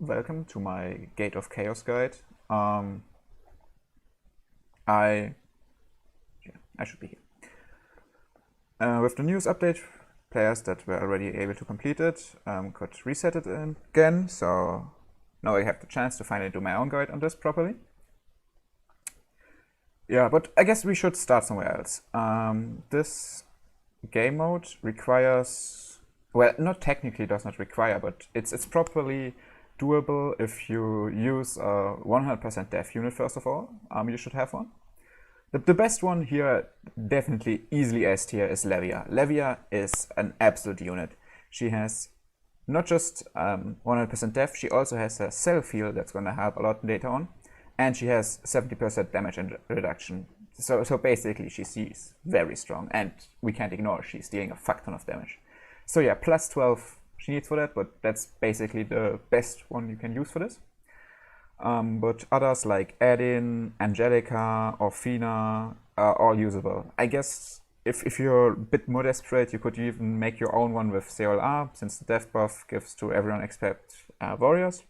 welcome to my Gate of Chaos guide. I should be here. With the news update, players that were already able to complete it could reset it again, so now I have the chance to finally do my own guide on this properly. Yeah, but I guess we should start somewhere else. This game mode requires, well, not technically does not require, but it's properly doable if you use a 100% dev unit first of all. You should have one. The best one here, definitely easily S tier, is Levia. Levia is an absolute unit. She has not just 100% dev, she also has a self heal that's going to help a lot later on, and she has 70% damage reduction. So basically she's very strong, and we can't ignore she's dealing a fuck ton of damage. So yeah, plus 12 she needs for that, but that's basically the best one you can use for this. But others like Edin, Angelica, or Fina are all usable. I guess if you're a bit more desperate, you could even make your own one with CLR, since the death buff gives to everyone except warriors.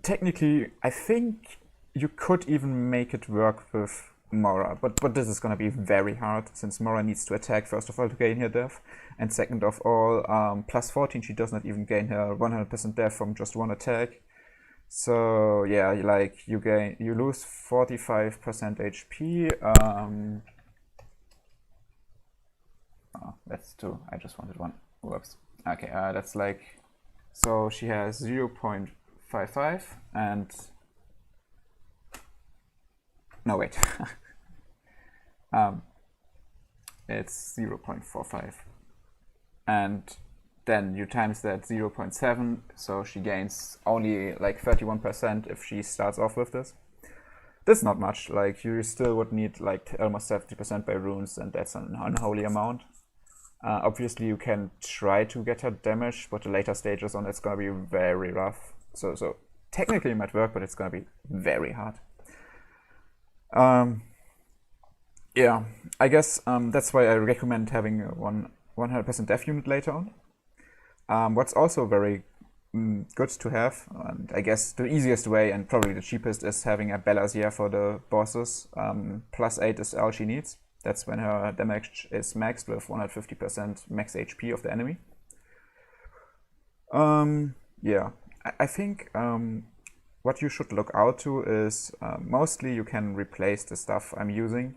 Technically, I think you could even make it work with Mora, but this is going to be very hard, since Mora needs to attack first of all to gain her death, and second of all, plus 14 she does not even gain her 100% death from just one attack. So yeah, like you lose 45% HP. Oh, that's two. I just wanted one. Whoops. Okay, that's like, so she has 0.55 and no, wait. It's 0.45. And then you times that 0.7, so she gains only like 31% if she starts off with this. That's not much, like you still would need like almost 70% by runes, and that's an unholy amount. Obviously you can try to get her damage, but the later stages on it's gonna be very rough. So technically it might work, but it's gonna be very hard. Yeah, I guess that's why I recommend having a 100% dev unit later on. What's also very good to have, and I guess the easiest way and probably the cheapest, is having a Belazir for the bosses. Plus 8 is all she needs. That's when her damage is maxed with 150% max HP of the enemy. Yeah, I think what you should look out to is mostly you can replace the stuff I'm using,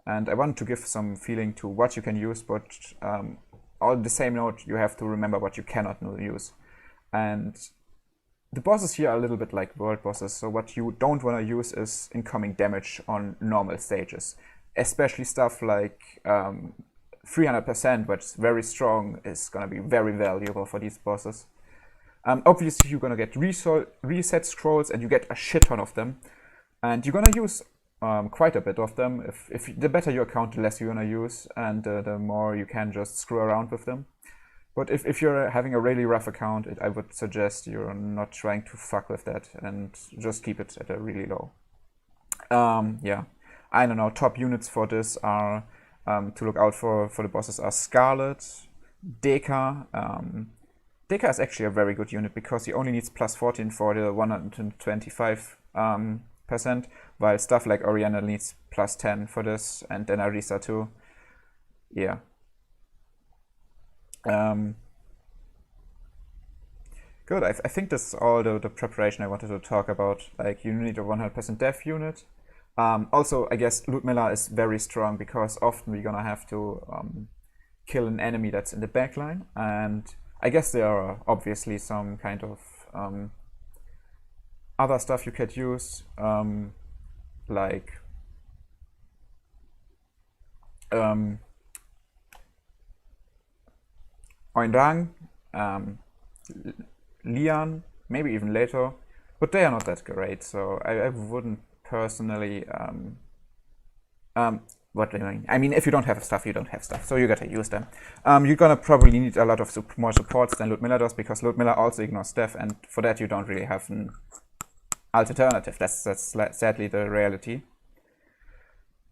and I want to give some feeling to what you can use, but on the same note you have to remember what you cannot use. And the bosses here are a little bit like world bosses, so what you don't want to use is incoming damage on normal stages, especially stuff like 300%, which is very strong, is going to be very valuable for these bosses. Obviously you're going to get reset scrolls, and you get a shit ton of them, and you're going to use quite a bit of them. If the better your account, the less you're going to use, and the more you can just screw around with them. But if you're having a really rough account, I would suggest you're not trying to fuck with that, and just keep it at a really low. Yeah, I don't know, top units for this are to look out for the bosses are Scarlet, Deka. Deka is actually a very good unit because he only needs plus 14 for the 125%, while stuff like Oriana needs plus 10 for this, and then Arisa too. Yeah. Good, I think that's all the preparation I wanted to talk about. Like, you need a 100% dev unit. Also, I guess Ludmilla is very strong because often we're gonna have to kill an enemy that's in the backline, and I guess there are obviously some kind of other stuff you could use, like Oinrang, Lian, maybe even later, but they are not that great, so I wouldn't personally what do you mean? I mean, if you don't have stuff, you don't have stuff, so you gotta use them. You're gonna probably need a lot of more supports than Ludmilla does, because Ludmilla also ignores death, and for that you don't really have an alternative. That's sadly the reality.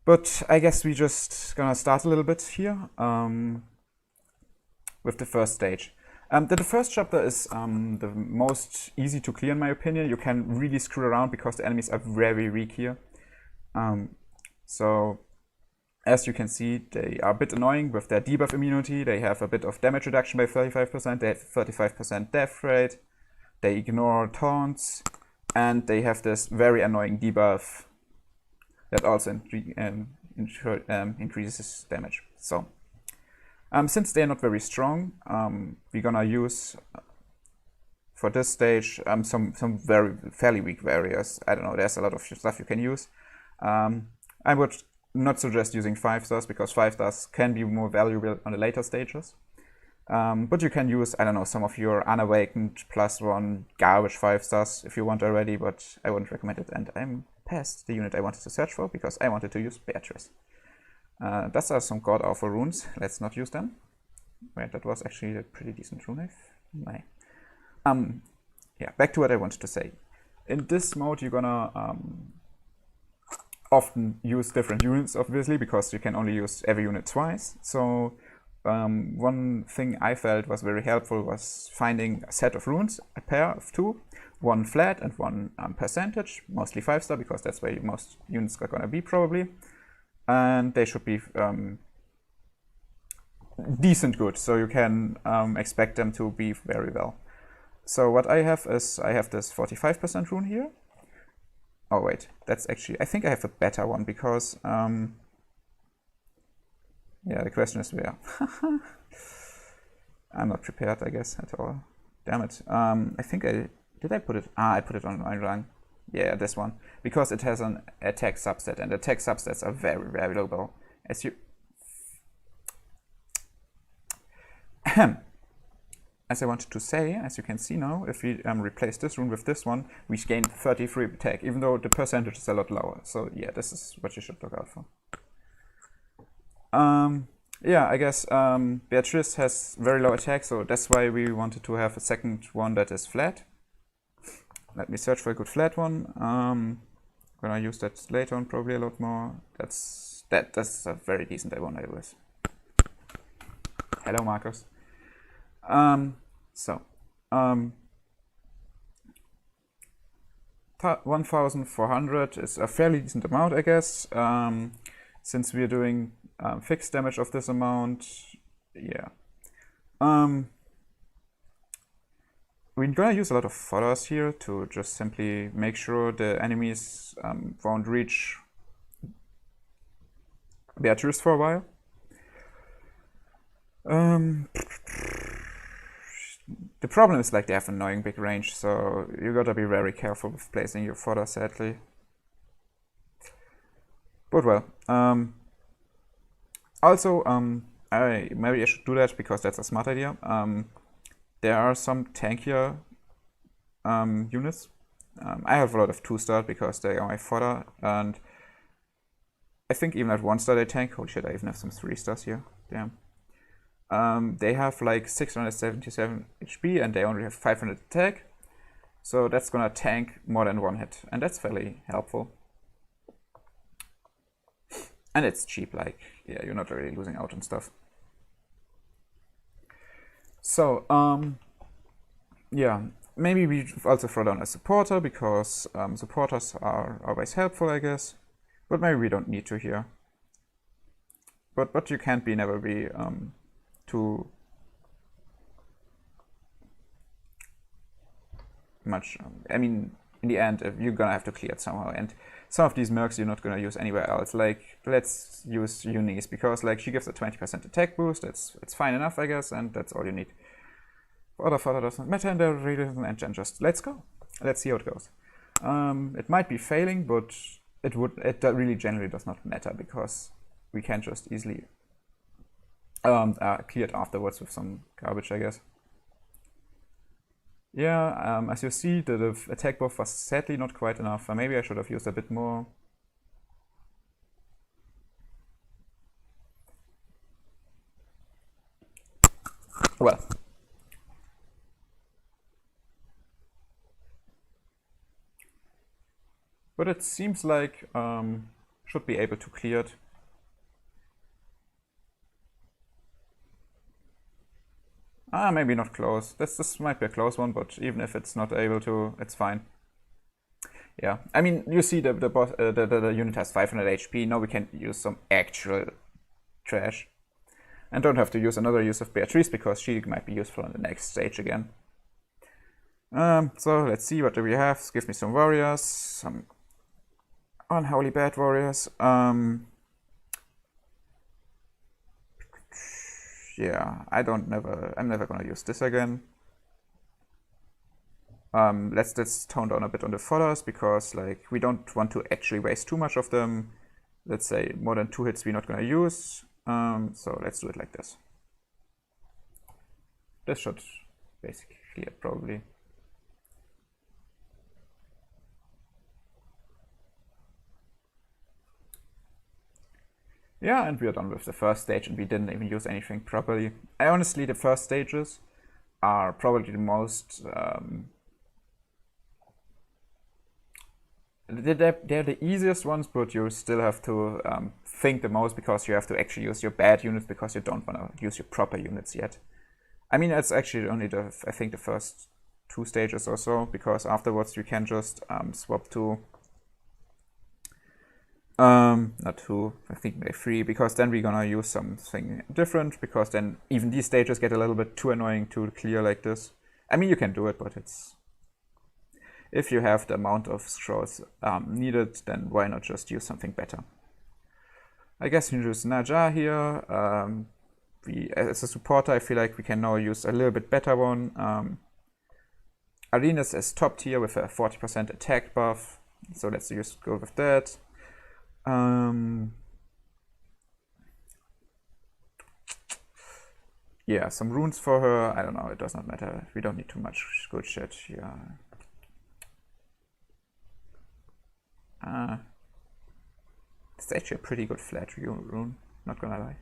But I guess we just gonna start a little bit here with the first stage. The first chapter is the most easy to clear in my opinion. You can really screw around because the enemies are very weak here. So as you can see, they are a bit annoying with their debuff immunity. They have a bit of damage reduction by 35%. They have 35% death rate. They ignore taunts. And they have this very annoying debuff that also increases damage. So since they're not very strong, we're gonna use for this stage some fairly weak warriors. I don't know, there's a lot of stuff you can use. I would not suggest using 5 stars because 5 stars can be more valuable on the later stages. But you can use, I don't know, some of your unawakened +1 garbage 5 stars if you want already, but I wouldn't recommend it. And I'm past the unit I wanted to search for because I wanted to use Beatrice. Those are some god awful runes. Let's not use them. Wait, that was actually a pretty decent rune. Yeah, back to what I wanted to say. In this mode, you're gonna often use different units, obviously, because you can only use every unit twice. So one thing I felt was very helpful was finding a set of runes, a pair of 2, one flat and one percentage, mostly 5 star because that's where most units are gonna be probably. And they should be decent good, so you can expect them to be very well. So what I have is, I have this 45% rune here. Oh wait, that's actually, I think I have a better one because, yeah, the question is where. I'm not prepared, I guess, at all. Damn it. I think did I put it? I put it on my run. Yeah, this one. Because it has an attack subset, and attack subsets are very valuable. As you as I wanted to say, as you can see now, if we replace this rune with this one, we gain 33 attack, even though the percentage is a lot lower. So yeah, this is what you should look out for. Yeah, I guess Beatrice has very low attack, so that's why we wanted to have a second one that is flat. Let me search for a good flat one. I'm gonna use that later on, probably a lot more. That's a very decent one, I guess. Hello, Marcus. 1,400 is a fairly decent amount, I guess. Since we're doing fixed damage of this amount, yeah. We're gonna use a lot of fodders here to just simply make sure the enemies won't reach Beatrice for a while. The problem is like they have annoying big range, so you gotta be very careful with placing your fodder, sadly. But well, also maybe I should do that because that's a smart idea. There are some tankier units. I have a lot of 2-star because they are my fodder, and I think even at 1-star they tank. Holy shit, I even have some 3-stars here. Damn. They have like 677 HP and they only have 500 attack. So that's gonna tank more than 1 hit, and that's fairly helpful. And it's cheap, like, yeah, you're not really losing out on stuff. So, yeah, maybe we also throw down a supporter because supporters are always helpful, I guess. But maybe we don't need to here. But you can't never be too much. I mean, in the end, you're gonna have to clear it somehow, and some of these mercs you're not gonna use anywhere else. Like, let's use Eunice because like she gives a 20% attack boost. It's fine enough, I guess, and that's all you need. Other fodder doesn't matter, and there really isn't, and just let's go. Let's see how it goes. It might be failing, but it really generally does not matter because we can just easily clear it afterwards with some garbage, I guess. Yeah, as you see, the attack buff was sadly not quite enough. Maybe I should have used a bit more. Well. But it seems like should be able to clear it. Maybe not close. This might be a close one, but even if it's not able to, it's fine. Yeah, I mean, you see the boss, the unit has 500 HP. Now we can use some actual trash. And don't have to use another use of Beatrice because she might be useful on the next stage again. So let's see, what do we have? Give me some warriors, some unholy bad warriors. Yeah, I'm never gonna use this again. Let's tone down a bit on the followers because like we don't want to actually waste too much of them. Let's say more than 2 hits we're not gonna use. So let's do it like this. This should basically clear it probably. Yeah, and we are done with the first stage and we didn't even use anything properly. Honestly, the first stages are probably the most... they're the easiest ones, but you still have to think the most because you have to actually use your bad units because you don't want to use your proper units yet. I mean, it's actually only I think the first 2 stages or so, because afterwards you can just swap to not 2, I think maybe 3, because then we're gonna use something different, because then even these stages get a little bit too annoying to clear like this. I mean, you can do it, but it's... if you have the amount of scrolls needed, then why not just use something better? I guess we use Naja here. As a supporter, I feel like we can now use a little bit better one. Arenas is top tier with a 40% attack buff, so let's just go with that. Yeah, some runes for her. I don't know, it does not matter. We don't need too much good shit here. It's actually a pretty good flat rune, not gonna lie.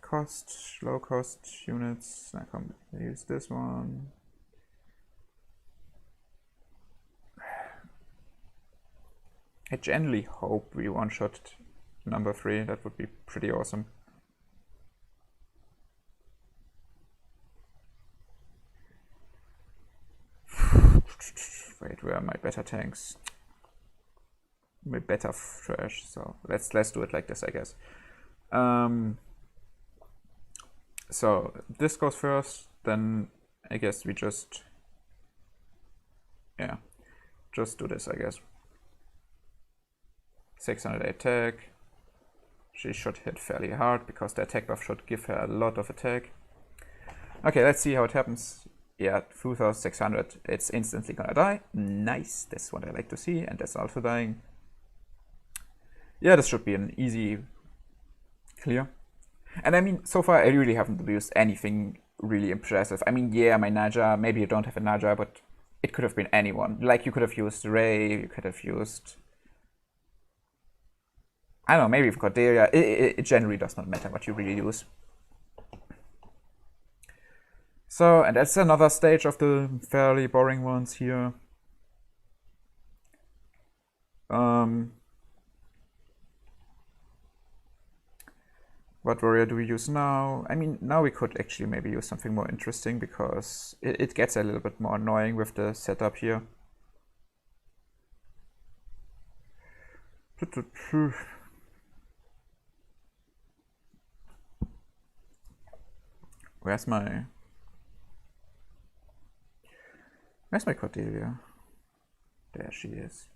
Cost, low cost units. I can use this one. I genuinely hope we one-shot number 3. That would be pretty awesome. Wait, where are my better tanks? My better trash. So let's do it like this, I guess. So this goes first, then I guess we just do this, I guess. 600 attack. She should hit fairly hard because the attack buff should give her a lot of attack. Okay, let's see how it happens. Yeah, 2600, it's instantly gonna die. Nice, that's what I like to see, and that's also dying. Yeah, this should be an easy clear. And I mean, so far I really haven't used anything really impressive. I mean, yeah, my Naja, maybe you don't have a Naja, but it could have been anyone. Like, you could have used Ray, you could have used... I don't know, maybe Cordelia. It generally does not matter what you really use. So, and that's another stage of the fairly boring ones here. What warrior do we use now? I mean, now we could actually maybe use something more interesting because it gets a little bit more annoying with the setup here. Where's my Cordelia? There she is.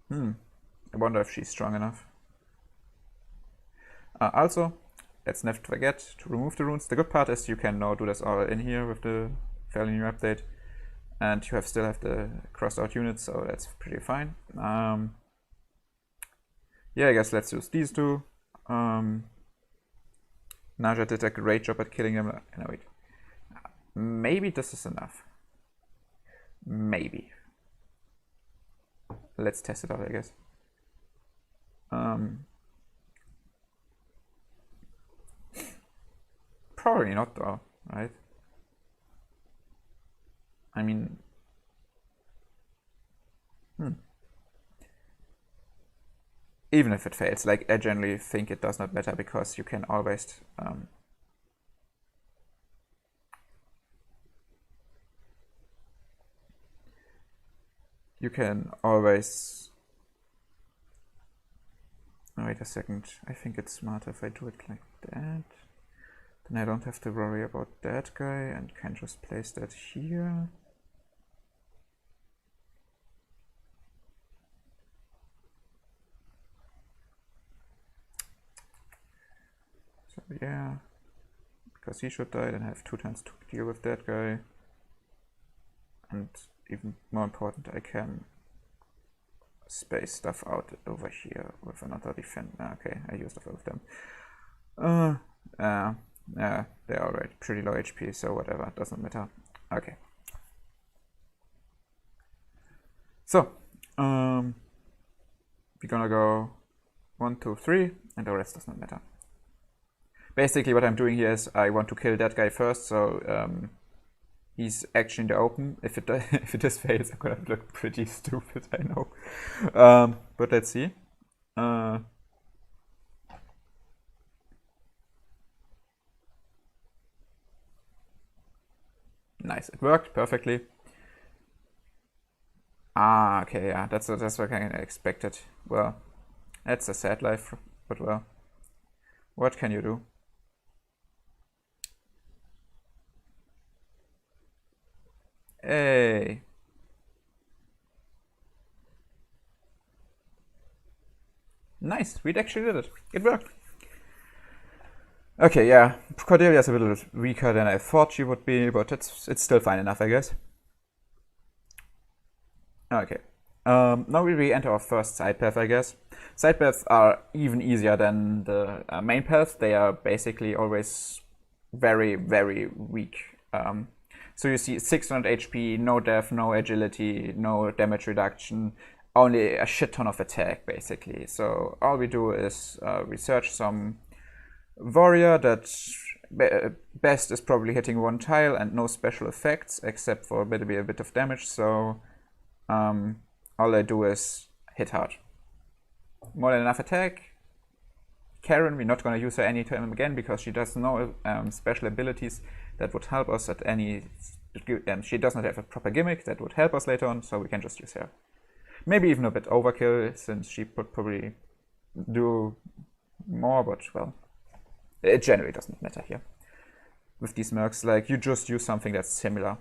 I wonder if she's strong enough. Also, let's never forget to remove the runes. The good part is you can now do this all in here with the fairly new update. And you still have the crossed out units, so that's pretty fine. Yeah, I guess let's use these two. Naja did a great job at killing them. No, wait. Maybe this is enough. Maybe. Let's test it out, I guess. Probably not, though, right? I mean... even if it fails, like I generally think it does not matter because you can always oh, wait a second, I think it's smarter if I do it like that. Then I don't have to worry about that guy and can just place that here. So yeah, because he should die, then I have 2 turns to deal with that guy. And even more important, I can space stuff out over here with another defense. Okay, I used a few of them. They're already pretty low HP, so whatever, doesn't matter. Okay. So, we're gonna go 1, 2, 3, and the rest does not matter. Basically, what I'm doing here is I want to kill that guy first, so he's actually in the open. If it just fails, I'm gonna look pretty stupid, I know. But let's see. Nice, it worked perfectly. Ah, okay, yeah, that's what I kind of expected. Well, that's a sad life, but well, what can you do? Hey. Nice, we actually did it. It worked. Okay, yeah, Cordelia's a little bit weaker than I thought she would be, but it's still fine enough, I guess. Okay, now we re-enter our first side path, I guess. Side paths are even easier than the main paths. They are basically always very, very weak. So you see 600 HP, no death, no agility, no damage reduction, only a shit ton of attack, basically. So all we do is research some warrior that best is probably hitting 1 tile and no special effects except for maybe a bit of damage. So all I do is hit hard. More than enough attack. Karen, we're not going to use her anytime again because she does no special abilities that would help us at any. She does not have a proper gimmick that would help us later on, so we can just use her. Maybe even a bit overkill since she would probably do more, but well, it generally doesn't matter here. With these mercs, like you just use something that's similar.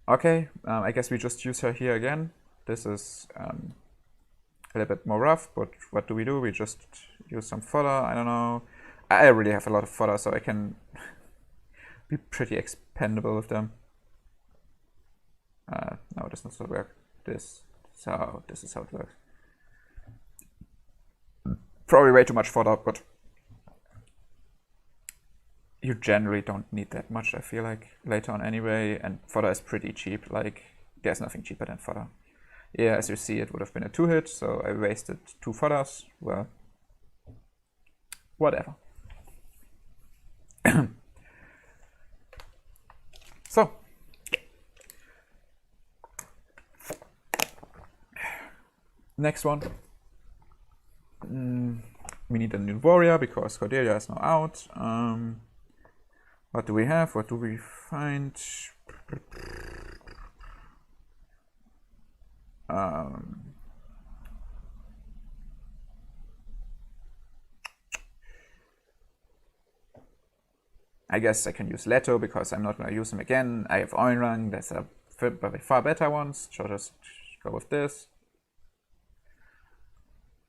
Okay, I guess we just use her here again. This is a little bit more rough, but what do? We just use some fodder, I don't know. I really have a lot of fodder, so I can be pretty expendable with them. No, this does not work. This is how it works. Probably way too much fodder, but you generally don't need that much, I feel like, later on anyway, and fodder is pretty cheap, like, there's nothing cheaper than fodder. Yeah, as you see, it would have been a 2-hit, so I wasted 2 fodders, well, whatever. So, next one. We need a new warrior because Cordelia is now out. What do we have? What do we find? I guess I can use Leto because I'm not going to use him again. I have Oinrang, that's a far better one, so just go with this.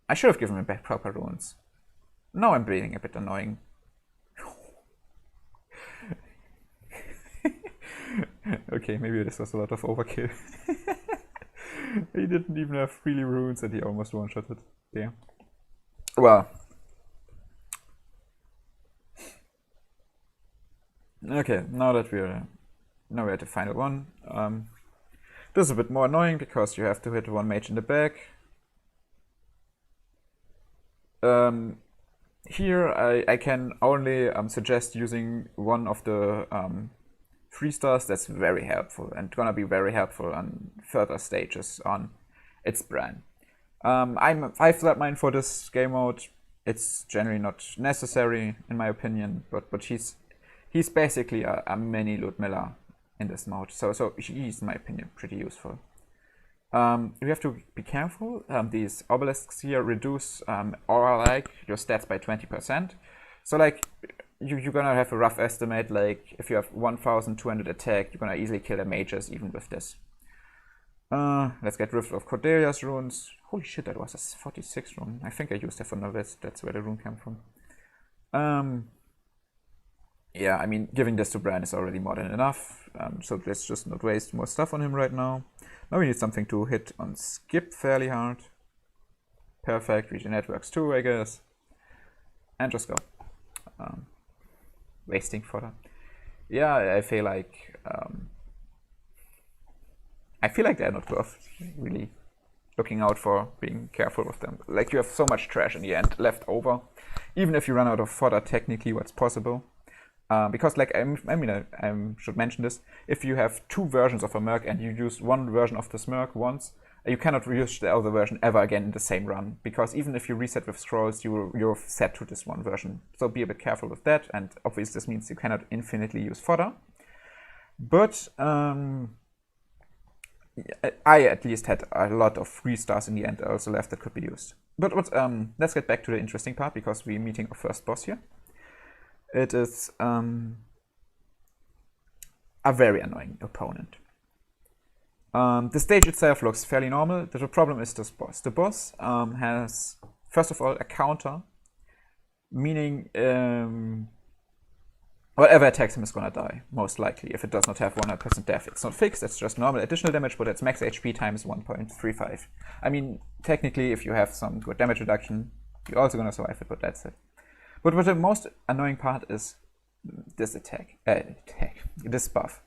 I should have given him back proper runes. Now I'm being a bit annoying. Okay, maybe this was a lot of overkill. He didn't even have 3 runes and he almost one-shotted. Damn. Well. Okay, now we're at the final one. This is a bit more annoying because you have to hit 1 mage in the back. Here I can only suggest using one of the 3 stars. That's very helpful and gonna be very helpful on further stages on its brand. I've flatlined for this game mode. It's generally not necessary in my opinion, but he's basically a mini Ludmilla in this mode. So he's in my opinion pretty useful. You have to be careful. These obelisks here reduce aura like your stats by 20%. So like you're gonna have a rough estimate, like if you have 1200 attack, you're gonna easily kill the mages even with this. Let's get rid of Cordelia's runes. Holy shit, that was a 46 rune. I think I used that for Novice. That's where the rune came from. Yeah, I mean, giving this to Bran is already more than enough. So let's just not waste more stuff on him right now. Now we need something to hit on Skip fairly hard. Perfect. Region networks too, I guess. And just go. Wasting fodder. Yeah, I feel like they're not worth really looking out for, being careful with them. Like, you have so much trash in the end left over. Even if you run out of fodder, technically what's possible. Because, like, I should mention this, if you have two versions of a Merc and you use one version of this Merc once, you cannot reuse the other version ever again in the same run. Because even if you reset with scrolls, you're set to this one version. So be a bit careful with that, and obviously this means you cannot infinitely use fodder. But I at least had a lot of 3 stars in the end also left that could be used. But let's get back to the interesting part, because we're meeting our first boss here. It is a very annoying opponent. The stage itself looks fairly normal. The problem is this boss. The boss has, first of all, a counter, meaning whatever attacks him is gonna die, most likely, if it does not have 100% death. It's not fixed, it's just normal additional damage, but it's max HP times 1.35. I mean, technically, if you have some good damage reduction, you're also gonna survive it, but that's it. But what the most annoying part is this this buff.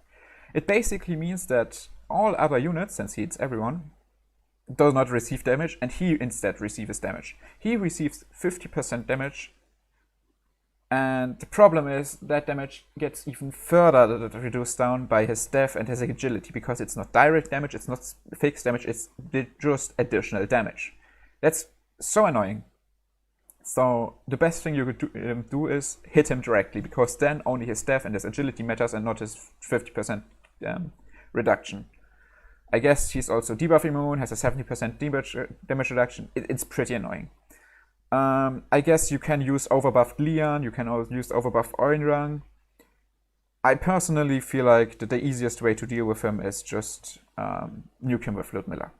It basically means that all other units, since he hits everyone, do not receive damage, and he instead receives damage. He receives 50% damage, and the problem is that damage gets even further reduced down by his death and his agility, because it's not direct damage, it's not fixed damage, it's just additional damage. That's so annoying. So the best thing you could do is hit him directly, because then only his death and his agility matters and not his 50% reduction. I guess he's also debuff immune, has a 70% damage reduction. It's pretty annoying. I guess you can use overbuffed Leon, you can also use overbuffed Oinrang. I personally feel like the easiest way to deal with him is just nuke him with Ludmilla.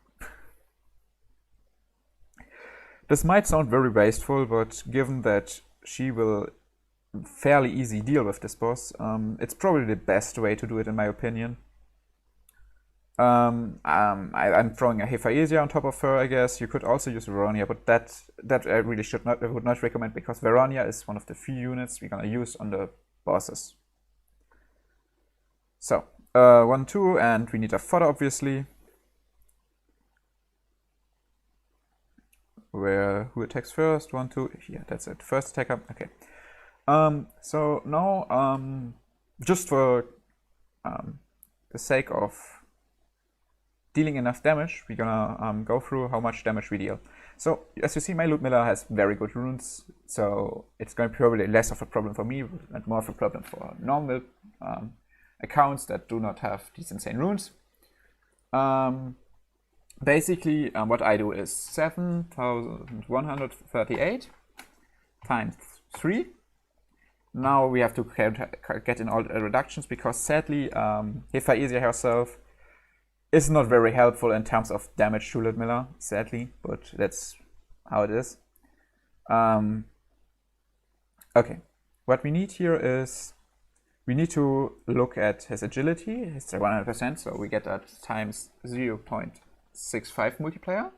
This might sound very wasteful, but given that she will fairly easy deal with this boss, it's probably the best way to do it in my opinion. I'm throwing a Hephaesia on top of her, I guess. You could also use Veronia, but that I really would not recommend, because Veronia is one of the few units we're gonna use on the bosses. So, 1, 2, and we need a fodder, obviously. Who attacks first? 1, 2. Yeah, that's it. First attacker. Okay. So now, just for the sake of dealing enough damage, we're gonna go through how much damage we deal. So as you see, my Ludmilla has very good runes, so it's going to be probably less of a problem for me and more of a problem for normal accounts that do not have these insane runes. Basically, what I do is 7,138 times 3. Now we have to get in all the reductions, because sadly, Hephaesia herself is not very helpful in terms of damage to Ludmilla, sadly, but that's how it is. Okay, what we need here is, we need to look at his agility. It's 100%, so we get that times 0.65 multiplier.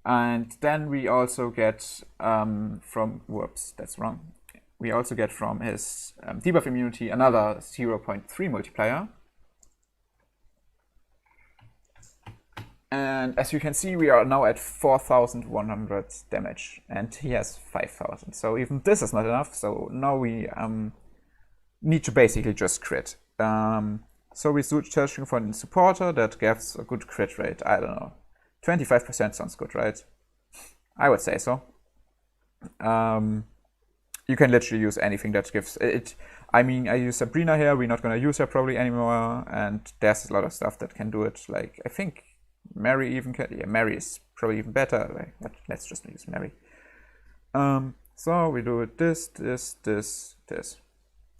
And then we also get from, whoops, that's wrong. We also get from his debuff immunity another 0.3 multiplier. And as you can see, we are now at 4,100 damage, and he has 5,000. So even this is not enough, so now we need to basically just crit. So we're searching for a supporter that gives a good crit rate. I don't know, 25% sounds good, right? I would say so. You can literally use anything that gives it. I mean, I use Sabrina here. We're not gonna use her probably anymore, and there's a lot of stuff that can do it. Like I think Mary even can. Yeah, Mary is probably even better. Like, but let's just use Mary. So we do it this,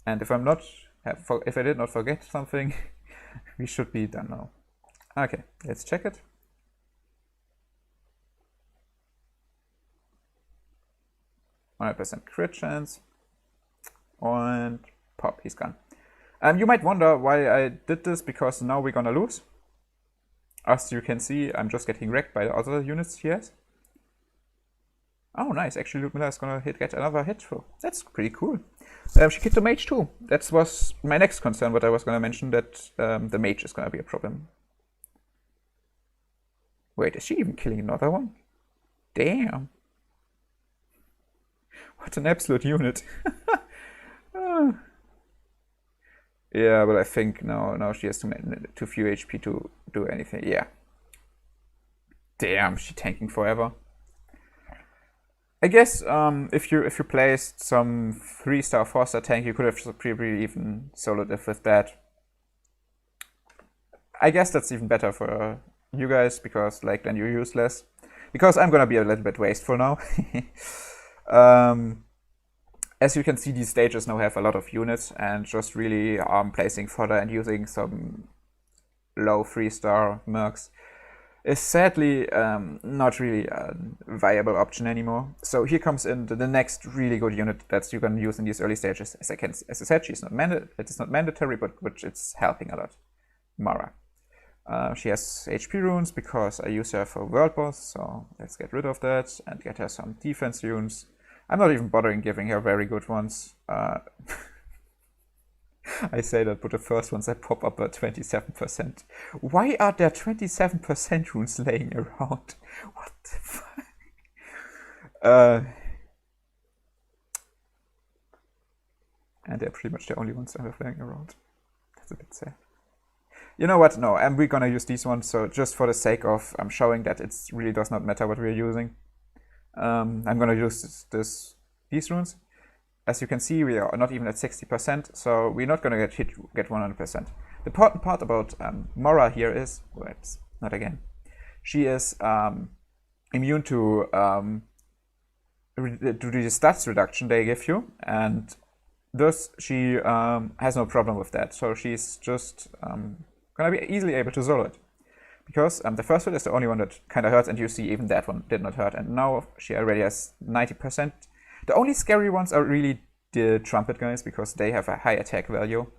and if if I did not forget something, we should be done now. Okay, let's check it. 100% crit chance, and pop, he's gone. You might wonder why I did this, because now we're gonna lose. As you can see, I'm just getting wrecked by the other units he has. Oh, nice. Actually, Ludmilla is gonna get another hit through. That's pretty cool. She kicked the mage too. That was my next concern, what I was gonna mention, that the mage is gonna be a problem. Wait, is she even killing another one? Damn. What an absolute unit. Yeah, but I think now she has too few HP to do anything. Yeah. Damn, she's tanking forever. I guess if you placed some 3-star, 4-star tank, you could have probably even soloed it with that. I guess that's even better for you guys, because like then you use less. Because I'm gonna be a little bit wasteful now. As you can see, these stages now have a lot of units, and just really placing fodder and using some low 3-star mercs is sadly not really a viable option anymore. So here comes in the next really good unit that you can use in these early stages. As I said, it is not mandatory, but it's helping a lot. Mara. She has HP runes because I use her for World Boss, so let's get rid of that and get her some defense runes. I'm not even bothering giving her very good ones. I say that, but the first ones I pop up at 27%. Why are there 27% runes laying around? What the fuck? And they're pretty much the only ones I have laying around. That's a bit sad. You know what? No, we're gonna use these ones. So just for the sake of showing that it really does not matter what we're using, I'm gonna use these runes. As you can see, we are not even at 60%, so we're not gonna get 100%. The important part about Mora here is, whoops, not again. She is immune to the stats reduction they give you, and thus she has no problem with that. So she's just gonna be easily able to solo it. Because the first hit is the only one that kind of hurts, and you see even that one did not hurt, and now she already has 90%. The only scary ones are really the trumpet guys, because they have a high attack value.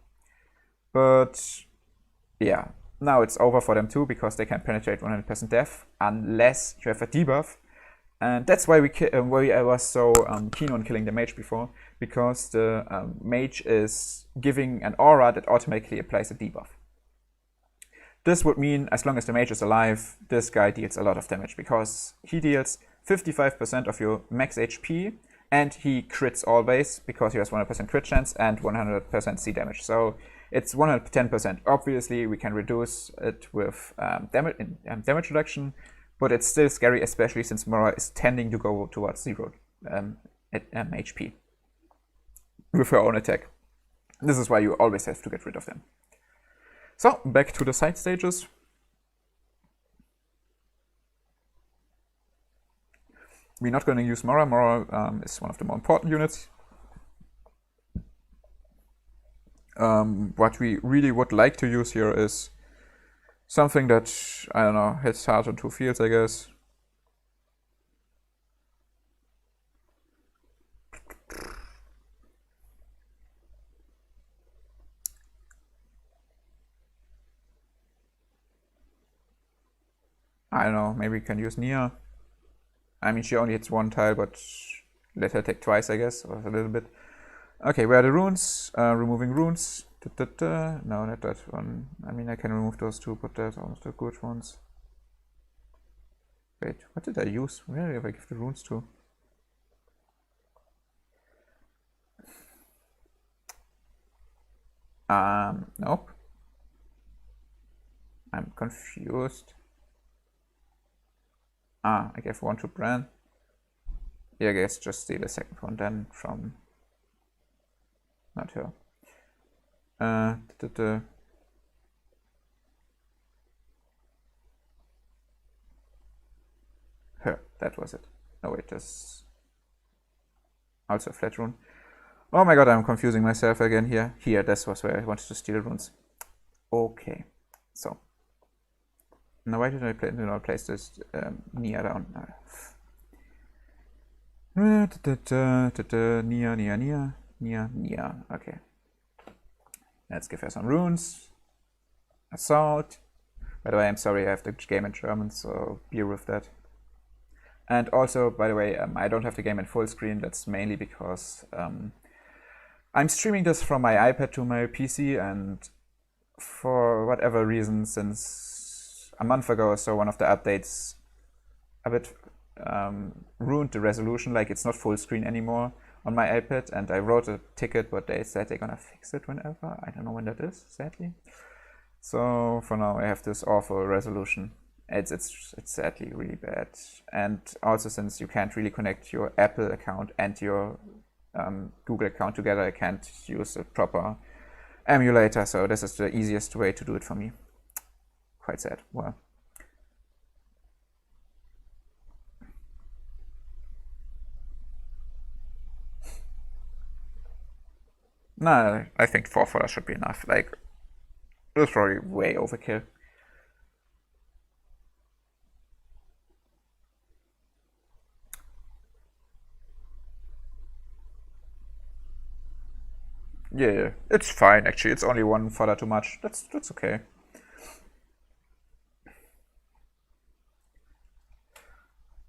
But yeah, now it's over for them too, because they can penetrate 100% death, unless you have a debuff. And that's why I was so keen on killing the mage before, because the mage is giving an aura that automatically applies a debuff. This would mean, as long as the mage is alive, this guy deals a lot of damage, because he deals 55% of your max HP, and he crits always, because he has 100% crit chance and 100% C damage. So it's 110%. Obviously, we can reduce it with damage reduction, but it's still scary, especially since Mora is tending to go towards 0 HP with her own attack. This is why you always have to get rid of them. So, back to the side stages. We're not going to use Mora. Mora is one of the more important units. What we really would like to use here is something that, I don't know, hits hard on 2 fields, I guess. I don't know, maybe we can use Nia. I mean, she only hits 1 tile, but let her take twice, I guess, or a little bit. Okay, where are the runes? Removing runes. No, not that one. I mean, I can remove those 2, but that's almost the good ones. Wait, what did I use? Where did I give the runes to? Nope. I'm confused. I gave one to Bran. Yeah, I guess just steal a second one then from... not her. Her, that was it. No, wait, that's also a flat rune. Oh my god, I'm confusing myself again here. Here, this was where I wanted to steal runes. Okay, so. Now why did I place this Nia down? Nia. Okay. Let's give her some runes. Assault. By the way, I'm sorry, I have the game in German, so bear with that. And also, by the way, I don't have the game in full screen. That's mainly because I'm streaming this from my iPad to my PC, and for whatever reason, since a month ago or so, one of the updates a bit ruined the resolution, like it's not full screen anymore on my iPad, and I wrote a ticket, but they said they're gonna fix it whenever. I don't know when that is, sadly. So for now I have this awful resolution. It's sadly really bad. And also, since you can't really connect your Apple account and your Google account together, I can't use a proper emulator, so this is the easiest way to do it for me. Quite sad. Well, no, I think 4 fodder should be enough. Like, it's probably way overkill. Yeah, it's fine actually. It's only 1 fodder too much. That's okay.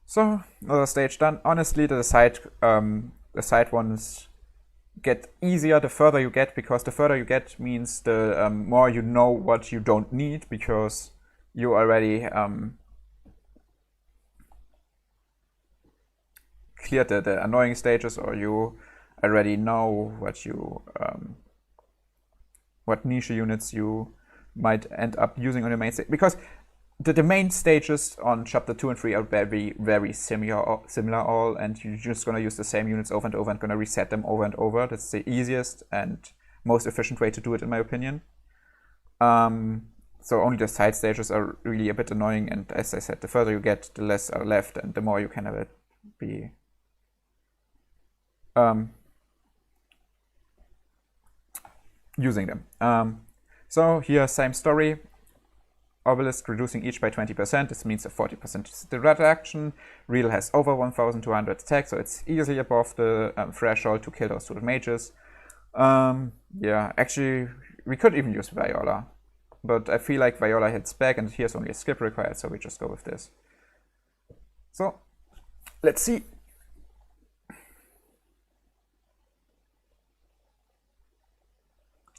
So another stage done. Honestly, the side ones get easier the further you get, because the further you get means the more you know what you don't need, because you already cleared the annoying stages, or you already know what you what niche units you might end up using on your main stage, because the main stages on chapter 2 and 3 are very, very similar all, and you're just going to use the same units over and over and going to reset them over and over. That's the easiest and most efficient way to do it, in my opinion. So only the side stages are really a bit annoying, and as I said, the further you get, the less are left, and the more you can have it be using them. So here, same story. Obelisk reducing each by 20%. This means a 40% reduction. Real has over 1,200 attack, so it's easily above the threshold to kill those 2 mages. Yeah, actually, we could even use Viola, but I feel like Viola hits back, and here's only a skip required, so we just go with this. So, let's see.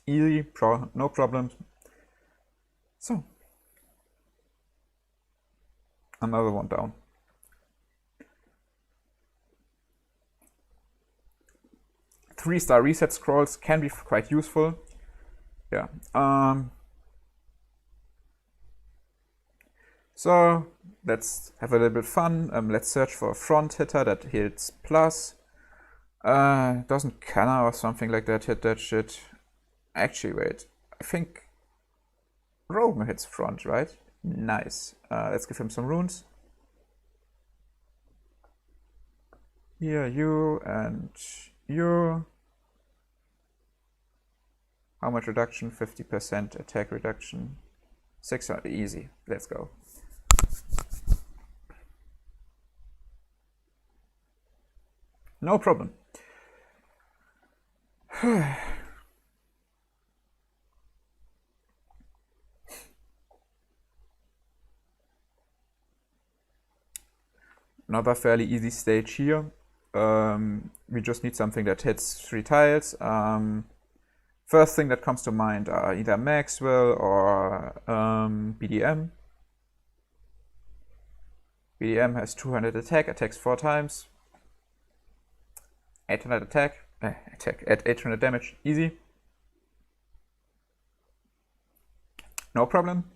Easy, no problem. So, another one down. Three-star reset scrolls can be quite useful. Yeah. So let's have a little bit of fun. Let's search for a front hitter that hits plus. Doesn't Canna or something like that hit that shit? Actually, wait. I think Rogan hits front, right? Nice. Let's give him some runes. Here, you and you. How much reduction? 50% attack reduction. 600, easy. Let's go. No problem. Another fairly easy stage here. We just need something that hits 3 tiles. First thing that comes to mind are either Maxwell or BDM. BDM has 200 attack, attacks 4 times. 800 attack at 800 damage, easy. No problem.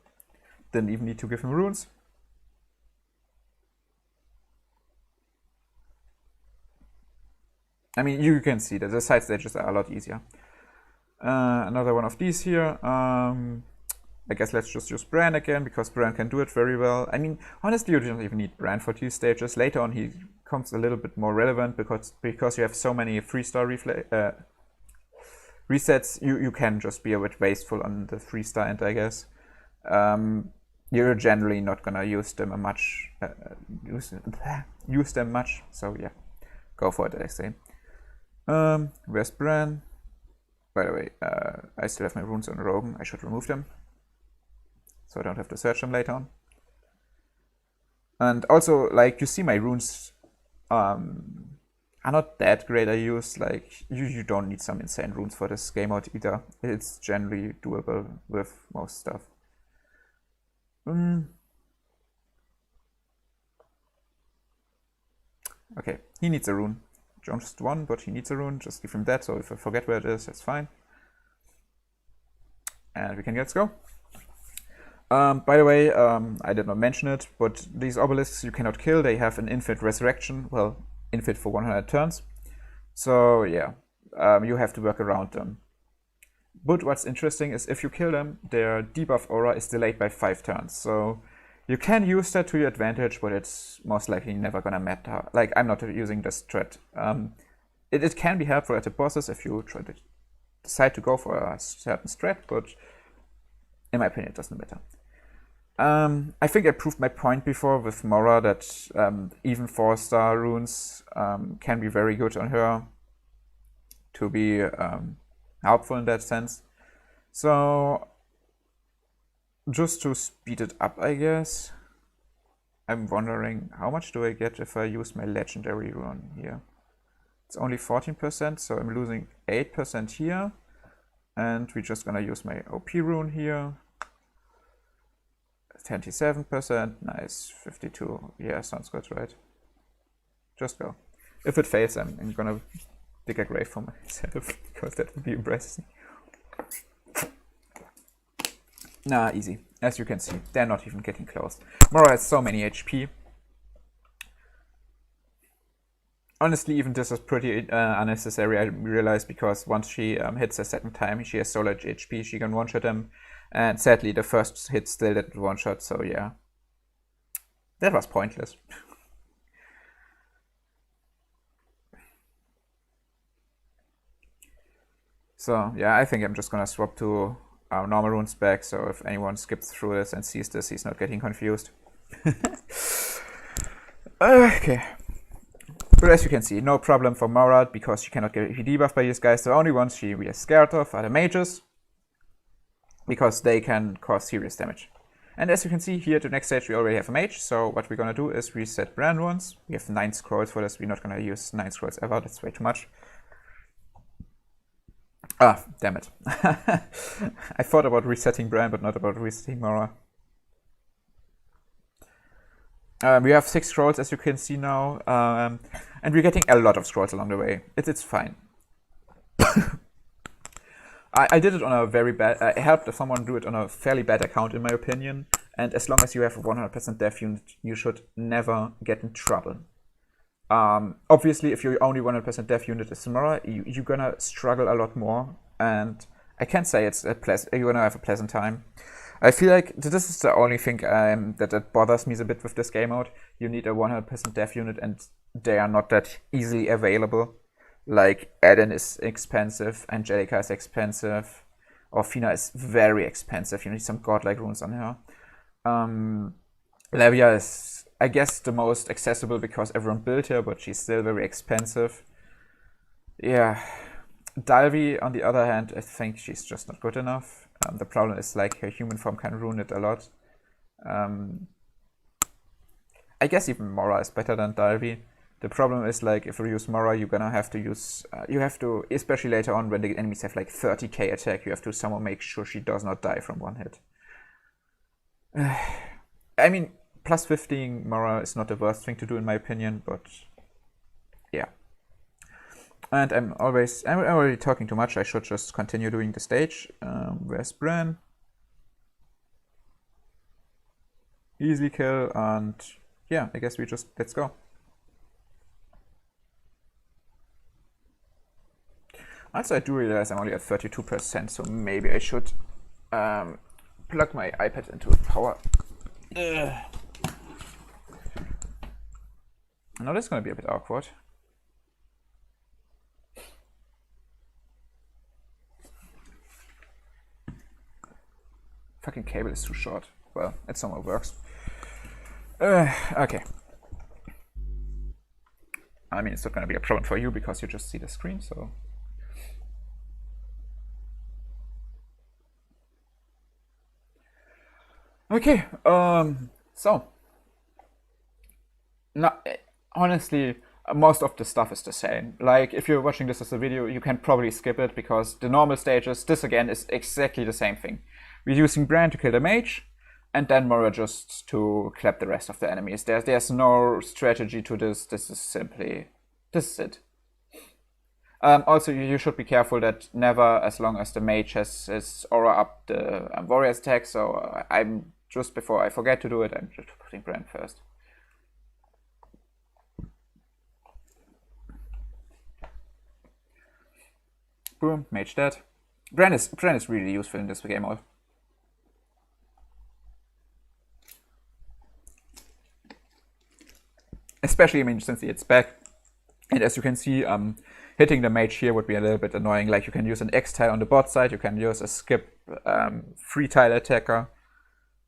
Didn't even need to give him runes. I mean, you can see that the side stages are a lot easier. Another one of these here. I guess let's just use Bran again, because Bran can do it very well. I mean, honestly, you don't even need Bran for these stages. Later on, he becomes a little bit more relevant, because you have so many 3-star resets, you can just be a bit wasteful on the 3-star end, I guess. You're generally not gonna use them much. Use them much, so yeah, go for it, I say. Where's Bran? By the way, I still have my runes on Rogan. I should remove them, so I don't have to search them later on. And also, like, you see my runes are not that great. I use, like, you don't need some insane runes for this game out either. It's generally doable with most stuff. Okay, he needs a rune. Just one, but he needs a rune. Just give him that, so if I forget where it is, that's fine. And we can let's go. By the way, I did not mention it, but these obelisks you cannot kill. They have an infinite resurrection. Well, infinite for 100 turns. So yeah, you have to work around them. But what's interesting is if you kill them, their debuff aura is delayed by 5 turns. So you can use that to your advantage, but it's most likely never gonna matter. Like, I'm not using this strat. It can be helpful at the bosses if you try to decide to go for a certain strat, but in my opinion, it doesn't matter. I think I proved my point before with Mora that even 4-star runes can be very good on her to be helpful in that sense. So just to speed it up, I guess, I'm wondering how much do I get if I use my legendary rune here. It's only 14%, so I'm losing 8% here, and we're just gonna use my OP rune here. 27%, nice. 52, yeah, sounds good, right? Just go. If it fails, I'm gonna dig a grave for myself, because that would be embarrassing. Nah, easy. As you can see, they're not even getting close. Mora has so many HP. Honestly, even this is pretty unnecessary, I realize, because once she hits a second time, she has so much HP, she can one-shot them. And sadly, the first hit still did one-shot, so yeah. That was pointless. So yeah, I think I'm just gonna swap to normal runes back, so if anyone skips through this and sees this, he's not getting confused. Okay. But as you can see, no problem for Mora, because she cannot get debuffed by these guys. The only ones she is scared of are the mages, because they can cause serious damage. And as you can see here, the next stage we already have a mage, so what we're gonna do is reset Bran once. We have 9 scrolls for this, we're not gonna use 9 scrolls ever, that's way too much. Ah, damn it. I thought about resetting Bran, but not about resetting Mora. We have 6 scrolls, as you can see now, and we're getting a lot of scrolls along the way. It's fine. I did it on a very bad... I helped someone do it on a fairly bad account, in my opinion. And as long as you have a 100% death unit, you should never get in trouble. Obviously, if your only 100% death unit is Mora, you're gonna struggle a lot more. And I can't say it's you're gonna have a pleasant time. I feel like this is the only thing that bothers me a bit with this game mode. You need a 100% death unit, and they are not that easily available. Like, Eden is expensive, Angelica is expensive, Orfina is very expensive. You need some godlike runes on her. Levia is, I guess, the most accessible because everyone built her, but she's still very expensive. Yeah. Dalvi, on the other hand, I think she's just not good enough. The problem is, like, her human form can ruin it a lot. I guess even Mora is better than Dalvi. The problem is, like, if you use Mora, you're gonna have to use... you have to, especially later on when the enemies have like 30k attack, you have to somehow make sure she does not die from one hit. I mean, plus 15 Mora is not the worst thing to do in my opinion, but yeah. And I'm already talking too much. I should just continue doing the stage. Where's Bran? Easy kill, and yeah, I guess let's go. Also, I do realize I'm only at 32%, so maybe I should plug my iPad into power. Now this is going to be a bit awkward. Fucking cable is too short. Well, it somehow works. Okay. I mean, it's not going to be a problem for you because you just see the screen, so. Okay, so. No, honestly, most of the stuff is the same. Like, if you're watching this as a video, you can probably skip it because the normal stages, this again is exactly the same thing. We're using Bran to kill the mage, and then Moira just to clap the rest of the enemies. There's no strategy to this. This is it. Also, you should be careful that never, as long as the mage has his aura up, the warrior's attack. So I'm just before I forget to do it, I'm just putting Bran first. Boom, mage dead. Bran is really useful in this game mode. Especially, I mean, since it's back. And as you can see, hitting the mage here would be a little bit annoying. Like, you can use an X-tile on the bot side, you can use a skip 3-tile attacker,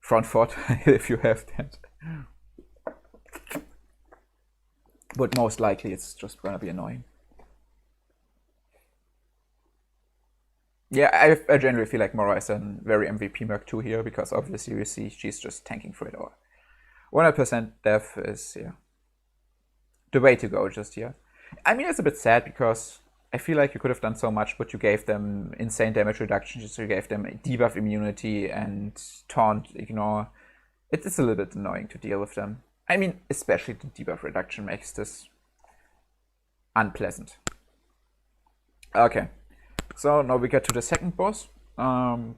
front 4 tile if you have that. But most likely it's just gonna be annoying. Yeah, I generally feel like Moira is a very MVP Merc 2 here, because obviously you see she's just tanking for it all. 100% death is, yeah, the way to go just here. I mean, it's a bit sad because I feel like you could have done so much, but you gave them insane damage reductions, you gave them debuff immunity and taunt ignore. It's a little bit annoying to deal with them. I mean, especially the debuff reduction makes this unpleasant. Okay. So now we get to the second boss. Well,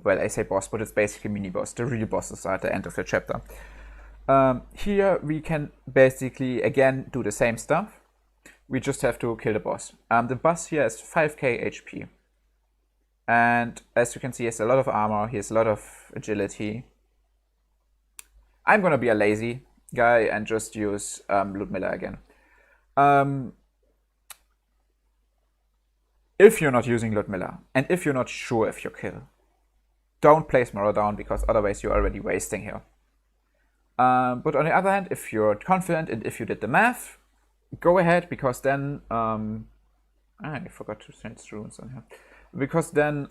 I say boss, but it's basically mini-boss. The real bosses are at the end of the chapter. Here we can basically, again, do the same stuff. We just have to kill the boss. The boss here is 5k HP. And as you can see, he has a lot of armor, he has a lot of agility. I'm gonna be a lazy guy and just use Ludmilla again. If you're not using Ludmilla, and if you're not sure if you kill, don't place Moira down, because otherwise you're already wasting here. But on the other hand, if you're confident and if you did the math, go ahead, because then I forgot to change the runes on here. Because then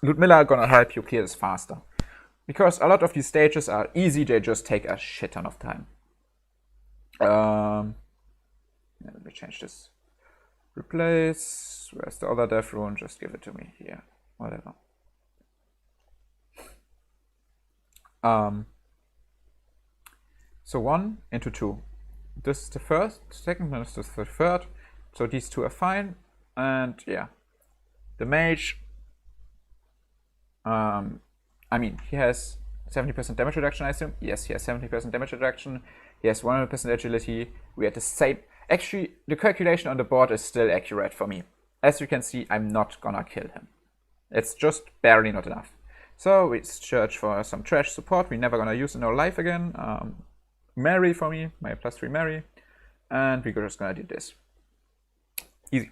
Ludmilla are gonna help you clear this faster. Because a lot of these stages are easy, they just take a shit ton of time. Let me change this. Replace, where's the other death rune? Just give it to me here, whatever. So 1 into 2. This is the first, second, and this is the third. So these two are fine, and yeah. The mage, I mean, he has 70% damage reduction, I assume. Yes, he has 70% damage reduction. He has 100% agility. We had the same. Actually, the calculation on the board is still accurate for me. As you can see, I'm not gonna kill him. It's just barely not enough. So we search for some trash support we're never gonna use in our life again. Mary for me, my +3 Mary. And we're just gonna do this. Easy.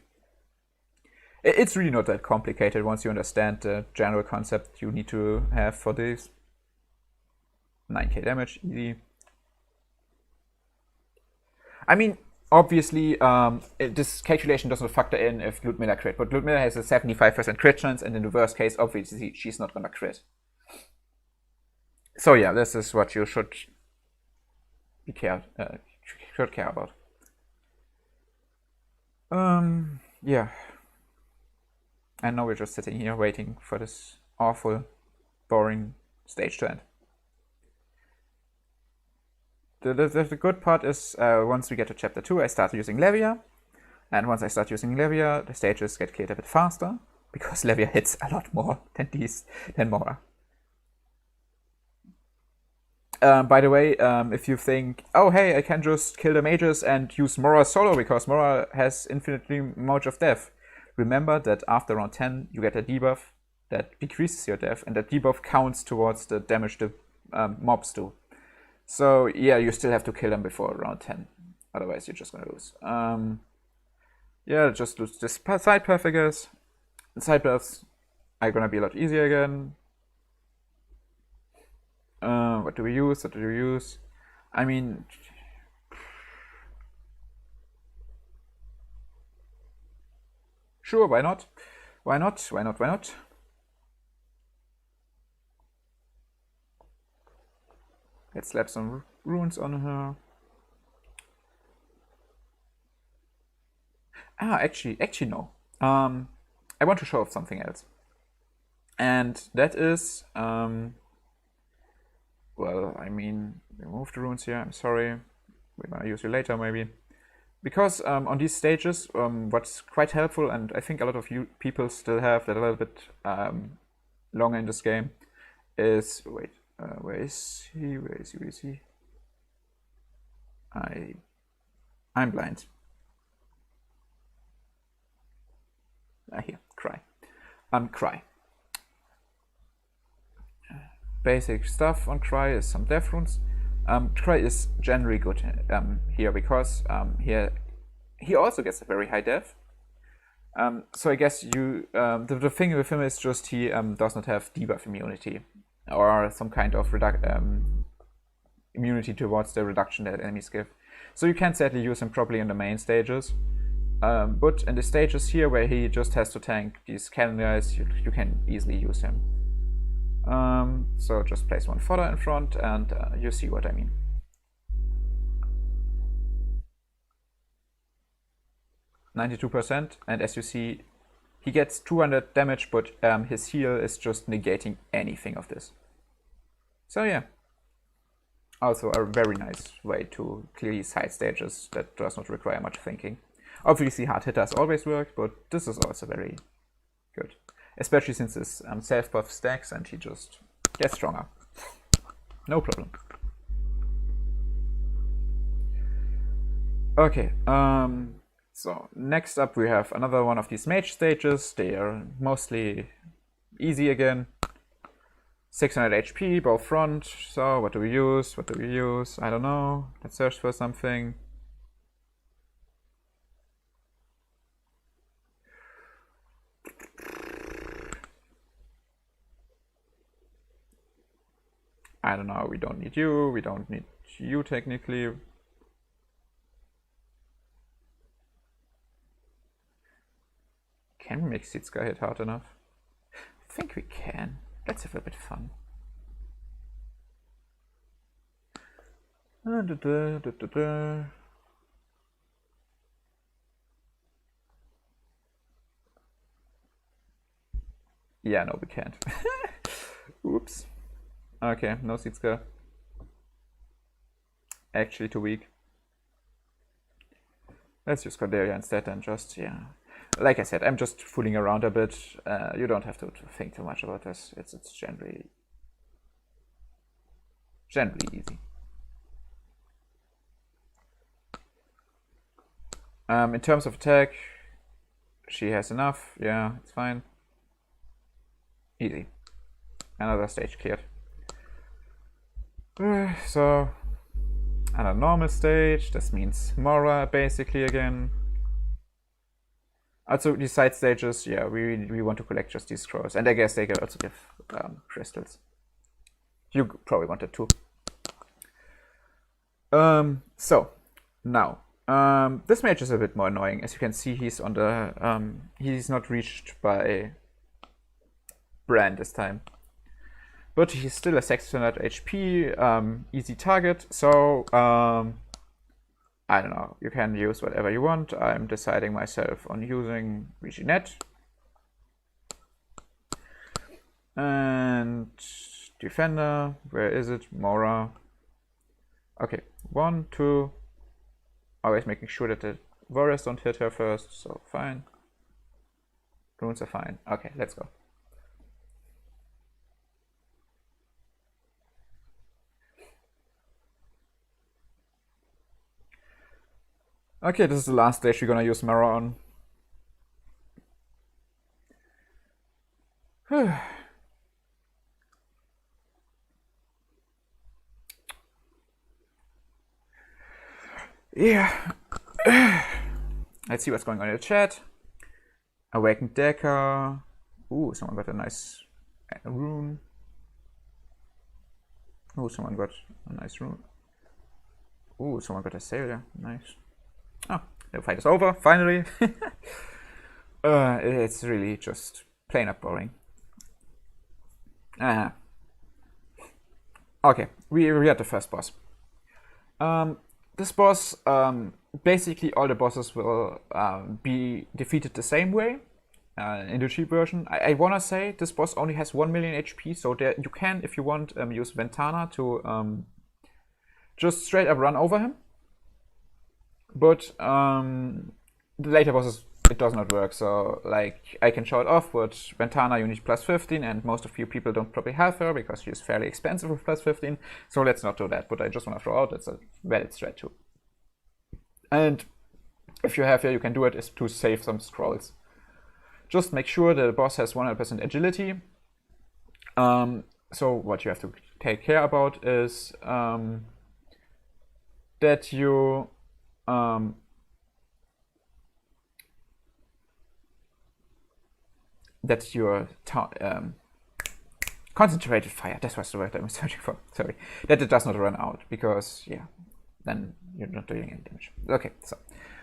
It's really not that complicated once you understand the general concept you need to have for this. 9k damage, easy. I mean, obviously, this calculation doesn't factor in if Ludmilla crit, but Ludmilla has a 75% crit chance, and in the worst case, obviously, she's not gonna crit. So yeah, this is what you should care about. Yeah. And now we're just sitting here waiting for this awful, boring stage to end. The good part is once we get to chapter 2, I start using Levia. And once I start using Levia, the stages get cleared a bit faster, because Levia hits a lot more than Moira. By the way, if you think, oh hey, I can just kill the mages and use Mora solo because Mora has infinitely much of death, remember that after round 10 you get a debuff that decreases your death, and that debuff counts towards the damage the mobs do. So yeah, you still have to kill them before round 10, otherwise you're just gonna lose. Yeah, just lose this side path, I guess. Side paths are gonna be a lot easier again. What do we use? What do we use? I mean, sure, why not? Why not? Why not? Why not? Let's slap some runes on her. Actually no. I want to show off something else. And that is, well, I mean, remove the runes here, I'm sorry. We're gonna use you later, maybe. Because on these stages, what's quite helpful, and I think a lot of you people still have that a little bit longer in this game, is, wait, where is he? Where is he? Where is he? I'm blind. Here, cry. Cry. Basic stuff on Cry is some death runes. Cry is generally good here because here he also gets a very high death. So I guess you the thing with him is just he does not have debuff immunity or some kind of immunity towards the reduction that enemies give. So you can sadly use him properly in the main stages. But in the stages here where he just has to tank these cannon guys, you can easily use him. So just place one fodder in front and you see what I mean. %, and as you see, he gets 200 damage, but his heal is just negating anything of this. So yeah, also a very nice way to clear these side stages that does not require much thinking. Obviously hard hitters always work, but this is also very good. Especially since his self-buff stacks and he just gets stronger. No problem. Okay, so next up we have another one of these mage stages. They are mostly easy again. 600 HP, both front. So what do we use? What do we use? I don't know. Let's search for something. I don't know, we don't need you, we don't need you technically. Can we make Sitska hit hard enough? I think we can. Let's have a bit of fun. Yeah, no, we can't. Oops. Okay, no Sitska. Actually too weak. Let's use Cordelia instead and just, yeah. Like I said, I'm just fooling around a bit. You don't have to think too much about this. It's generally easy. In terms of attack, she has enough. Yeah, it's fine. Easy. Another stage cleared. So, on a normal stage, this means Mora basically again. Also, these side stages, yeah, we want to collect just these scrolls, and I guess they can also give crystals. You probably wanted to. So now this mage is a bit more annoying. As you can see, he's on the he's not reached by Brand this time. But he's still a 600 HP, easy target, so I don't know, you can use whatever you want. I'm deciding myself on using Reginette. And Defender, where is it? Mora. Okay, 1, 2. Always making sure that the warriors don't hit her first, so fine. Runes are fine. Okay, let's go. Okay, this is the last stage we're gonna use Mirror on. Yeah. Let's see what's going on in the chat. Awakened Decker. Ooh, someone got a nice rune. Ooh, someone got a nice rune. Ooh, someone got a sailor. Nice. Oh, the fight is over, finally. It's really just plain up boring. Okay, we had the first boss. This boss, basically all the bosses will be defeated the same way in the cheap version. I wanna say this boss only has 1 million HP, so there you can, if you want, use Ventana to just straight up run over him. But the later bosses, it does not work. So like I can show it off, but Ventana you need plus 15, and most of you people don't probably have her because she is fairly expensive with plus 15. So let's not do that. But I just want to throw out that's a valid strat too. And if you have her, you can do it is to save some scrolls. Just make sure the boss has 100% agility. So what you have to take care about is that you that your concentrated fire, that's what's the word I'm searching for, sorry, that it does not run out, because yeah, then you're not doing any damage. Okay, so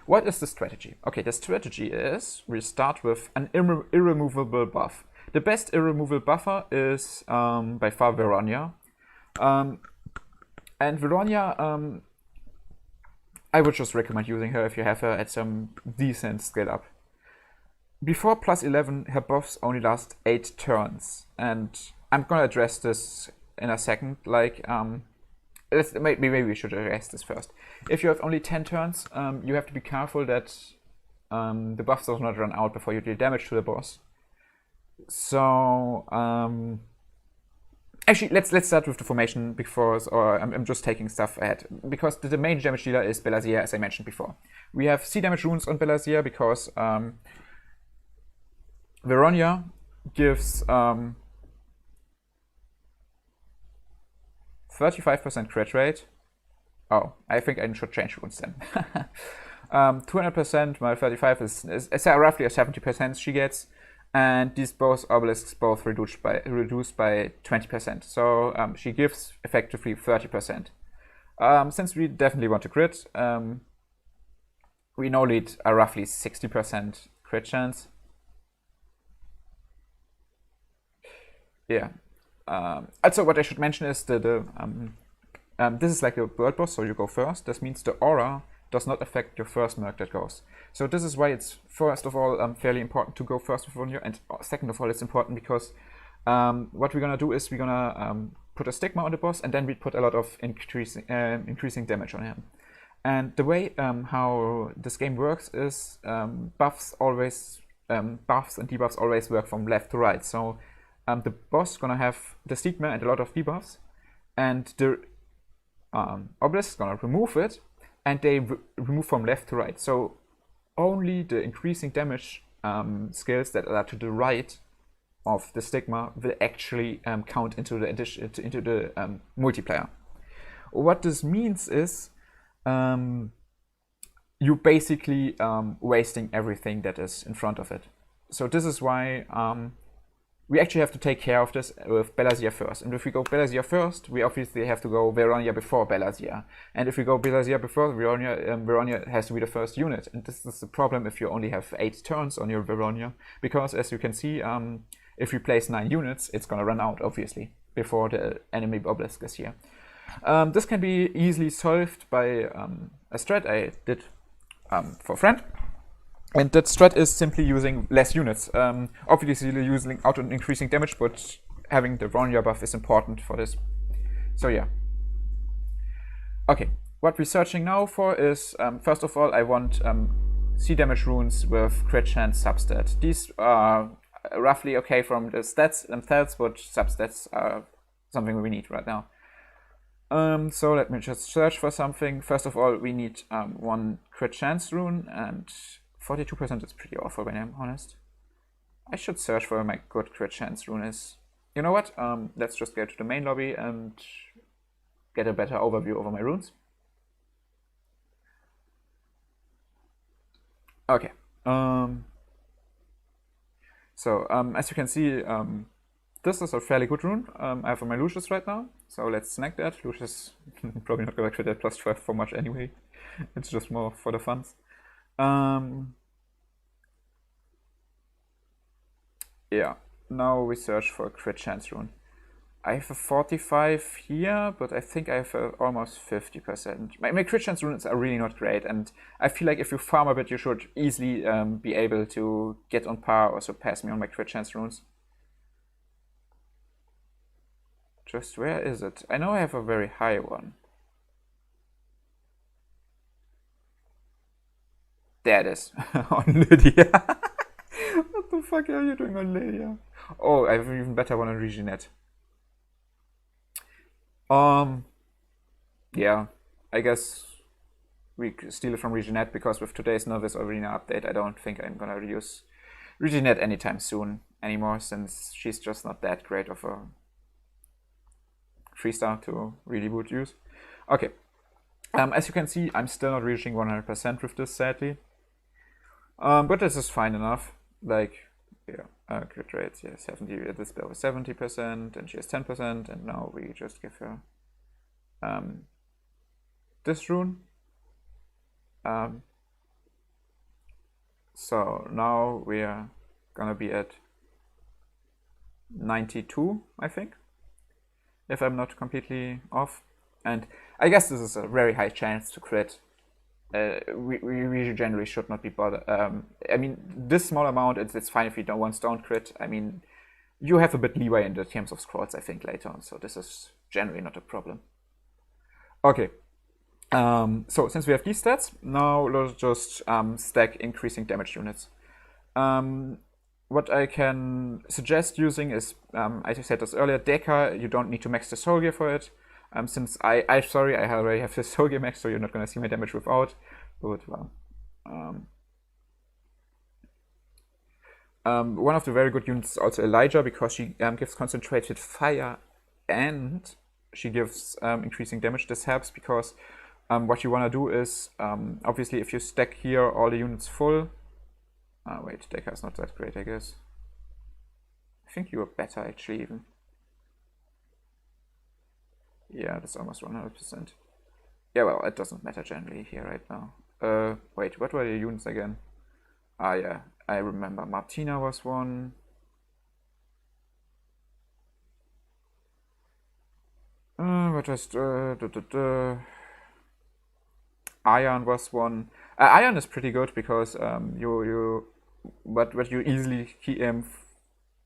what is the strategy? Okay, the strategy is we start with an irremovable buff. The best irremovable buffer is by far Veronia. And Veronia, I would just recommend using her if you have her at some decent skill up. Before plus 11, her buffs only last 8 turns, and I'm gonna address this in a second. Like, maybe we should address this first. If you have only 10 turns, you have to be careful that the buff does not run out before you deal damage to the boss. So, actually, let's start with the formation because, or I'm just taking stuff ahead, because the main damage dealer is Belazir, as I mentioned before. We have C damage runes on Belazir because Veronia gives 35% crit rate. Oh, I think I should change runes then. 200% my 35 is roughly a 70% she gets, and these both obelisks both reduced by 20%. So she gives effectively 30%. Since we definitely want to crit, we now lead a roughly 60% crit chance. Yeah. Also, what I should mention is that this is like a world boss, so you go first. This means the aura does not affect your first merc that goes. So this is why it's first of all fairly important to go first with Veronia, and second of all it's important because what we're gonna do is we're gonna put a stigma on the boss, and then we put a lot of increasing damage on him. And the way how this game works is buffs and debuffs always work from left to right. So the boss is gonna have the stigma and a lot of debuffs, and the obelisk is gonna remove it, and they remove from left to right. So only the increasing damage skills that are to the right of the stigma will actually count into the addition into the multiplier. What this means is you basically wasting everything that is in front of it. So this is why we actually have to take care of this with Belazir first. And if we go Belazir first, we obviously have to go Veronia before Belazir. And if we go Belazir before Veronia, Veronia has to be the first unit. And this is the problem if you only have 8 turns on your Veronia. Because as you can see, if you place 9 units, it's gonna run out, obviously, before the enemy obelisk is here. This can be easily solved by a strat I did for a friend. And that strat is simply using less units. Obviously using auto increasing damage, but having the Veronia buff is important for this. So yeah. Okay, what we're searching now for is, first of all, I want C damage runes with crit chance substat. These are roughly okay from the stats themselves, but substats are something we need right now. So let me just search for something. First of all, we need one crit chance rune, and 42% is pretty awful when I'm honest. I should search for my good crit chance rune is. You know what? Let's just go to the main lobby and get a better overview over my runes. Okay. As you can see, this is a fairly good rune. I have on my Lucius right now, so let's snag that. Lucius probably not gonna crit that plus 12 for much anyway. It's just more for the funs. Yeah, now we search for a crit chance rune. I have a 45 here, but I think I have almost 50%. My crit chance runes are really not great, and I feel like if you farm a bit, you should easily be able to get on par or surpass me on my crit chance runes. Just where is it? I know I have a very high one. There it is, on Lydia. What the fuck are you doing on Lydia? Oh, I have an even better one on Reginette. Yeah, I guess we steal it from Reginette because with today's Novice Arena update, I don't think I'm gonna use Reginette anytime soon anymore, since she's just not that great of a 3-star to really would use. Okay, as you can see, I'm still not reaching 100% with this, sadly. But this is fine enough. Like, yeah, crit rate, yeah, 70. This bill was 70%, and she has 10%, and now we just give her this rune. So now we are gonna be at 92, I think, if I'm not completely off. And I guess this is a very high chance to crit. We generally should not be bothered. I mean, this small amount, it's fine if you don't crit. I mean, you have a bit leeway in the terms of scrolls, I think, later on, so this is generally not a problem. Okay. So since we have these stats, now let's just stack increasing damage units. What I can suggest using is, I said this earlier, Deka. You don't need to max the soul gear for it. Since I already have this soul gear max, so you're not gonna see my damage without. But well, one of the very good units is also Elijah, because she gives concentrated fire and she gives increasing damage. This helps because what you want to do is, obviously, if you stack here all the units full. Wait, Deka is not that great, I guess. I think you are better, actually, even. Yeah, that's almost 100%. Yeah, well, it doesn't matter generally here right now. Wait, what were the units again? Ah, yeah, I remember. Martina was one. What was Iron was one. Iron is pretty good because what you easily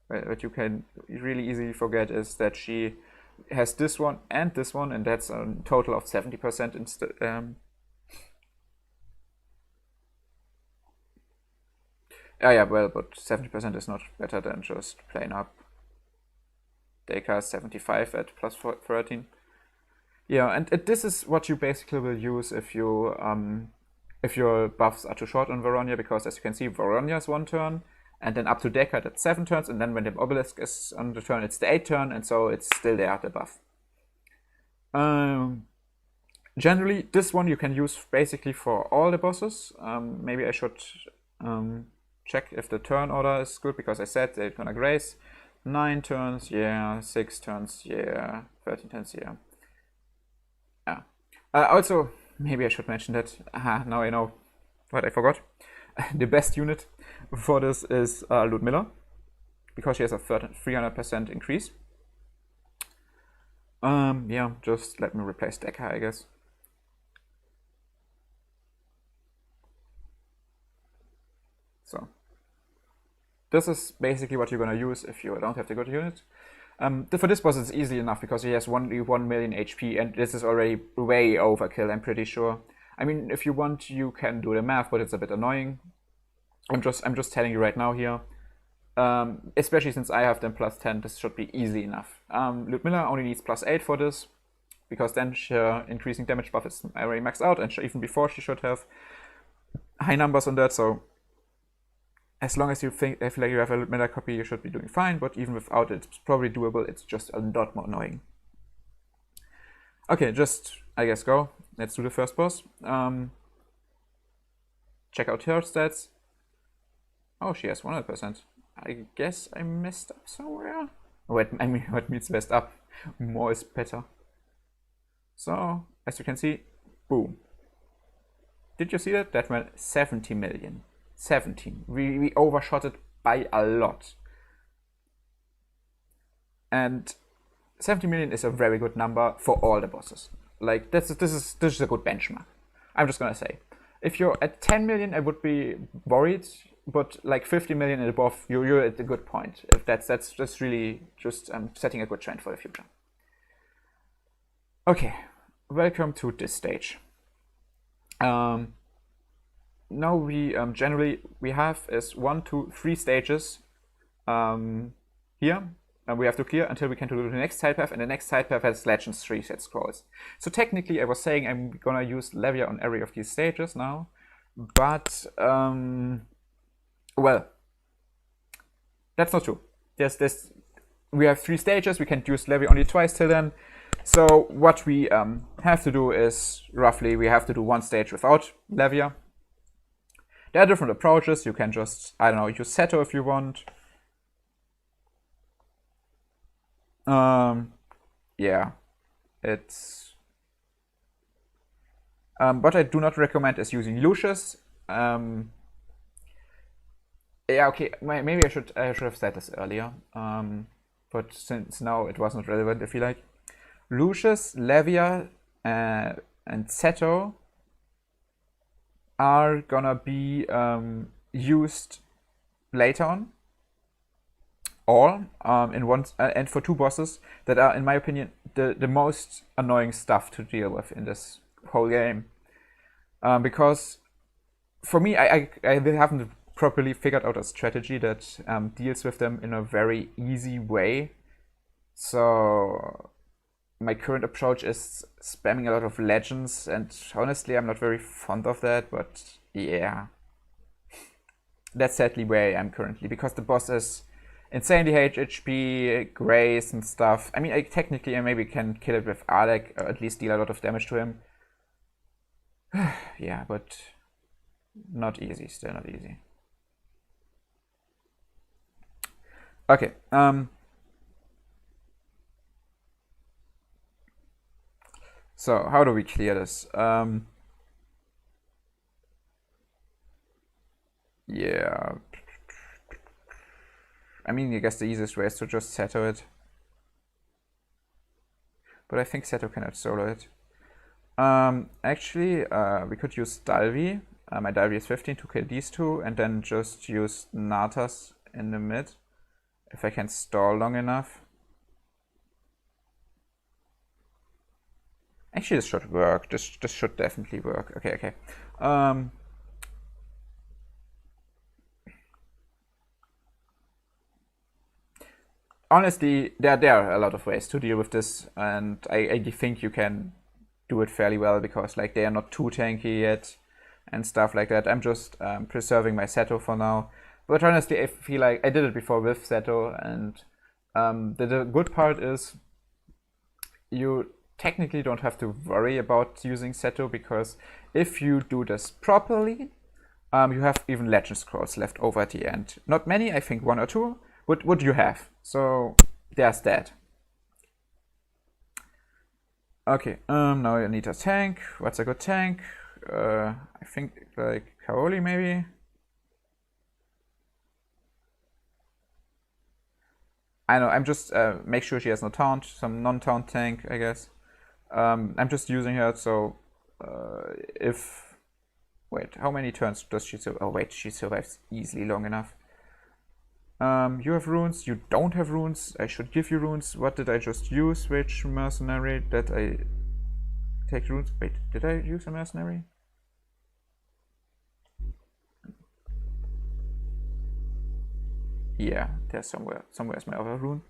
what you can really easily forget is that she has this one, and that's a total of 70% instead. Yeah, well, but 70% is not better than just plain up. Deka 75 at plus 13. Yeah, and this is what you basically will use if your buffs are too short on Varonia, because as you can see, Varonia is 1 turn, and then up to Deka that's 7 turns, and then when the obelisk is on the turn, it's the 8 turn, and so it's still there, the buff. Generally, this one you can use basically for all the bosses. Maybe I should check if the turn order is good, because I said they're gonna grace. 9 turns, yeah. 6 turns, yeah. 13 turns, yeah. Also, maybe I should mention that. Now I know what I forgot. The best unit for this is Ludmilla, because she has a 300% increase. Yeah, just let me replace Deka, I guess. So, this is basically what you're gonna use if you don't have the good unit. For this boss, it's easy enough because he has only 1 million HP, and this is already way overkill, I'm pretty sure. I mean, if you want, you can do the math, but it's a bit annoying. I'm just telling you right now here. Especially since I have them plus 10, this should be easy enough. Ludmilla only needs plus 8 for this. because then her increasing damage buff is already maxed out, and even before she should have high numbers on that. So as long as you feel like you have a meta copy, you should be doing fine, but even without it, it's probably doable. It's just a lot more annoying. Okay, just, I guess, go. Let's do the first boss. Check out her stats. Oh, she has 100%. I guess I messed up somewhere. Wait, I mean, what means messed up? More is better. So, as you can see, boom. Did you see that? That went 70 million. 17. We overshot it by a lot. And 70 million is a very good number for all the bosses. Like, this is a good benchmark. I'm just gonna say. If you're at 10 million, I would be worried, but like 50 million and above, you're at a good point. If that's really just setting a good trend for the future. Okay, welcome to this stage. Now we generally we have is 1, 2, 3 stages here. And we have to clear until we can do the next side path, and the next side path has Legends 3 set scrolls. So technically I was saying I'm gonna use Levia on every of these stages now, but well, that's not true. We have 3 stages, we can use Levia only twice till then. So what we have to do is roughly we have to do 1 stage without Levia. There are different approaches. You can just, I don't know, use Seto if you want. Yeah, it's what I do not recommend is using Lucius. Yeah, okay, maybe I should have said this earlier, but since now it wasn't relevant, I feel like Lucius, Levia, and Seto are gonna be used later on. All in one, and for 2 bosses that are, in my opinion, the most annoying stuff to deal with in this whole game. Because for me, I haven't properly figured out a strategy that deals with them in a very easy way. So my current approach is spamming a lot of legends, and honestly, I'm not very fond of that. But yeah, that's sadly where I am currently, because the boss is insanely high HP, Grace and stuff. I mean, technically I maybe can kill it with Alec, or at least deal a lot of damage to him. Yeah, but not easy, still not easy. Okay, so how do we clear this? Yeah, I mean, I guess the easiest way is to just Seto it. But I think Seto cannot solo it. Actually, we could use Dalvi. My Dalvi is 15 to kill these 2, and then just use Natas in the mid, if I can stall long enough. Actually, this should work. This should definitely work. Okay. Honestly, there are a lot of ways to deal with this, and I think you can do it fairly well, because like they are not too tanky yet and stuff like that. I'm just preserving my Seto for now. But honestly, I feel like I did it before with Seto, and the good part is you technically don't have to worry about using Seto, because if you do this properly, you have even legend scrolls left over at the end. Not many, I think 1 or 2. What you have? So there's that. Okay, now I need a tank. What's a good tank? I think like Kaoli maybe. I know, I'm just make sure she has no taunt, some non-taunt tank, I guess. I'm just using her, so if wait, how many turns does she survive? Oh wait, she survives easily long enough. You have runes, you don't have runes. I should give you runes. What did I just use? Which mercenary? That I take runes? Wait, did I use a mercenary? Yeah, there's somewhere's my other rune.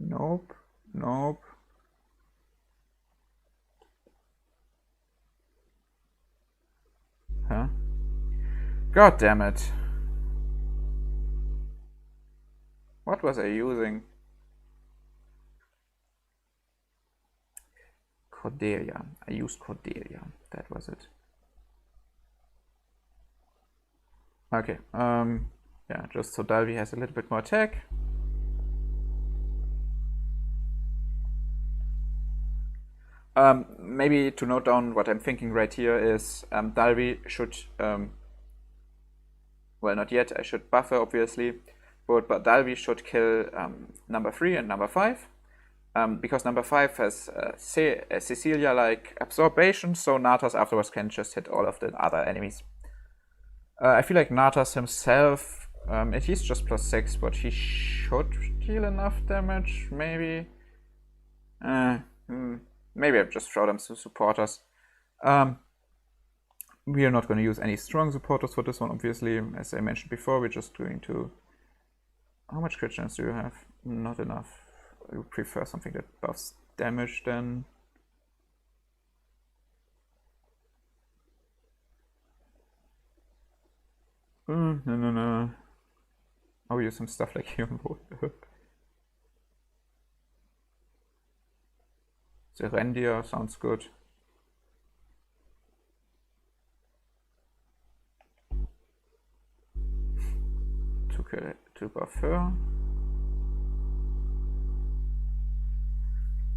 Nope. Nope. Huh? God damn it. What was I using? Cordelia. I used Cordelia. That was it. Okay. Yeah, just so Dalvi has a little bit more attack. Maybe to note down what I'm thinking right here is Dalvi should, well, not yet, I should buffer obviously, but Dalvi should kill number 3 and number 5. Because number 5 has Cecilia-like absorption, so Natas afterwards can just hit all of the other enemies. I feel like Natas himself, he's just +6, but he should deal enough damage, maybe. Maybe I just throw them to supporters. We are not going to use any strong supporters for this one, obviously. As I mentioned before, we're just going to... How much crit chance do you have? Not enough. I would prefer something that buffs damage then. No. I'll use some stuff like here. The reindeer sounds good. To buff her.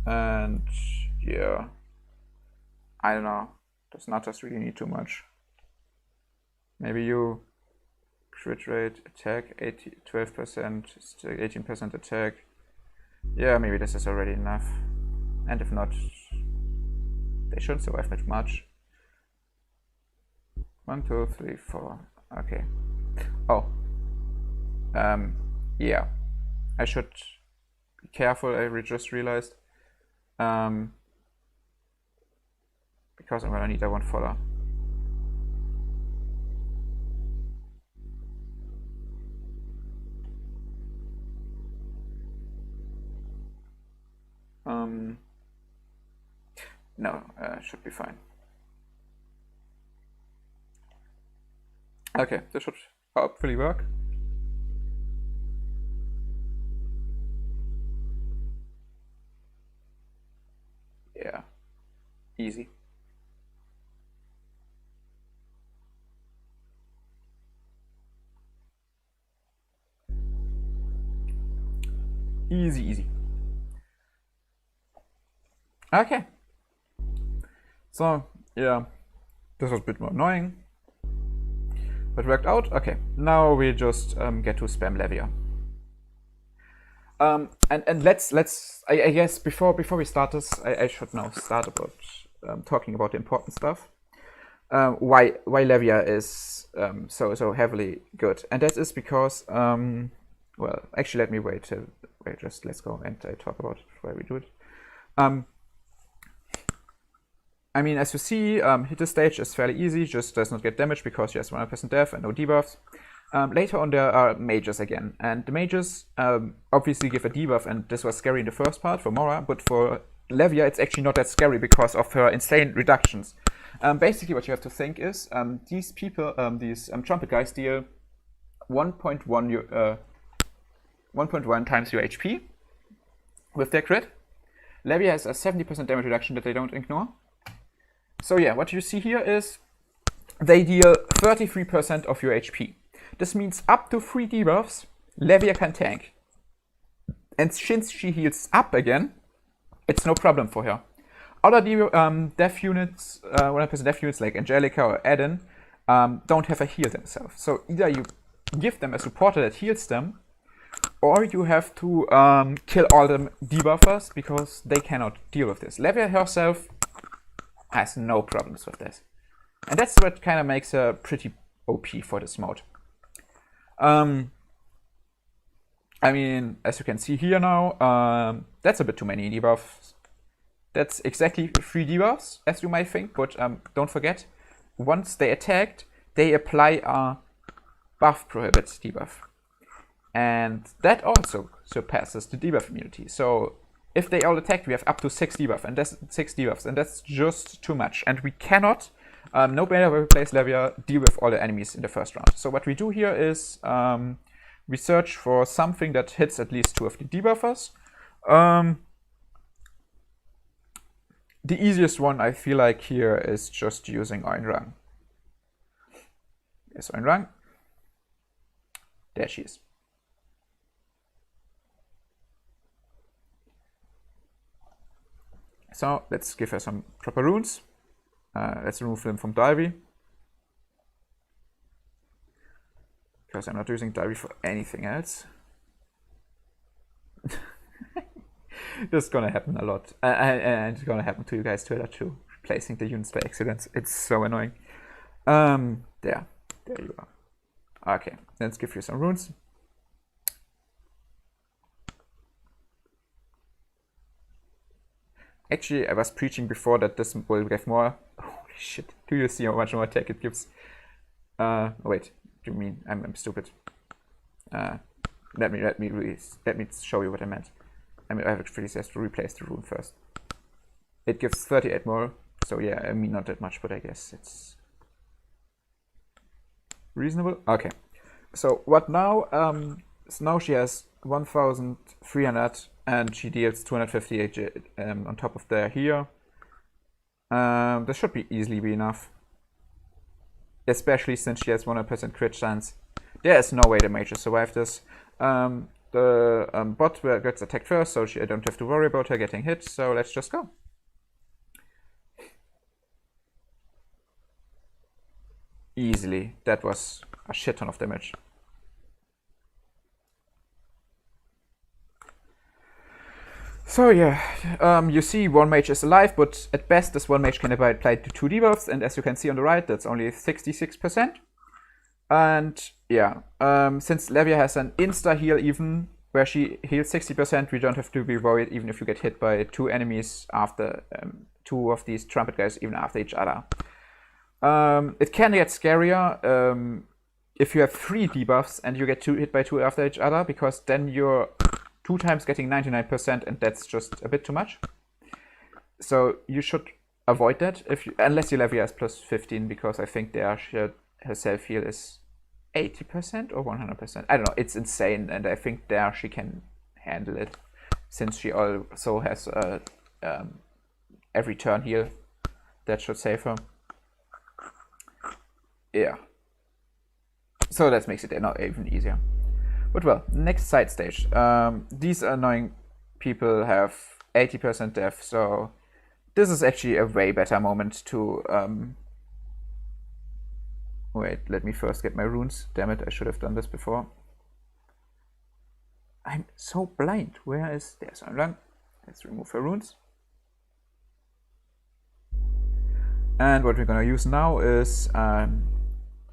And yeah, I don't know. Does Natas really need too much? Maybe you crit rate, attack, 12%, 18% attack. Yeah, maybe this is already enough. And if not, they shouldn't survive that much. 1, 2, 3, 4. Okay. Oh. Yeah. I should be careful, I just realized. Because I'm gonna need a 1 follower. No, should be fine. Okay, this should hopefully work. Yeah, easy. Easy. Okay. So, yeah, this was a bit more annoying, but worked out. Okay, now we just get to spam Levia. And let's I guess before we start this, I should now start about talking about the important stuff. Why Levia is so heavily good, and that is because well, actually, let me wait. Just let's go and I talk about why we do it. I mean, as you see, hit the stage is fairly easy, just does not get damaged because she has 100% death and no debuffs. Later on there are mages again, and the mages obviously give a debuff, and this was scary in the first part for Mora, but for Levia it's actually not that scary because of her insane reductions. Basically what you have to think is, these people, these trumpet guys deal 1.1 times your HP with their crit. Levia has a 70% damage reduction that they don't ignore. So yeah, what you see here is they deal 33% of your HP. This means up to 3 debuffs, Levia can tank. And since she heals up again, it's no problem for her. Other death units, 100% death units like Angelica or Eden, don't have a heal themselves. So either you give them a supporter that heals them, or you have to kill all the debuffers because they cannot deal with this. Levia herself has no problems with this. And that's what kind of makes her pretty OP for this mode. I mean, as you can see here now, that's a bit too many debuffs. That's exactly 3 debuffs, as you might think, but don't forget, once they attacked, they apply a buff prohibits debuff. And that also surpasses the debuff immunity. So if they all attack, we have up to 6 debuffs, and that's just too much. And we cannot, no matter where we place Levia, deal with all the enemies in the first round. So what we do here is we search for something that hits at least 2 of the debuffers. The easiest one I feel like here is just using Oinrang. Yes, Oinrang. There she is. So let's give her some proper runes. Let's remove them from Dalvi. Because I'm not using Dalvi for anything else. This is gonna happen a lot. And it's gonna happen to you guys too, too. Replacing the units by accident. It's so annoying. There you are. Okay, let's give you some runes. Actually, I was preaching before that this will give more. Holy shit! Do you see how much more attack it gives? Wait. Do you mean I'm stupid? Let me show you what I meant. I mean, I have actually says to replace the rune first. It gives 38 more. So yeah, I mean not that much, but I guess it's reasonable. Okay. So what now? So now she has 1,300 and she deals 250 on top of there here. This should easily be enough. Especially since she has 100% crit chance. There is no way the mage will survive this. The bot gets attacked first, so I don't have to worry about her getting hit, so let's just go. Easily. That was a shit ton of damage. So yeah, you see one mage is alive, but at best this one mage can apply to 2 debuffs, and as you can see on the right, that's only 66%. And yeah, since Levia has an insta heal even, where she heals 60%, we don't have to be worried even if you get hit by 2 enemies after 2 of these trumpet guys, even after each other. It can get scarier if you have 3 debuffs and you get hit by 2 after each other, because then you're 2 times getting 99%, and that's just a bit too much. So you should avoid that unless your Levia is plus 15, because I think her self-heal is 80% or 100%. I don't know, it's insane, and I think there she can handle it, since she also has every turn heal. That should save her. Yeah. So that makes it not even easier. But well, next side stage. These annoying people have 80% death, so this is actually a way better moment to... Wait, let me first get my runes. Damn it, I should have done this before. I'm so blind. Where is... There's Oinrang. Let's remove her runes. And what we're gonna use now is the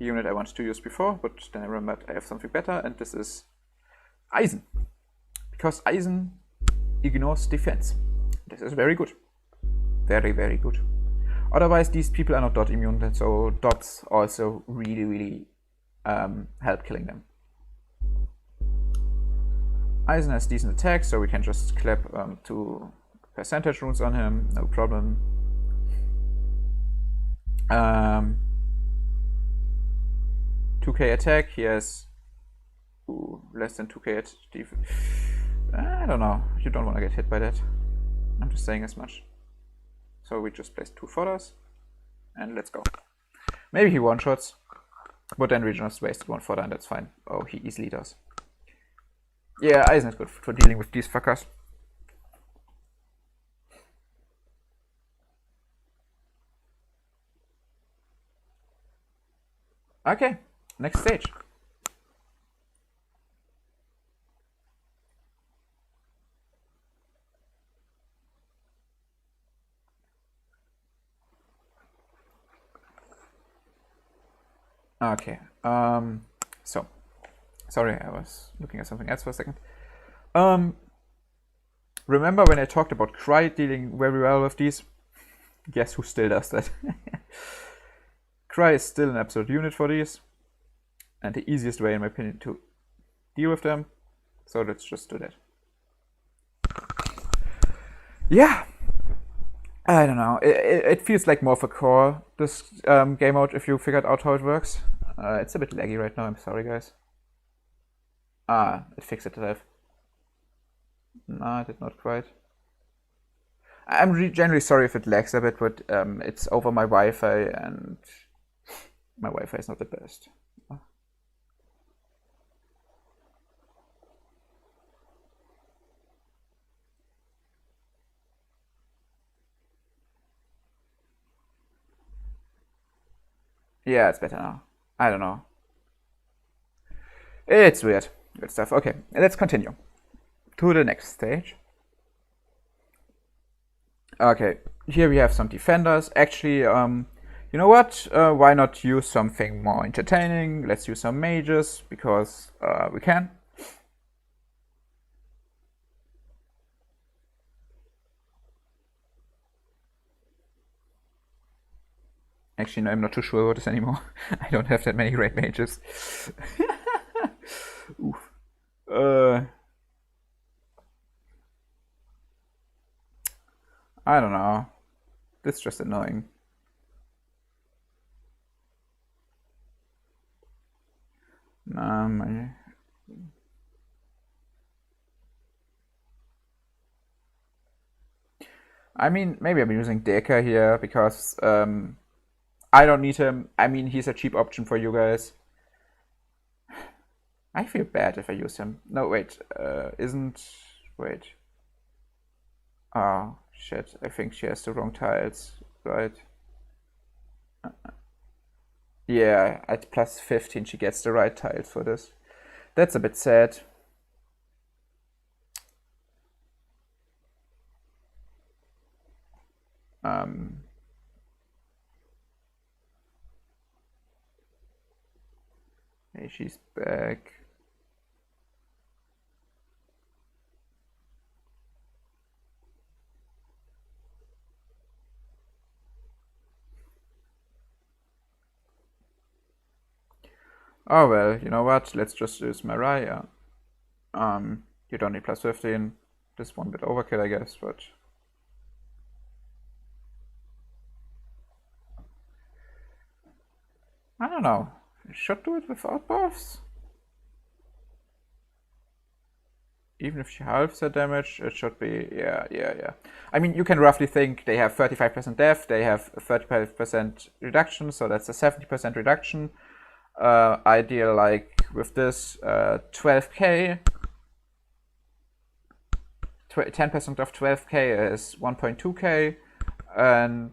unit I wanted to use before, but then I remembered I have something better, and this is Eisen. Because Eisen ignores defense. This is very good. Very, very good. Otherwise, these people are not dot immune, so dots also really, really help killing them. Eisen has decent attack, so we can just clap 2 percentage runes on him, no problem. 2k attack, he has less than 2k attack. I don't know, you don't want to get hit by that. I'm just saying as much. So we just place 2 fodders, and let's go. Maybe he one-shots, but then we just wasted 1 fodder, and that's fine. Oh, he easily does. Yeah, Eisen is good for dealing with these fuckers. Okay, next stage. Okay, so, sorry, I was looking at something else for a second. Remember when I talked about Cry dealing very well with these? Guess who still does that? Cry is still an absolute unit for these, and the easiest way, in my opinion, to deal with them So let's just do that. Yeah. I don't know. It feels like more of a core, this game mode, if you figured out how it works. It's a bit laggy right now, I'm sorry, guys. It fixed itself. No, it did not quite. I'm generally sorry if it lags a bit, but it's over my Wi-Fi, and my Wi-Fi is not the best. Yeah, it's better now. I don't know. It's weird. Good stuff. Okay, let's continue to the next stage. Okay, here we have some defenders. Actually, you know what? Why not use something more entertaining? Let's use some mages, because we can. Actually, no, I'm not too sure about this anymore. I don't have that many great mages. Oof. I don't know. This is just annoying. I mean, maybe I'm using Deka here because I don't need him. I mean, he's a cheap option for you guys. I feel bad if I use him. No, wait. Wait. Oh, shit. I think she has the wrong tiles, right? Yeah, at plus 15 she gets the right tiles for this. That's a bit sad. Hey, she's back. Oh well, you know what? Let's just use Mariah. You don't need plus 15. This one bit overkill, I guess, but I don't know. Should do it without buffs. Even if she halves her damage, it should be, yeah. I mean, you can roughly think they have 35% def, they have 35% reduction, so that's a 70% reduction. Ideal, like with this 12k, 10% of 12k is 1.2k, and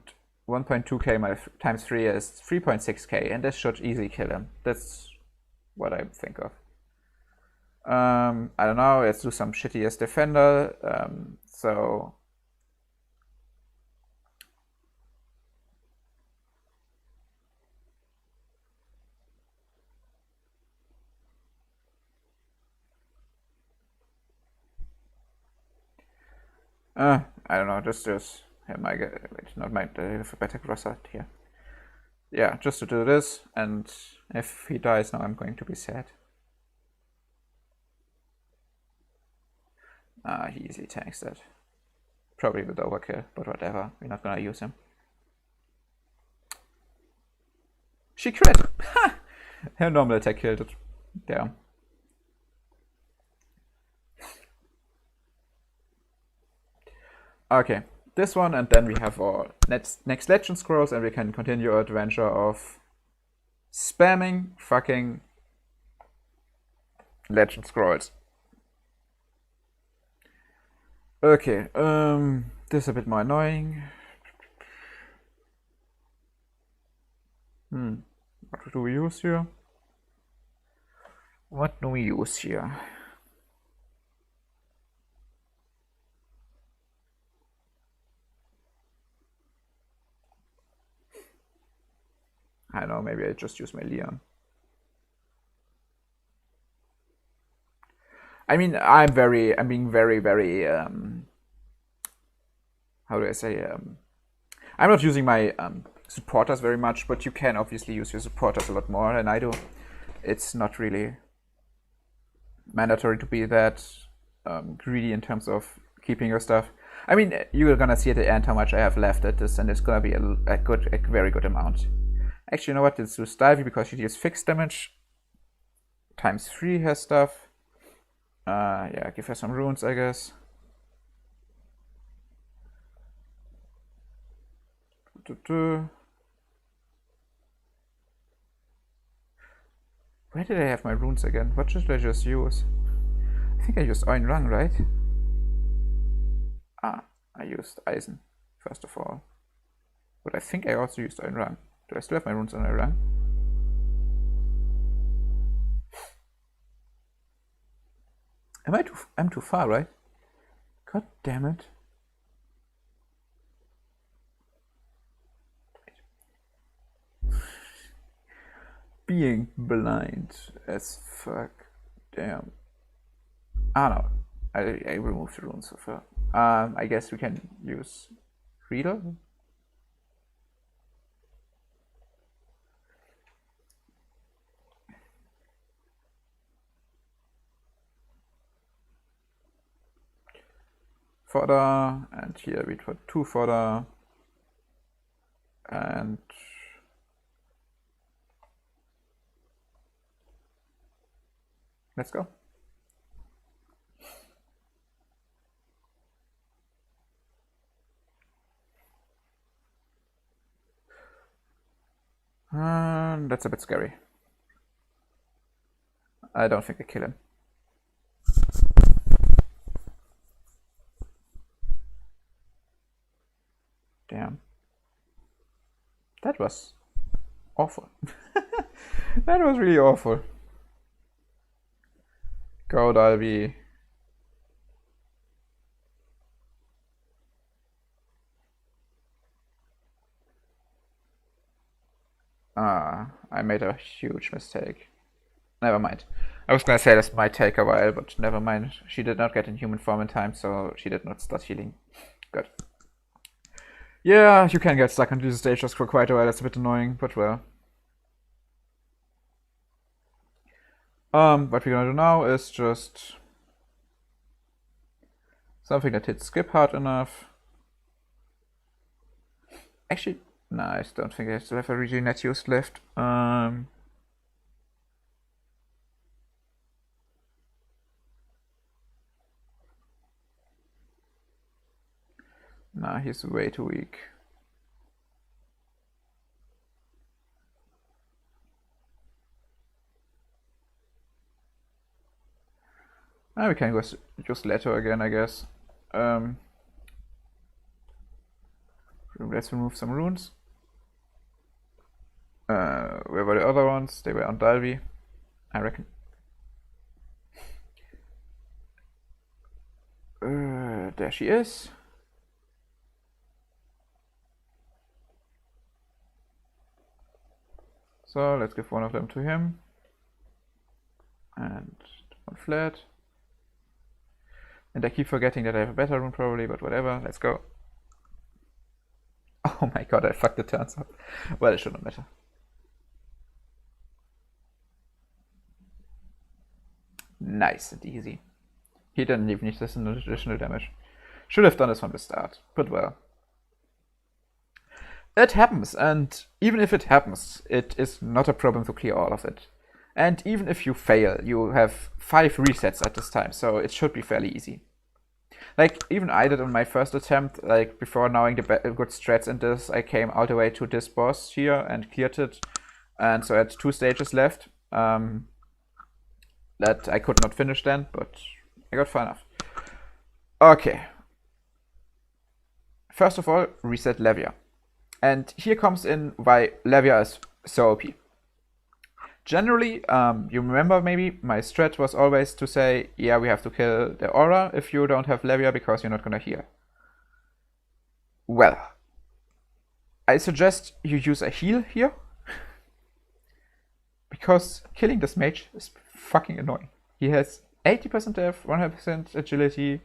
1.2k times 3 is 3.6k, and this should easily kill him. That's what I think of. I don't know, let's do some shittiest defender. So I don't know, just my wait, not my better Grossart here. Yeah, just to do this, and if he dies now, I'm going to be sad. He easily tanks that. Probably with overkill, but whatever. We're not gonna use him. She crit! Ha! Her normal attack killed it. Damn. Okay, this one, and then we have our next legend scrolls, and we can continue our adventure of spamming fucking legend scrolls. Okay, this is a bit more annoying. What do we use here? What do we use here? I don't know, maybe I just use my Leon. I mean, I'm being very, how do I say, I'm not using my supporters very much, but you can obviously use your supporters a lot more than I do. It's not really, mandatory to be that greedy in terms of keeping your stuff. I mean, you're gonna see at the end how much I have left at this, and it's gonna be a very good amount. Actually, you know what? Let's do Stalvi because she deals fixed damage. Times 3 her stuff. Yeah, give her some runes, I guess. Where did I have my runes again? What should I just use? I think I used Ein Rang, right? I used Eisen, first of all. But I think I also used Ein Rang. Do I still have my runes on Ein Rang? I'm too far, right? God damn it. Being blind as fuck. Damn. No. I removed the runes so far. I guess we can use Riedel. Fodder, and here we put 2 fodder, and let's go. That's a bit scary. I don't think I kill him. Damn. That was awful. That was really awful. Go, Dalby. I made a huge mistake. Never mind. I was gonna say this might take a while, but never mind. She did not get in human form in time, so she did not start healing. Good. Yeah, you can get stuck on these stages for quite a while. That's a bit annoying, but well. What we're gonna do now is just something that hits skip hard enough. Actually, no, I don't think I still have a Regenet used left. Nah, he's way too weak. We can go use Leto again, I guess. Let's remove some runes. Where were the other ones? They were on Dalby, I reckon. There she is. So let's give one of them to him. And one flat. And I keep forgetting that I have a better rune probably, but whatever, let's go. Oh my god, I fucked the turns up. Well, it shouldn't matter. Nice and easy. He didn't even need this additional damage. Should have done this from the start, but well. It happens, and even if it happens, it is not a problem to clear all of it. And even if you fail, you have 5 resets at this time, so it should be fairly easy. Like, even I did on my first attempt, like, before knowing the good strats in this, I came all the way to this boss here and cleared it. And so I had 2 stages left that I could not finish then, but I got far enough. Okay. First of all, reset Levia. And here comes in why Levia is so OP. Generally, you remember maybe my strat was always to say, yeah, we have to kill the aura if you don't have Levia because you're not gonna heal. Well, I suggest you use a heal here because killing this mage is fucking annoying. He has 80% def, 100% agility,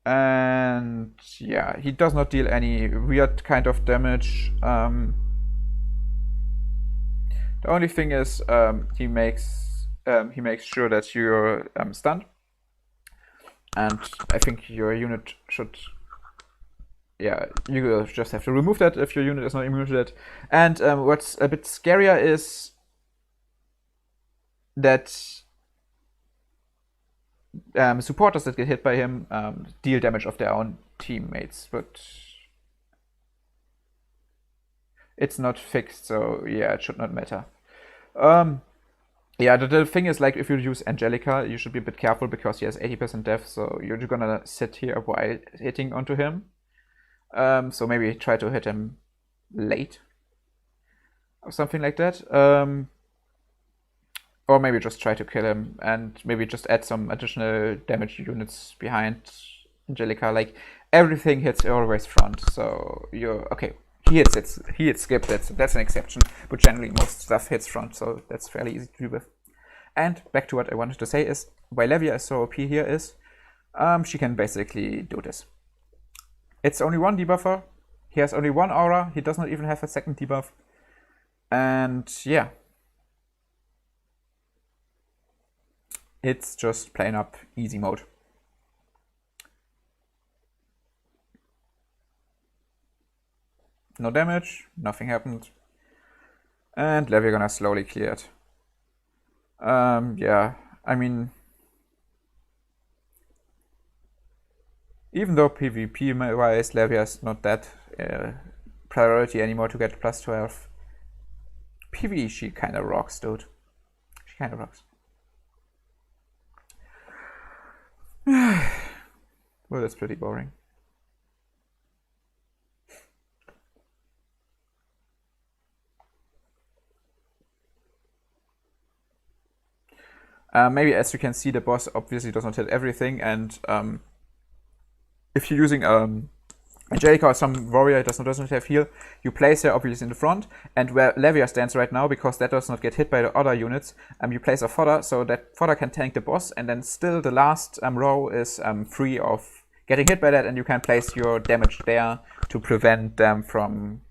and yeah, he does not deal any weird kind of damage. The only thing is he makes he makes sure that you're stunned. And I think your unit should... Yeah, you just have to remove that if your unit is not immune to that. And what's a bit scarier is that supporters that get hit by him deal damage of their own teammates, but it's not fixed, so yeah, it should not matter. Yeah, the thing is, like, if you use Angelica, you should be a bit careful because he has 80% def, so you're gonna sit here while hitting onto him. So maybe try to hit him late or something like that. Or maybe just try to kill him and maybe just add some additional damage units behind Angelica. Like, everything hits always front, so you're okay. He hits skip, that's an exception, but generally most stuff hits front, so that's fairly easy to deal with. And back to what I wanted to say is, why Levia is so OP here is, she can basically do this. It's only one debuffer, he has only one aura, he does not even have a second debuff, and yeah. It's just plain up easy mode. No damage, nothing happened. And Levia gonna slowly clear it. Yeah, I mean, even though PvP-wise Levia is not that priority anymore to get plus 12, PvE she kinda rocks, dude. She kinda rocks. Well, that's pretty boring. Maybe as you can see, the boss obviously does not hit everything, and if you're using Angelica or some warrior does not have heal, you place her obviously in the front, and where Levia stands right now, because that does not get hit by the other units, you place a fodder, so that fodder can tank the boss, and then still the last row is free of getting hit by that, and you can place your damage there to prevent them from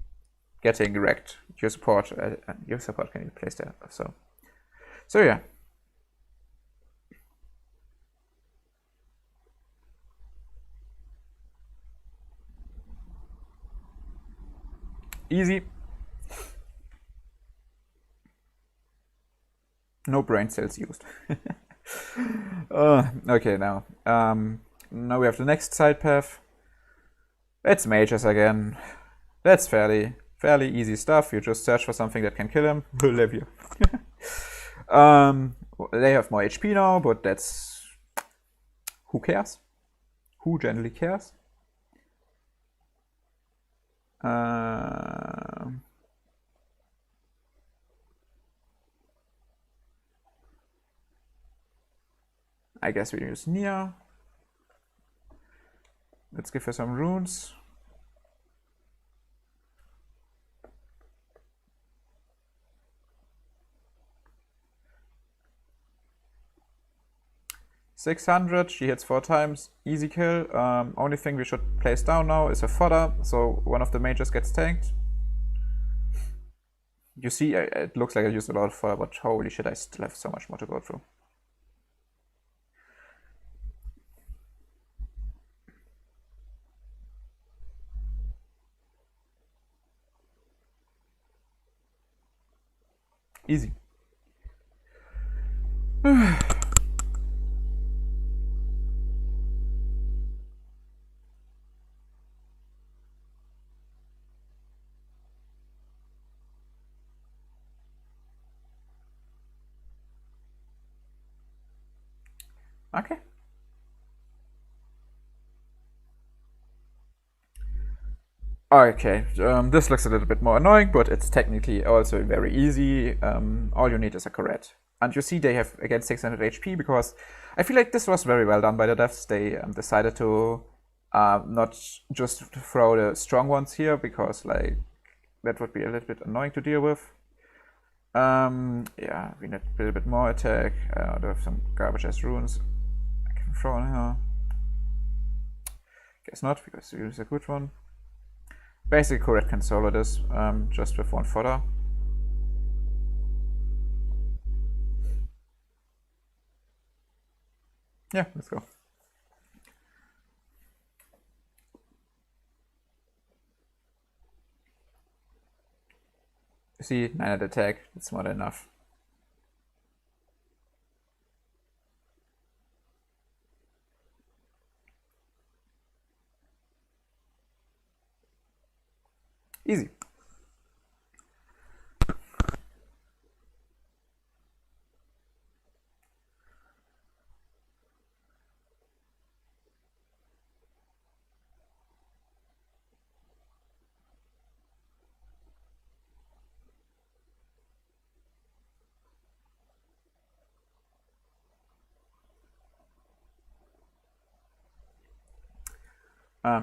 getting wrecked. Your support can be placed there. So yeah. Easy. No brain cells used. Okay, now we have the next side path. It's mages again. That's fairly easy stuff. You just search for something that can kill him. Levia. They have more HP now, but that's... Who cares? Who generally cares? I guess we use Nia. Let's give her some runes. $600, she hits 4 times, easy kill. Only thing we should place down now is a fodder, so one of the mages gets tanked. You see, it looks like I used a lot of fodder, but holy shit, I still have so much more to go through. Easy. Okay. Okay, this looks a little bit more annoying, but it's technically also very easy. All you need is a Corette. And you see they have, again, 600 HP, because I feel like this was very well done by the devs. They decided to not just throw the strong ones here, because like that would be a little bit annoying to deal with. Yeah, we need a little bit more attack. I have some garbage as runes I can throw in here. Guess not, because we use a good one. Basically, Corette can solo this just with one fodder. Yeah, let's go. See, 9 at attack, that's more than enough. Easy.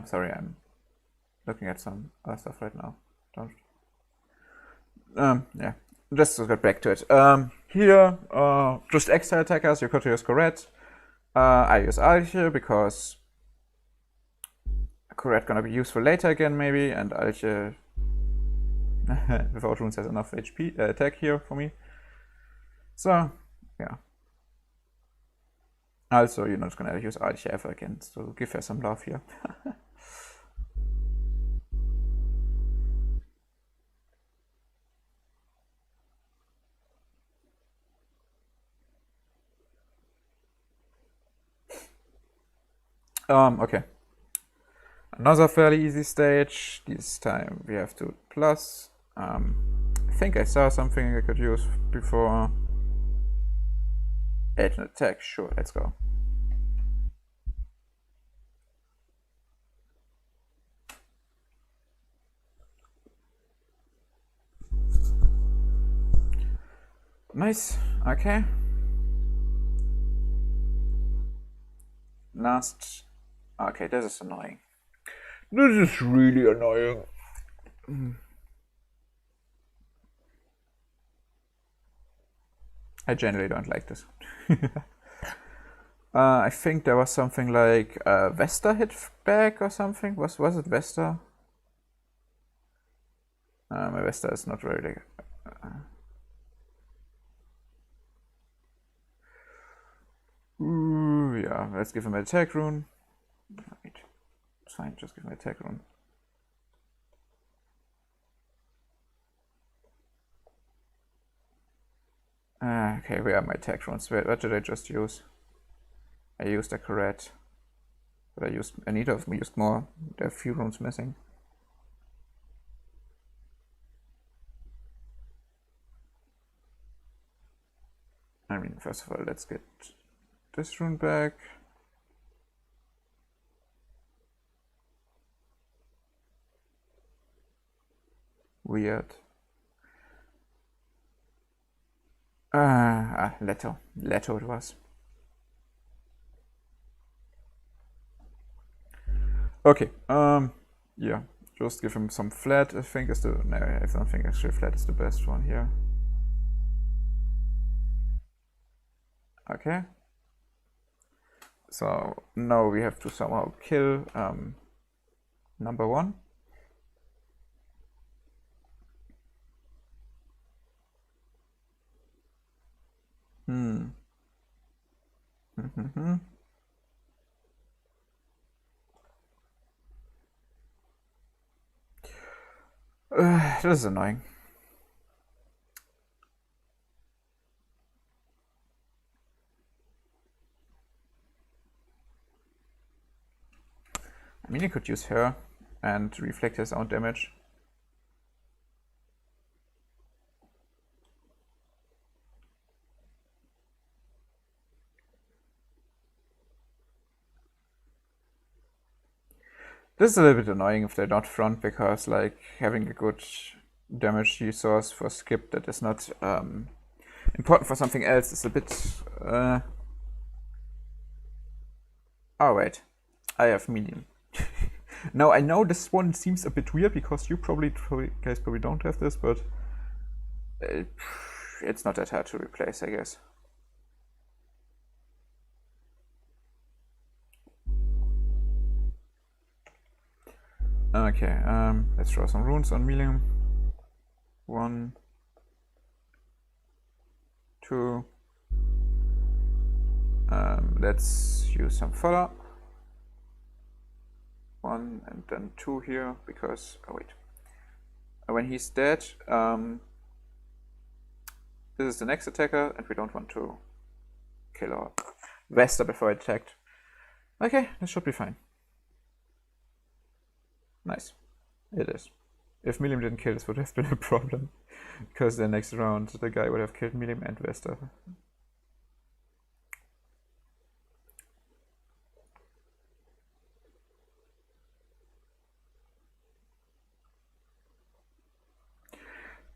Sorry, I'm looking at some other stuff right now. Don't. Yeah, just to get back to it. Here, just extra attackers, you could use Corette. I use Alche because Corette gonna be useful later again, maybe, and Alche without runes has enough HP attack here for me. So, yeah. Also, you're not gonna use Alche ever again, so give her some love here. Okay. Another fairly easy stage. This time we have to plus. I think I saw something I could use before. Add an attack. Sure, let's go. Nice. Okay. Last. Okay, this is annoying. This is really annoying. I generally don't like this. I think there was something like Vesta hit back or something. Was it Vesta? My Vesta is not really. Yeah, let's give him an attack rune. Wait, it's fine, just give him an attack rune. Okay, where are my attack runes? What did I just use? I used a Corette. But I need to have used more. There are a few runes missing. I mean, first of all, let's get this rune back. Weird. Leto. Leto it was. Okay, yeah, just give him some flat, I think is the, no, I don't think actually flat is the best one here. Okay. So now we have to somehow kill number 1. This is annoying. I mean, you could use her and reflect his own damage. This is a little bit annoying if they're not front, because like having a good damage resource for skip that is not important for something else is a bit. Oh wait, I have medium. Now I know this one seems a bit weird because you guys probably don't have this, but it's not that hard to replace, I guess. Okay, let's draw some runes on Milium. 1, 2, Let's use some fodder. 1 and then 2 here, because, oh wait. When he's dead, this is the next attacker, and we don't want to kill our Vesta before it attacked. Okay, this should be fine. Nice. It is. If Milim didn't kill, this would have been a problem. Because the next round, the guy would have killed Milim and Vesta.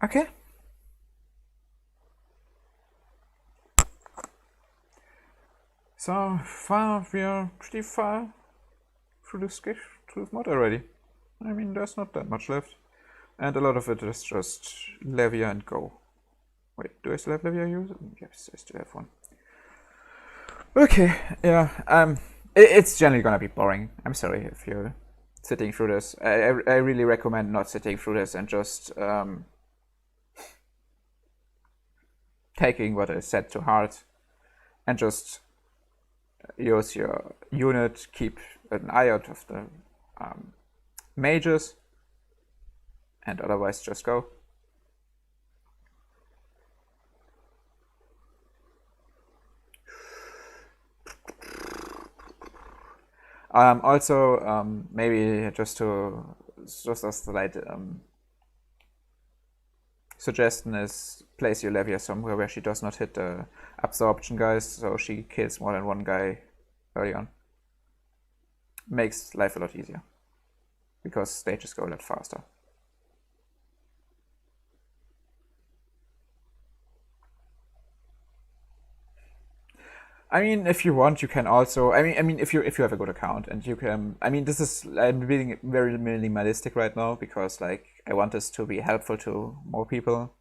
Okay. So far, we are pretty far through this mod already. I mean, there's not that much left. And a lot of it is just Levia and go. Wait, do I still have Levia used? Yes, I still have one. Okay, yeah, it's generally gonna be boring. I'm sorry if you're sitting through this. I really recommend not sitting through this and just taking what is said to heart and just use your unit, keep an eye out of the mages, and otherwise just go. Also, maybe just as a slight suggestion is place your Levia somewhere where she does not hit the absorption guys, so she kills more than one guy early on. Makes life a lot easier, because stages go a lot faster. I mean, if you want, you can also. I mean, if you have a good account and you can. I mean, this is I'm being very minimalistic right now because like I want this to be helpful to more people.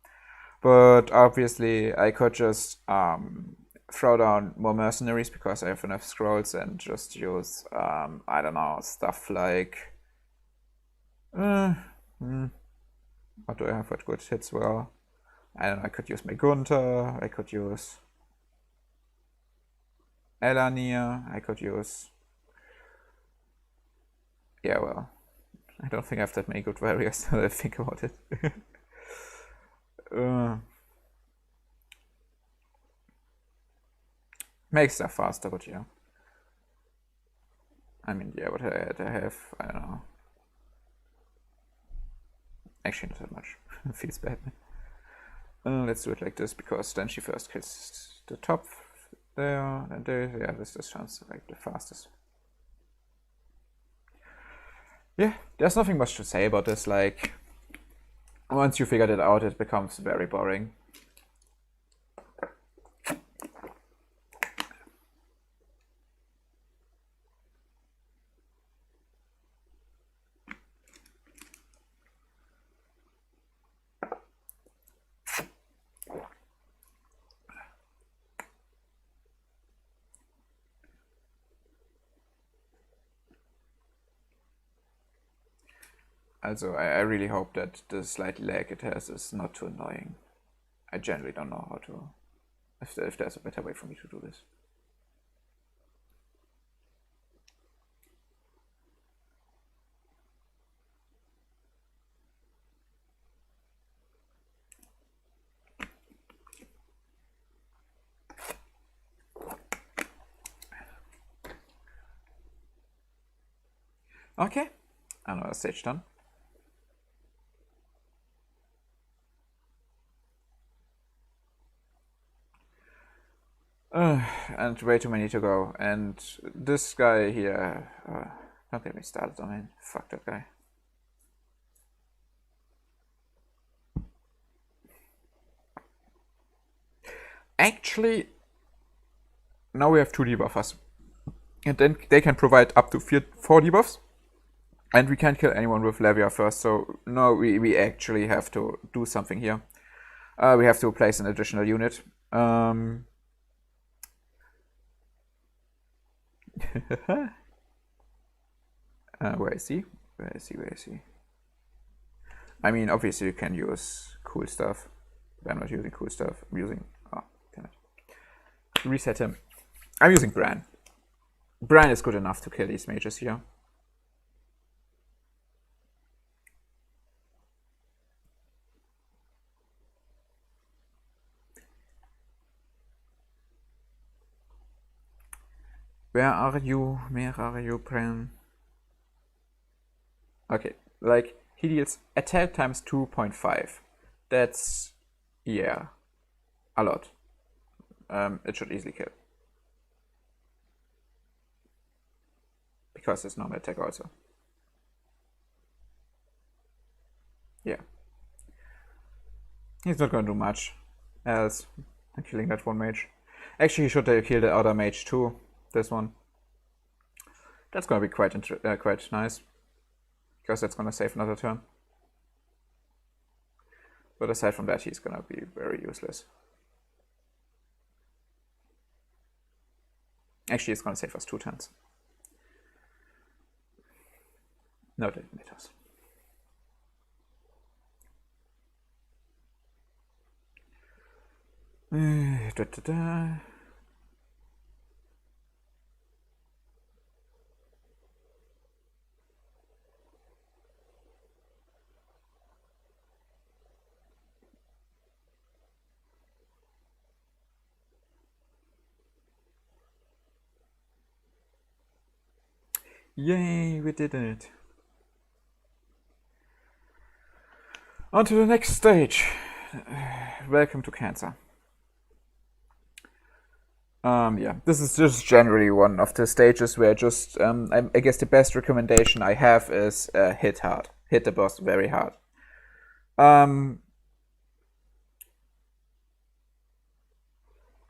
But obviously, I could just throw down more mercenaries because I have enough scrolls and just use I don't know, stuff like what do I have? What good hits well? I don't know. I could use Megunta. I could use Elanir, I could use. Yeah, well, I don't think I have that many good warriors now that I think about it. Make stuff faster, but yeah. I mean, yeah, what I have, I don't know. Actually, not that much. It feels bad. Let's do it like this, because then she first kills the top there, and there, yeah, this sounds like the fastest. Yeah, there's nothing much to say about this, like, once you figured it out, it becomes very boring. Also, I really hope that the slight lag it has is not too annoying. I generally don't know how to, if there's a better way for me to do this. Okay, another stage done. And way too many to go. And this guy here, don't get me started on him. Fuck that guy. Actually, now we have 2 debuffers. And then they can provide up to 4 debuffs. And we can't kill anyone with Levia first, so no, we actually have to do something here. We have to place an additional unit. Where is he? Where is he? Where is he? I mean, obviously you can use cool stuff. But I'm not using cool stuff. I'm using... Oh, damn it. Reset him. I'm using Bran. Bran is good enough to kill these mages here. Where are you? Where are you, Bran? Okay, like, he deals attack times 2.5. That's, yeah, a lot. It should easily kill. Because it's normal attack also. Yeah. He's not gonna do much else than killing that one mage. Actually, he should kill the other mage too. This one. That's gonna be quite nice. Because that's gonna save another turn. But aside from that, he's gonna be very useless. Actually, it's gonna save us 2 turns. No, it matters. Yay, we did it. On to the next stage. Welcome to Cancer. Yeah, this is just generally one of the stages where just, I guess the best recommendation I have is hit hard. Hit the boss very hard.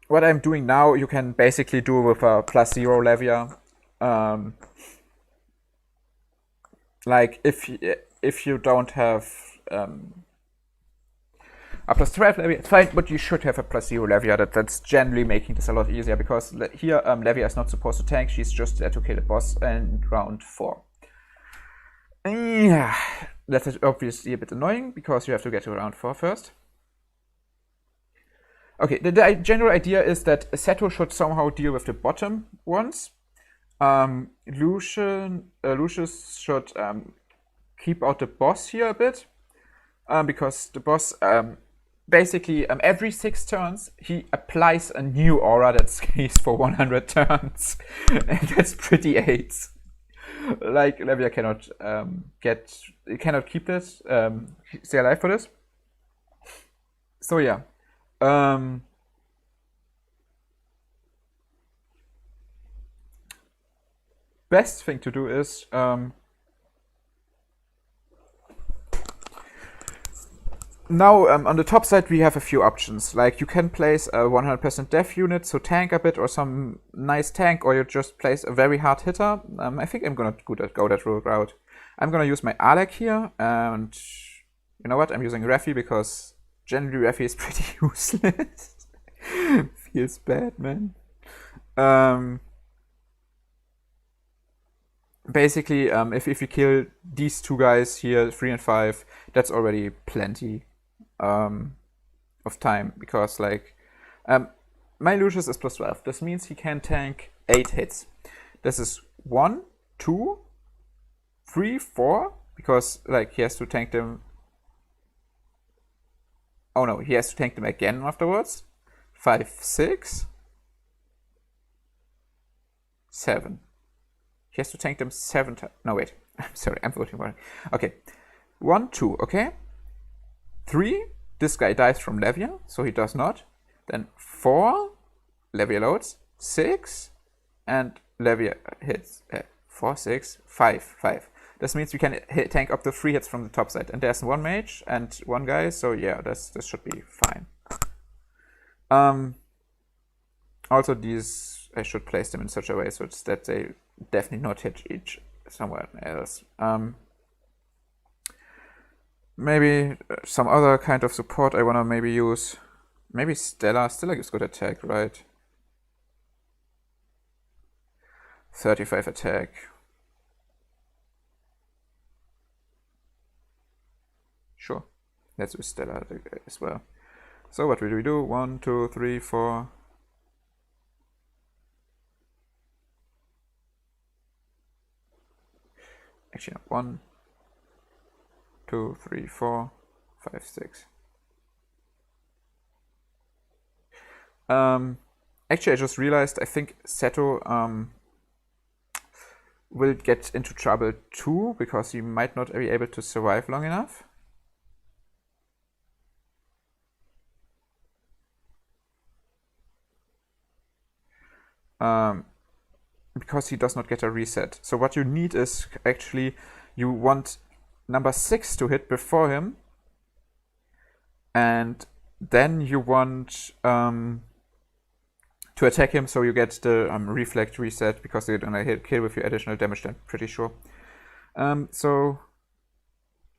What I'm doing now, you can basically do with a +0 Levia. Like, if you don't have a +12 Levia, it's fine, but you should have a +0 Levia. That's generally making this a lot easier, because here Levia is not supposed to tank, she's just there to kill the boss in round 4. Yeah, that is obviously a bit annoying, because you have to get to round 4 first. Okay, the general idea is that Seto should somehow deal with the bottom ones. Lucius should keep out the boss here a bit, because the boss, basically, every 6 turns, he applies a new aura that stays for 100 turns. And that's pretty AIDS. Like, Levia cannot keep this, stay alive for this. So yeah. Best thing to do is now, on the top side, we have a few options. Like, you can place a 100% def unit, so tank a bit, or some nice tank, or you just place a very hard hitter. I think I'm gonna go that route. I'm gonna use my Alec here, and you know what? I'm using Raffi, because generally Raffi is pretty useless. Feels bad, man. Basically, if you kill these 2 guys here, 3 and 5, that's already plenty of time, because, like, my Lucius is +12. This means he can tank 8 hits. This is 1, 2, 3, 4, because, like, he has to tank them. Oh no, he has to tank them again afterwards. 5, 6, 7. He has to tank them 7 times. No, wait. I'm sorry, I'm voting wrong. Okay. 1, 2, okay. 3, this guy dies from Levia, so he does not. Then 4, Levia loads. 6, and Levia hits. 4, 6, 5. This means we can tank up to 3 hits from the top side. And there's 1 mage and 1 guy, so yeah, this should be fine. Also, these, I should place them in such a way so that they definitely not hit each somewhere else. Maybe some other kind of support I wanna maybe use. Maybe Stella. Stella gives good attack, right? 35 attack. Sure. Let's use Stella as well. So what will we do? 1, 2, 3, 4. Actually, no, 1, 2, 3, 4, 5, 6. Actually, I just realized I think Seto will get into trouble too, because he might not be able to survive long enough. Because he does not get a reset. So what you need is actually, you want number 6 to hit before him, and then you want to attack him, so you get the reflect reset, because they're gonna hit kill with your additional damage, I'm pretty sure. So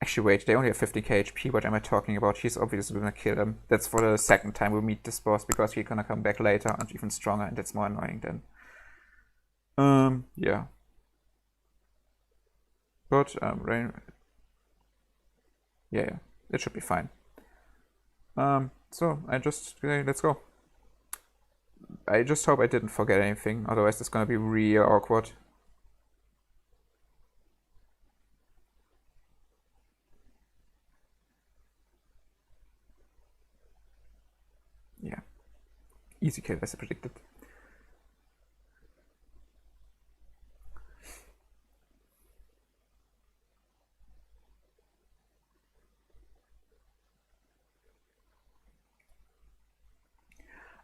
actually, wait, they only have 50k HP. What am I talking about? He's obviously gonna kill him. That's for the second time we meet this boss, because he's gonna come back later and even stronger, and that's more annoying then. Yeah. But rain. Yeah, it should be fine. So I just let's go. I just hope I didn't forget anything, otherwise it's gonna be real awkward. Yeah. Easy kill as I predicted.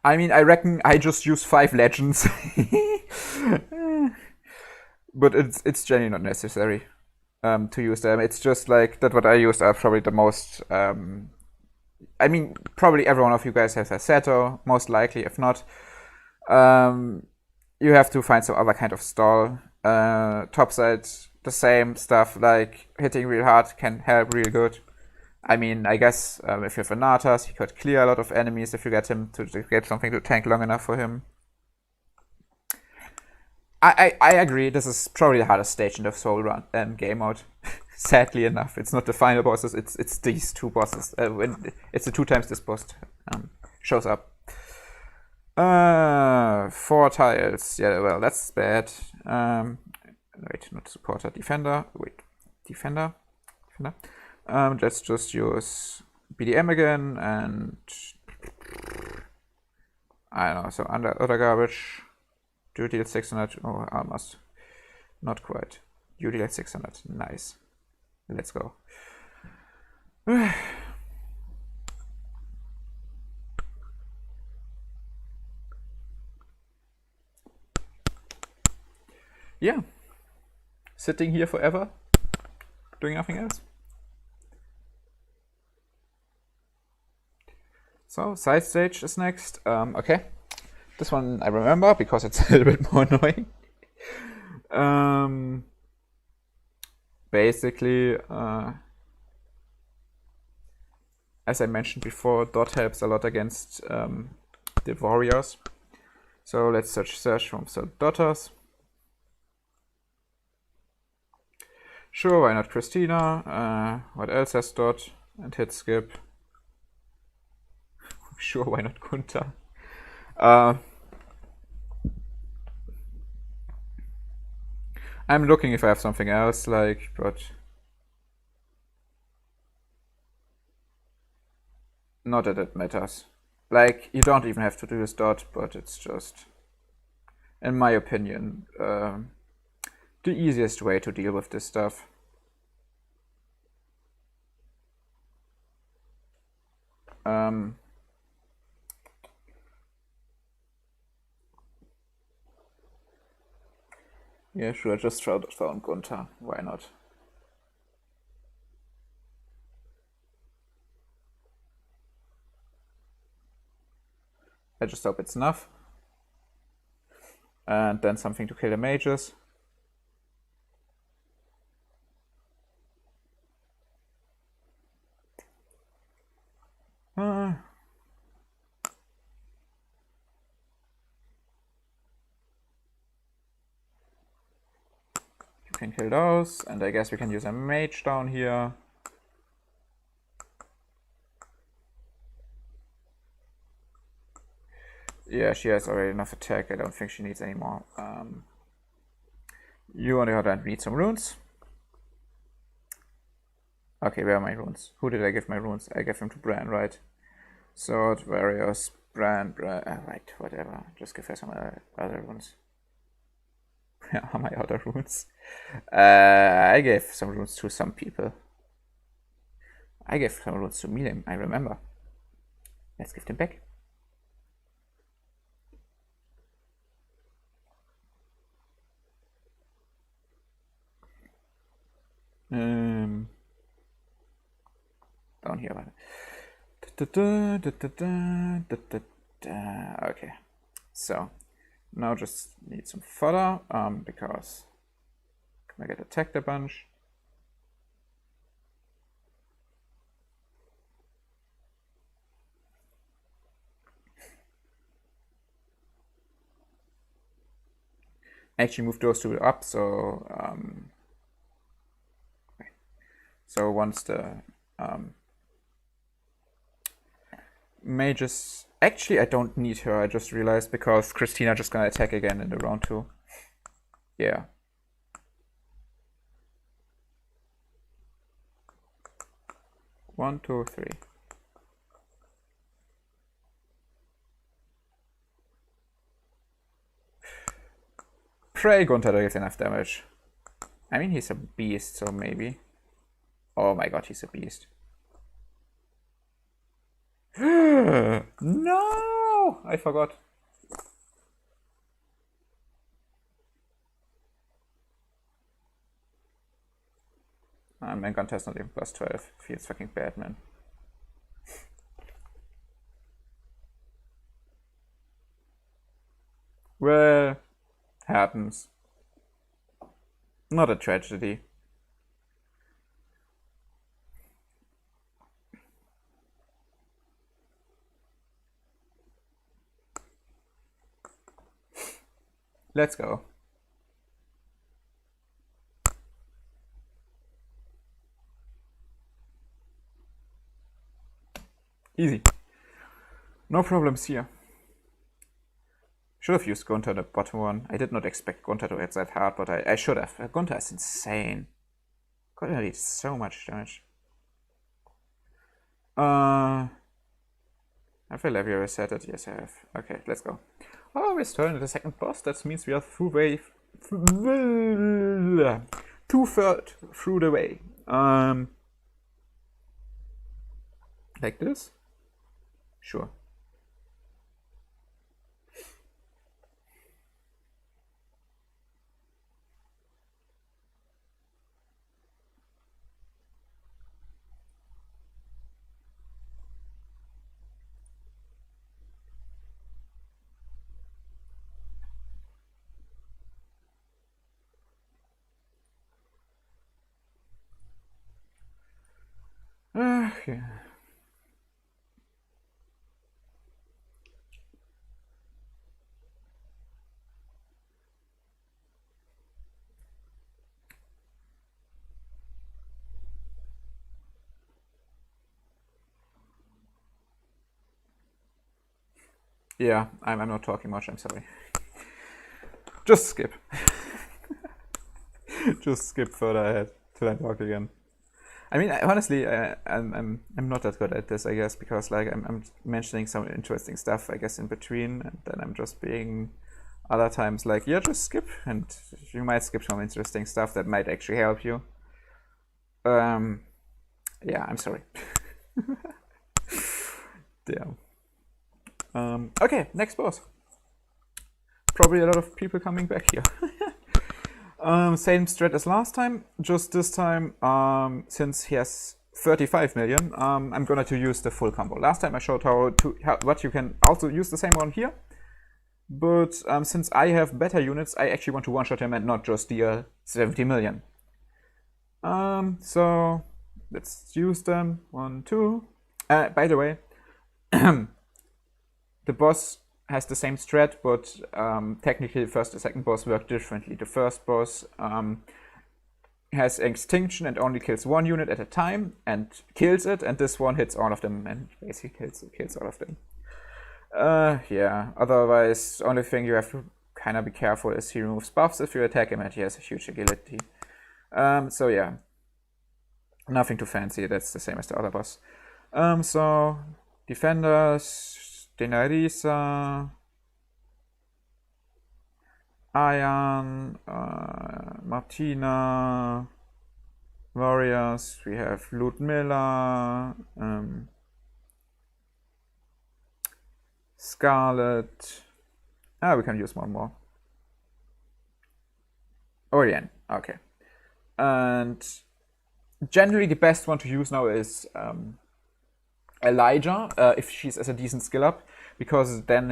I mean, I reckon I just use 5 legends. But it's generally not necessary to use them. It's just like that what I used are probably the most I mean, probably every one of you guys has a Seto, most likely. If not, you have to find some other kind of stall. Topside, the same stuff, like hitting real hard can help real good. I mean, I guess if you have a Natas, he could clear a lot of enemies if you get him to get something to tank long enough for him. I agree, this is probably the hardest stage in the Soul Run game mode. Sadly enough, it's not the final bosses, it's these 2 bosses. It's the 2 times this boss shows up. 4 tiles. Yeah, well, that's bad. Wait, not supporter, defender. Wait, defender. Let's just use BDM again, and I don't know, so other garbage. You deal 600. Oh, almost. Not quite. You deal 600. Nice. Let's go. Yeah. Sitting here forever, doing nothing else. So, side stage is next. Okay. This one I remember because it's a little bit more annoying. Basically, as I mentioned before, dot helps a lot against the warriors. So let's search from some dotters. Sure, why not Christina? What else has dot? And hit skip. Sure, why not Kunta? I'm looking if I have something else, like, but not that it matters. Like, you don't even have to do this dot, but it's just, in my opinion, the easiest way to deal with this stuff. Yeah, sure, just throw on Gunther. Why not? I just hope it's enough. And then something to kill the mages. You can kill those, and I guess we can use a mage down here. Yeah, she has already enough attack. I don't think she needs any more. You on the other hand need some runes. Okay, where are my runes? Who did I give my runes? I gave them to Bran, right? Sword, Warriors, Bran, right, whatever. Just give her some other runes. Yeah, my other runes. I gave some runes to some people. I gave some runes to Milim, I remember. Let's give them back. Down here. Okay, so now just need some fodder because I get attacked a bunch. Actually move those two up, so once the mages, actually I don't need her, I just realized, because Christina just gonna attack again in the round 2. Yeah. One, two, three. Pray Gunther deals enough damage. I mean, he's a beast, so maybe. Oh my god, he's a beast. No! I forgot. Main contest not even plus 12. Feels fucking bad, man. Well, happens. Not a tragedy. Let's go. Easy. No problems here. Should have used Gunther, the bottom one. I did not expect Gunther to hit that hard, but I should have. Gunther is insane. Gunther did so much damage. Have I Levia resetted? Yes, I have. Okay, let's go. Oh, we're still in the second boss. That means we are two-thirds through the way. Like this? Sure. Okay. Yeah, I'm not talking much, I'm sorry. Just skip. Just skip further ahead till I talk again. I mean, honestly, I'm not that good at this, I guess, because like I'm mentioning some interesting stuff, I guess, in between, and then I'm just being other times like, yeah, just skip, and you might skip some interesting stuff that might actually help you. Yeah, I'm sorry. Damn. Okay, next boss. Probably a lot of people coming back here. Same strat as last time, just this time, since he has 35 million, I'm gonna to use the full combo. Last time I showed what you can also use the same one here, but since I have better units, I actually want to one-shot him and not just deal 70 million. So let's use them. 1, 2. By the way, the boss has the same strat, but technically the first and second boss work differently. The first boss has extinction and only kills one unit at a time and kills it, and this one hits all of them and basically kills all of them. Yeah, otherwise, the only thing you have to kind of be careful is he removes buffs if you attack him, and he has a huge agility. So yeah. Nothing too fancy, that's the same as the other boss. So, defenders, Denarisa, Ayan, Martina, warriors, we have Ludmilla, Scarlet. We can use one more. Orion, okay. And generally the best one to use now is Elijah, if she's as a decent skill up, because then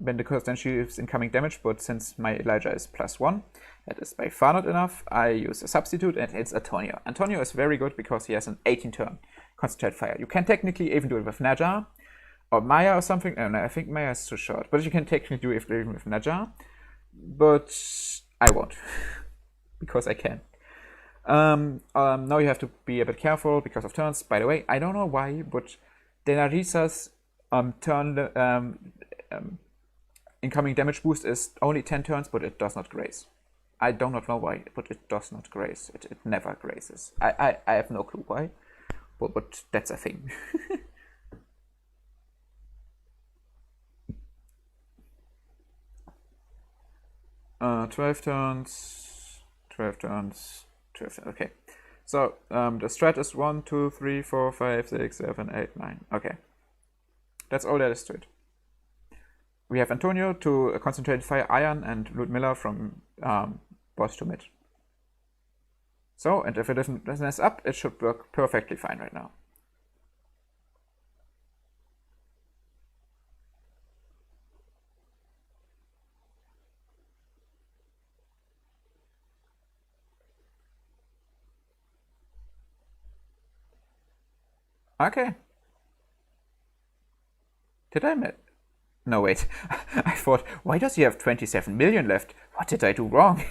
then she gives incoming damage, but since my Elijah is +1, that is by far not enough, I use a substitute and it's Antonio. Antonio is very good because he has an 18 turn concentrate fire. You can technically even do it with Naja or Maya or something. No, I think Maya is too short, but you can technically do it even with Naja, but I won't because I can. Now you have to be a bit careful because of turns. By the way, I don't know why, but Denarisa's turn incoming damage boost is only 10 turns, but it does not graze. I do not know why, but it does not graze. It never grazes. I have no clue why, but that's a thing. 12 turns, 12 turns, 12 turns. Okay. So the strat is 1, 2, 3, 4, 5, 6, 7, 8, 9. Okay. That's all there is to it. We have Antonio to concentrate fire Iron and Ludmilla from boss to mid. So, and if it doesn't mess up, it should work perfectly fine right now. Okay. Did I miss? No, wait. I thought, why does he have 27 million left? What did I do wrong?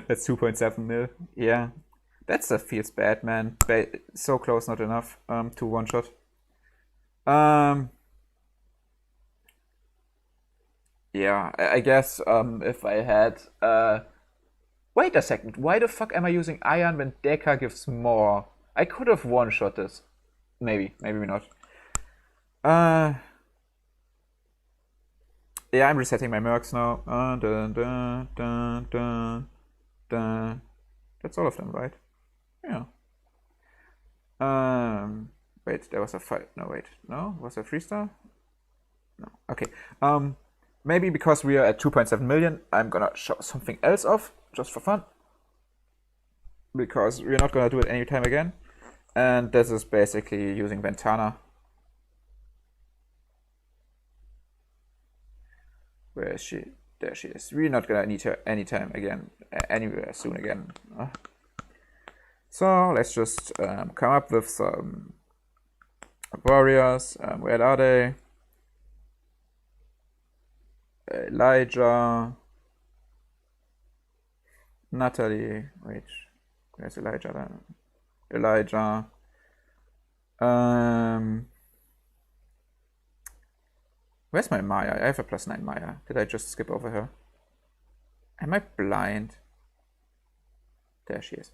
That's 2.7 mil. Yeah. That feels bad, man. So close, not enough to one shot. Yeah, I guess if I had... Wait a second. Why the fuck am I using Iron when Deka gives more? I could have one-shot this. Maybe not. Yeah, I'm resetting my mercs now. That's all of them, right? Yeah. Wait, there was a fight. No, wait. No? Was there 3-star? No. Okay. Maybe because we are at 2.7 million, I'm gonna show something else off, just for fun. Because we're not gonna do it anytime again. And this is basically using Ventana. Where is she? There she is. We're not gonna need her anytime again, anywhere soon again. So let's just come up with some warriors. Where are they? Elijah, Natalie. Wait, where's Elijah then? Elijah. Where's my Maya? I have a +9 Maya. Did I just skip over her? Am I blind? There she is.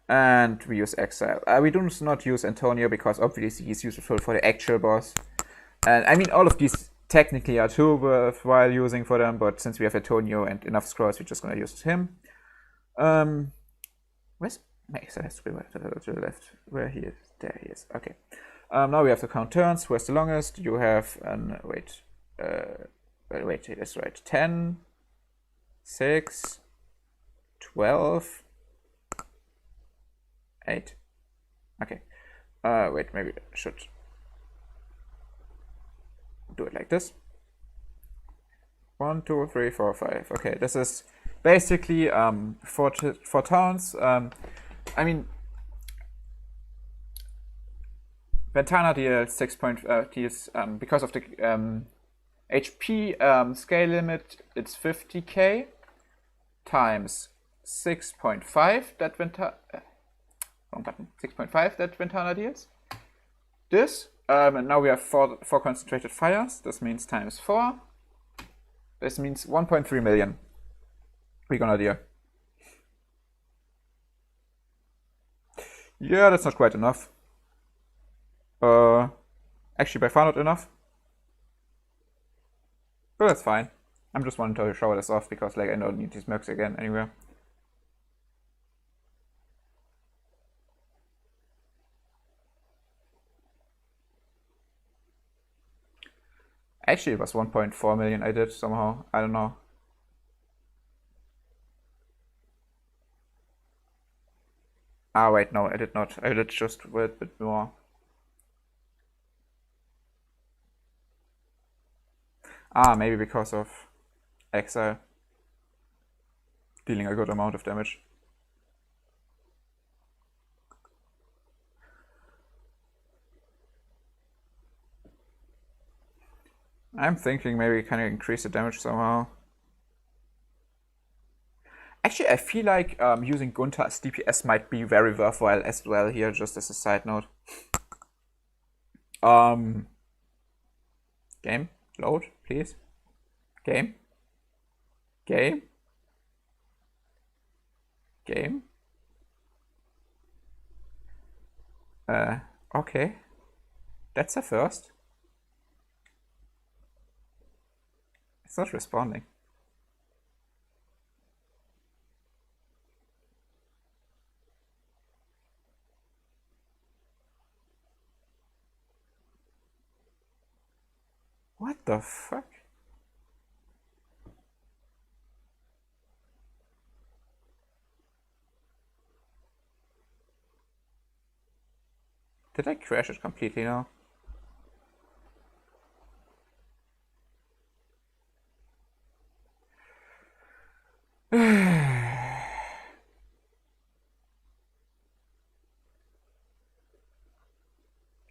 And we use Exile. We do not use Antonio because obviously he's useful for the actual boss. And I mean, all of these technically are too worthwhile using for them, but since we have Antonio and enough scrolls, we're just gonna use him. Where's Exile? Has to be to the left. Where he is? There he is. Okay. Now we have to count turns. Where's the longest? You have wait, that's right. 10, 6, 12, 8. Okay. Wait, maybe I should do it like this. 1, 2, 3, 4, 5. Okay, this is basically four towns. I mean, Ventana deals 6 deals because of the HP scale limit. It's 50k times 6.5 that Ventana. Wrong button. 6.5 that Ventana deals. This and now we have four concentrated fires. This means times 4. This means 1.3 million. We're gonna deal. Yeah, that's not quite enough. Uh, Actually, by far not enough. But that's fine. I'm just wanting to show this off because like I don't need these mercs again anywhere. Actually, it was 1.4 million I did somehow. I don't know. Ah, wait, no, I did not. I did just a bit more. Ah, maybe because of Exile dealing a good amount of damage. I'm thinking maybe kind of increase the damage somehow. Actually, I feel like using Gunther as DPS might be very worthwhile as well here, just as a side note. Um, Game, load, please. Game, game, game. Okay, that's a first. It's not responding. What the fuck? Did I crash it completely now?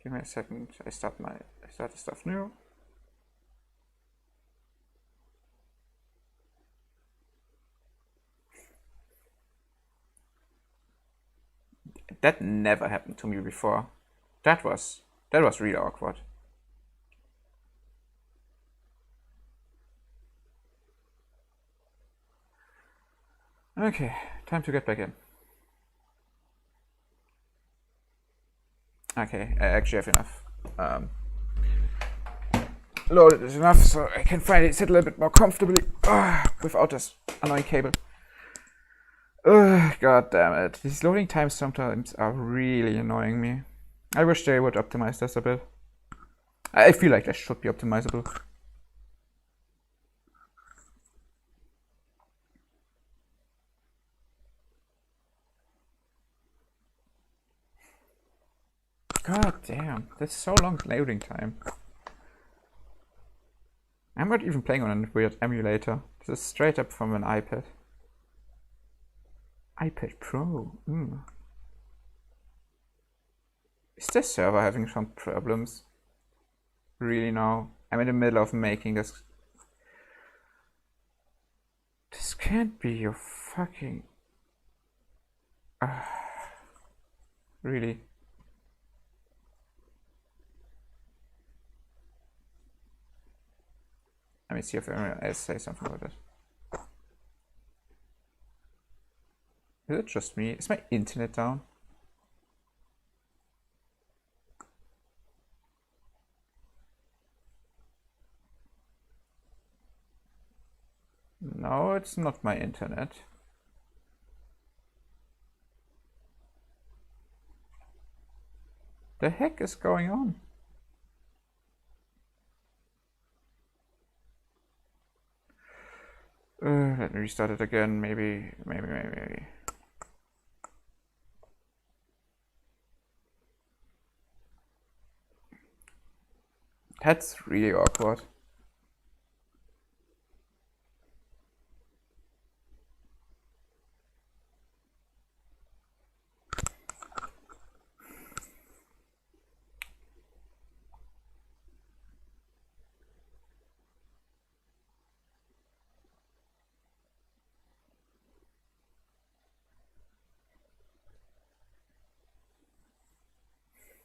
Give me a second. I start the stuff new. That never happened to me before. That was really awkward. Okay, time to get back in. Okay, I actually have enough. Loaded is enough, so I can finally sit a little bit more comfortably without this annoying cable. God damn it. These loading times sometimes are really annoying me. I wish they would optimize this a bit. I feel like this should be optimizable. God damn, that's so long loading time. I'm not even playing on a weird emulator. This is straight up from an iPad. iPad Pro. Is this server having some problems? Really now? I'm in the middle of making this. This can't be your fucking. Really? Let me see if anyone else says something about it. Is it just me? Is my internet down? No, it's not my internet. The heck is going on? Let me restart it again. Maybe. That's really awkward.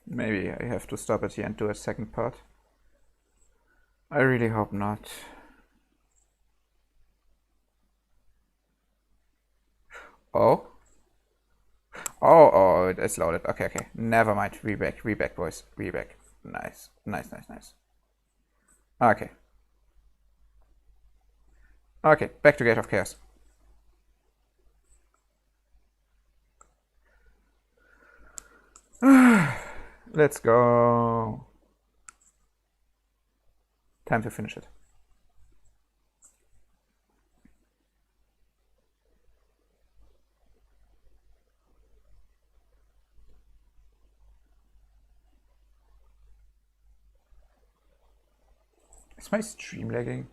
Maybe I have to stop at the end to a second part. I really hope not. Oh? Oh, Oh, it's loaded. Okay, okay. Never mind. We back, boys. We back. Nice. Nice, nice, nice. Okay. Okay, back to Gate of Chaos. Let's go. Time to finish it. Is my stream lagging?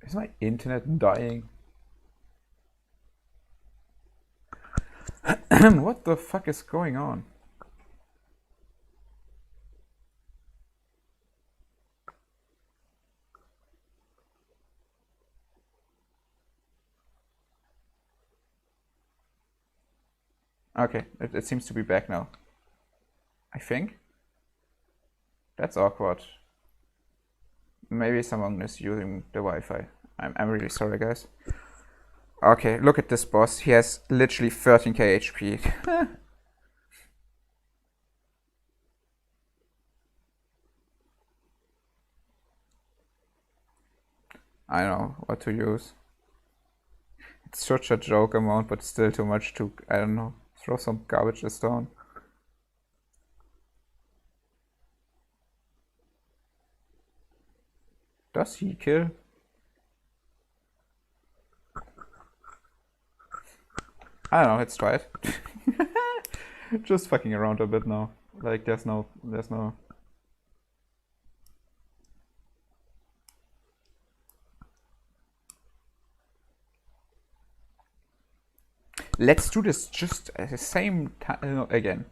Is my internet dying? What the fuck is going on? Okay, it seems to be back now. I think. That's awkward. Maybe someone is using the Wi-Fi. I'm really sorry, guys. Okay, look at this boss. He has literally 13k HP. I know what to use. It's such a joke amount, but still too much to, I don't know, throw some garbage down. Does he kill? I don't know, let's try it. Just fucking around a bit now. Like there's no Let's do this just at the same time again.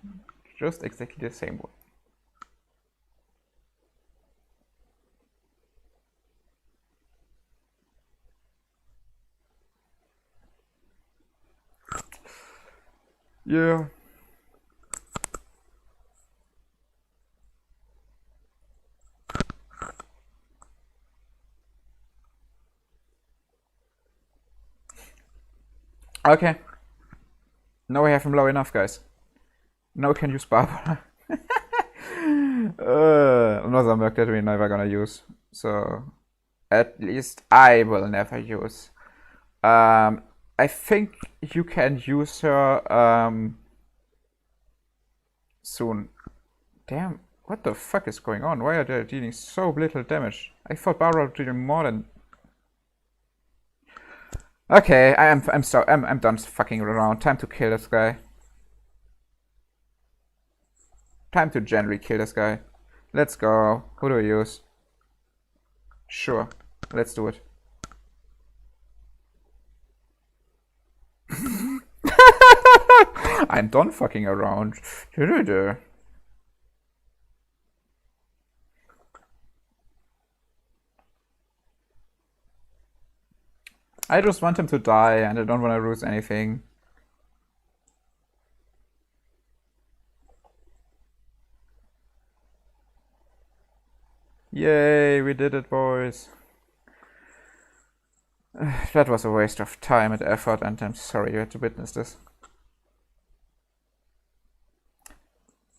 Just exactly the same way. Yeah. Okay. Now we have him low enough, guys. Now we can use Barbara. Another merc that we're never gonna use. So, at least I will never use. I think you can use her soon. Damn, what the fuck is going on? Why are they dealing so little damage? I thought Barbara was doing more than. Okay, I'm done fucking around. Time to kill this guy. Time to generally kill this guy. Let's go. Who do we use? Sure, let's do it. I'm done fucking around. I just want him to die and I don't want to lose anything. Yay, we did it, boys. That was a waste of time and effort, and I'm sorry you had to witness this.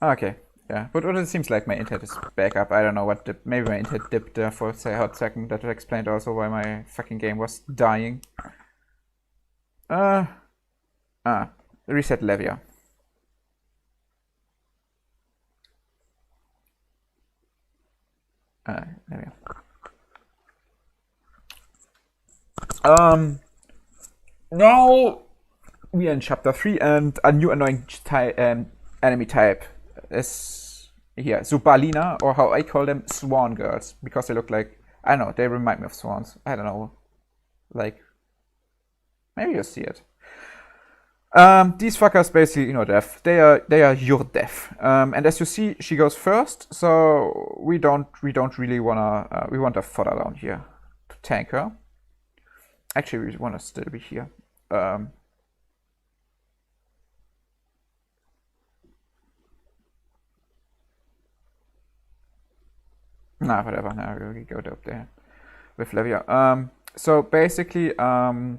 Okay, yeah, but it seems like my internet is back up. I don't know what dipped. Maybe my internet dipped there for a hot second. That explained also why my fucking game was dying. Reset Levia. Levia. Now we are in chapter 3 and a new annoying enemy type is here. Zubalina, or how I call them, swan girls, because they look like, I don't know, they remind me of swans. I don't know, like, maybe you'll see it. These fuckers basically, death. They are your death. And as you see, she goes first, so we don't really wanna we want a fodder down here to tank her. Actually, we want to still be here. Nah, whatever. Now we go up there with Levia. So basically, the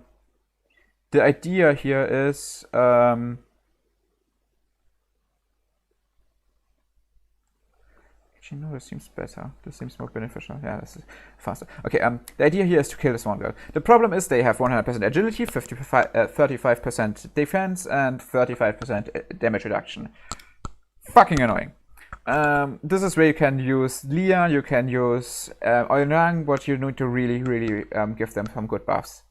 idea here is actually no, this seems better. This seems more beneficial. Yeah, this is faster. Okay. The idea here is to kill this one girl. The problem is they have 100% agility, 35% defense, and 35% damage reduction. Fucking annoying. This is where you can use Lia, you can use Oilrang, but you need to really give them some good buffs.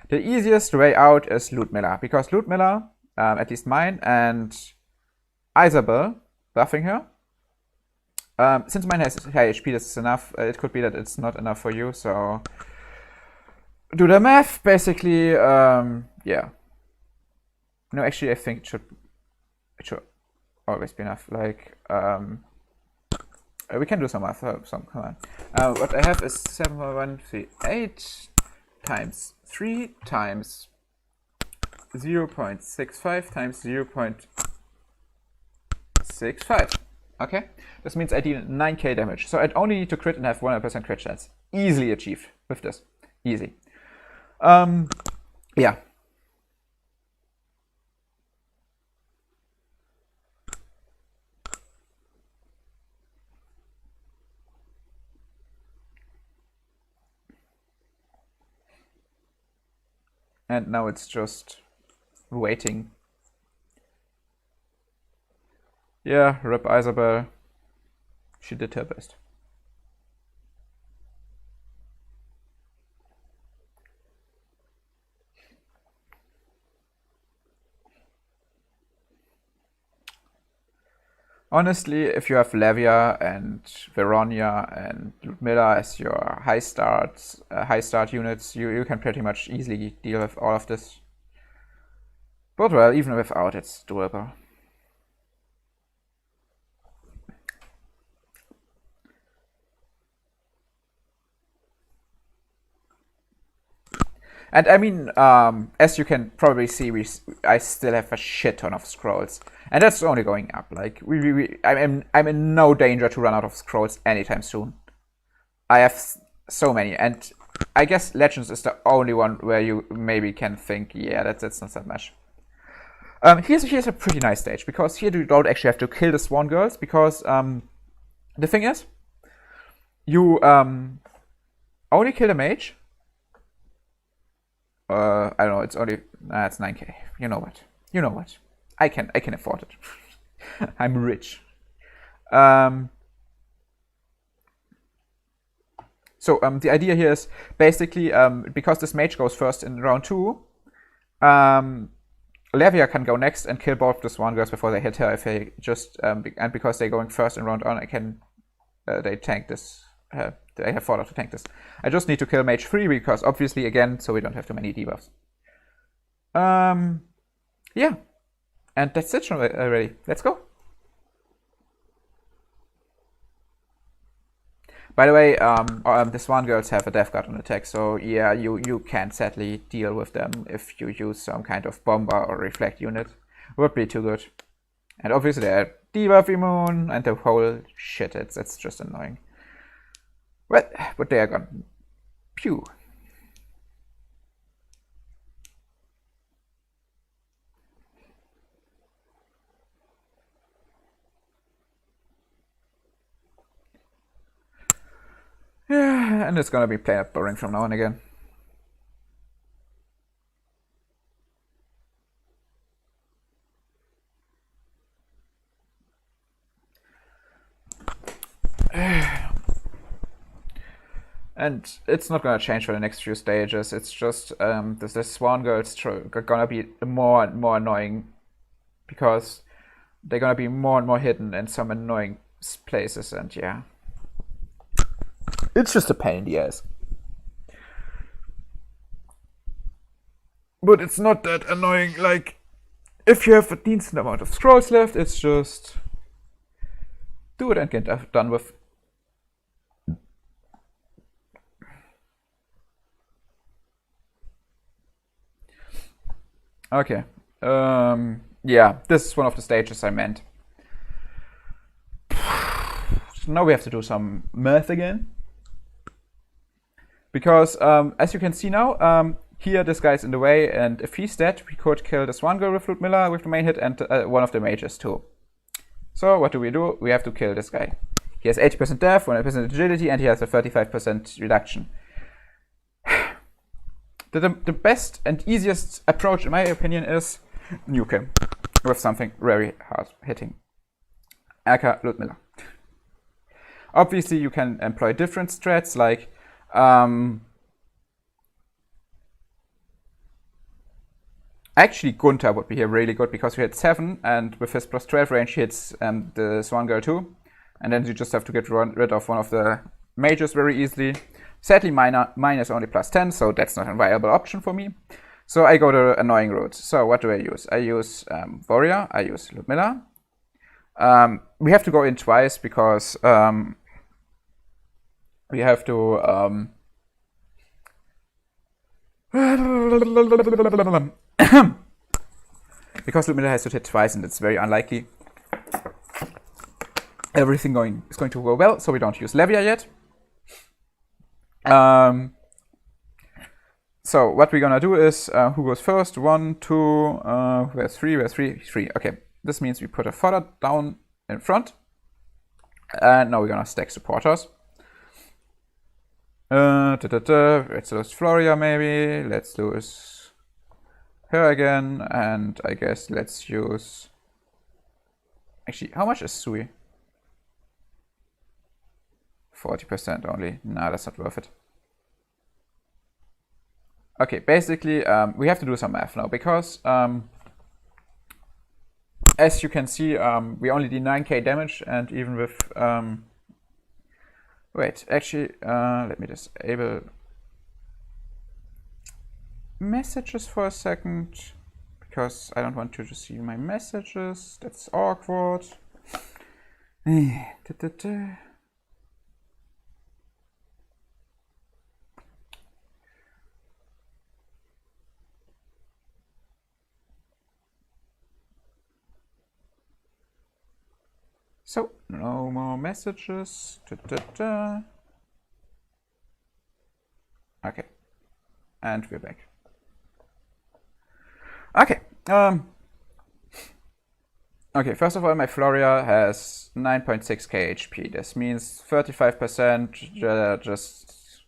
The easiest way out is Ludmilla, because Ludmilla, at least mine, and Isabel, buffing her. Since mine has high HP, this is enough. It could be that it's not enough for you, so do the math. Basically, yeah. No, actually, I think it should always be enough. Like, we can do some math. Come on. What I have is 7.138 times 3 times 0.65 times 0.65. Okay, this means I deal 9k damage. So I'd only need to crit and have 100% crit chance. Easily achieved with this. Easy. Yeah. And now it's just waiting. Yeah, rip Isabel. She did her best. Honestly, if you have Levia and Veronia and Ludmilla as your high start units, you can pretty much easily deal with all of this. But well, even without, it's doable. And I mean, as you can probably see, I still have a shit ton of scrolls, and that's only going up. Like I'm in no danger to run out of scrolls anytime soon. I have so many, and I guess Legends is the only one where you maybe can think, yeah, that's not that much. Here's a pretty nice stage, because here you don't actually have to kill the Swan Girls, because the thing is, you only kill the mage. I don't know. It's only it's 9k. You know what? You know what? I can afford it. I'm rich. So the idea here is basically because this mage goes first in round 2, Levia can go next and kill both the Swan Girls before they hit her. If they just and because they're going first in round 1, I can they tank this. I have Fallout to tank this. I just need to kill Mage 3 because obviously again, so we don't have too many debuffs. Yeah. And that's it already. Let's go. By the way, the Swan Girls have a Death Guard on attack, so yeah, you can sadly deal with them if you use some kind of Bomber or Reflect unit. Would be too good. And obviously they're debuff immune and the whole shit, it's just annoying. But they are gone. Pew. Yeah, and it's gonna be plain up boring from now on again. And it's not gonna change for the next few stages. It's just the Swan Girls gonna be more and more annoying because they're gonna be more and more hidden in some annoying places, and yeah. It's just a pain in the ass. But it's not that annoying. Like, if you have a decent amount of scrolls left, it's just do it and get done with. Okay. Yeah, this is one of the stages I meant. So now we have to do some math again. Because as you can see now, here this guy's in the way, and if he's dead, we could kill this one girl with Ludmilla with the main hit and one of the mages too. So what do? We have to kill this guy. He has 80% death, 100% agility, and he has a 35% reduction. The best and easiest approach, in my opinion, is nuke him with something very hard hitting. Aka Ludmilla. Obviously, you can employ different strats like actually Gunther would be here really good because we had 7, and with his plus 12 range, he hits the Swan Girl too. And then you just have to get rid of one of the mages very easily. Sadly, mine is only plus 10, so that's not a viable option for me. So I go the annoying route. So what do I use? I use Warrior, I use Ludmilla. We have to go in twice because we have to because Ludmilla has to hit twice, and it's very unlikely everything is going to go well, so we don't use Levia yet. So what we're gonna do is, who goes first? 1, 2, where's 3? Where's 3? 3. Okay, this means we put a fodder down in front, and now we're gonna stack supporters. Let's lose Floria maybe. Let's lose her again, and I guess let's use. Actually, how much is Sui? 40% only. Nah, that's not worth it. Okay, basically, we have to do some math now because, as you can see, we only did 9k damage, and even with. Wait, actually, let me disable messages for a second because I don't want you to see my messages. That's awkward. So, no more messages. Okay. And we're back. Okay. Okay, first of all, my Floria has 9.6k HP. This means 35%, just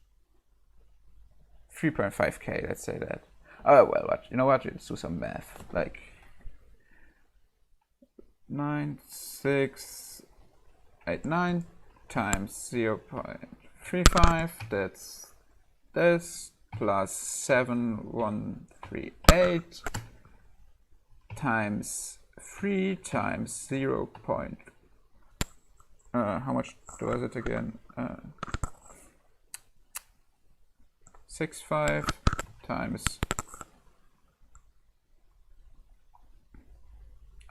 3.5k, let's say that. Oh, well, what? You know what? Let's do some math. Like, 9,689 times 0.35, that's this, plus 7,138 times 3 times 0. How much was it again? 65 times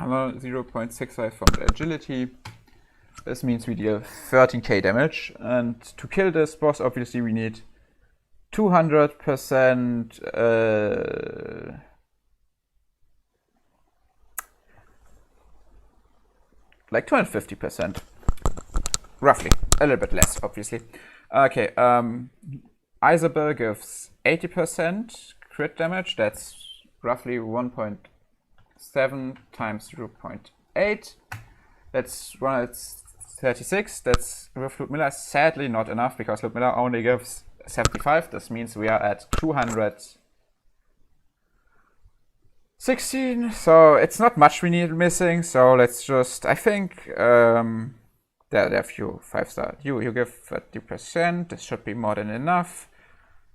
0.65 from the agility. This means we deal 13k damage, and to kill this boss, obviously we need 200%. Like 250%, roughly, a little bit less, obviously. Okay, Isabel gives 80% crit damage. That's roughly 1.7 times 0.8. That's 136. That's with Ludmilla sadly not enough because Ludmilla only gives 75. This means we are at 216. So it's not much we need missing. So let's just, I think, there are a few 5-star. You give 30%. This should be more than enough.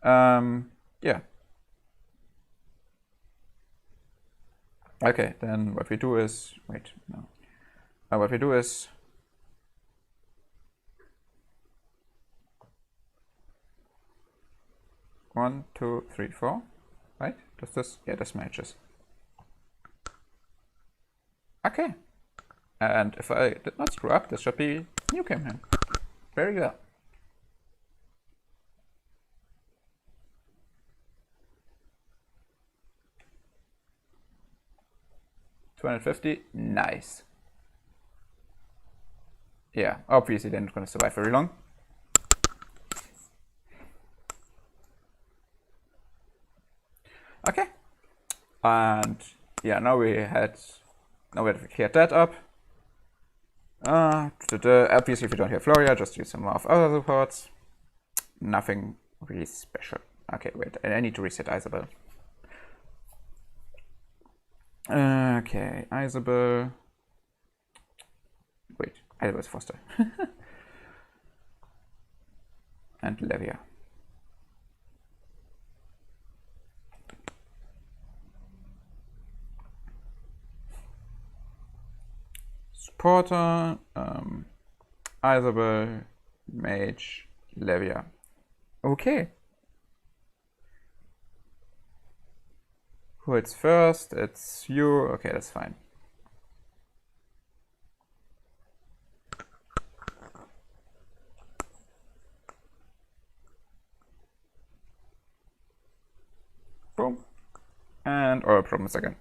Yeah. Okay, then what we do is, wait, no. What we do is, one, two, three, four, right? Does this? Yeah, this matches. Okay. And if I did not screw up, this should be new game here. Very good. 250. Nice. Yeah, obviously they're not going to survive very long. Okay. And yeah, now we have cleared that up. Obviously, if you don't have Floria, just use some more of other supports. Nothing really special. Okay, wait, I need to reset Isabel. Okay, Isabel. Wait, Isabel's Foster. And Levia. Supporter, Isabel, Mage, Levia. Okay. Who hits first? It's you. Okay, that's fine. Boom. And oil problems again.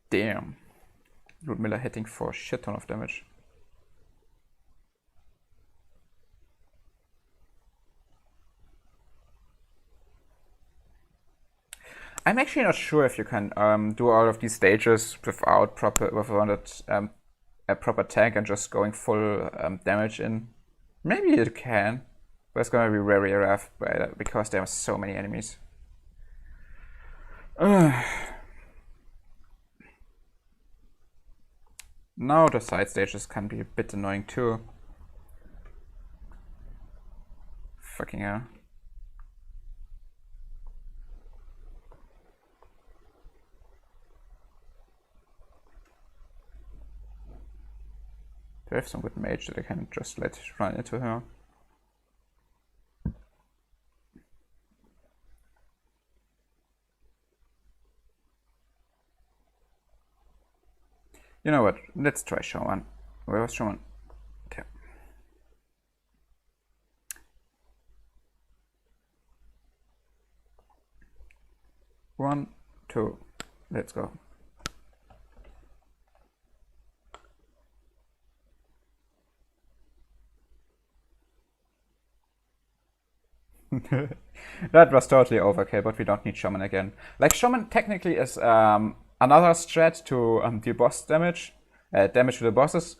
Damn. Ludmilla hitting for a shit ton of damage. I'm actually not sure if you can do all of these stages without a proper tank and just going full damage in. Maybe you can, but it's gonna be very rough because there are so many enemies. Now the side stages can be a bit annoying too. Fucking hell. Do I have some good mage that I can just let run into her? You know what? Let's try Shaman. Where was Shaman? Okay. One, two, let's go. That was totally overkill, but we don't need Shaman again. Like, Shaman technically is another strat to deal boss damage, damage to the bosses,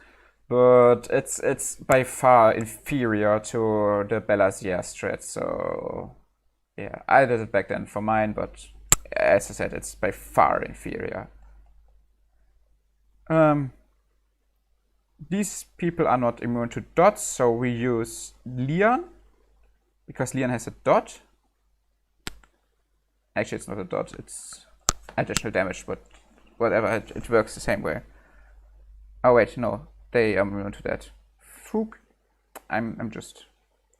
but it's by far inferior to the Belazia strat, so yeah, I did it back then for mine, but as I said, it's by far inferior. These people are not immune to dots, so we use Leon, because Leon has a dot. Actually, it's not a dot, it's additional damage, but whatever, it works the same way. Oh wait, no, they are immune to that. Fook. I'm just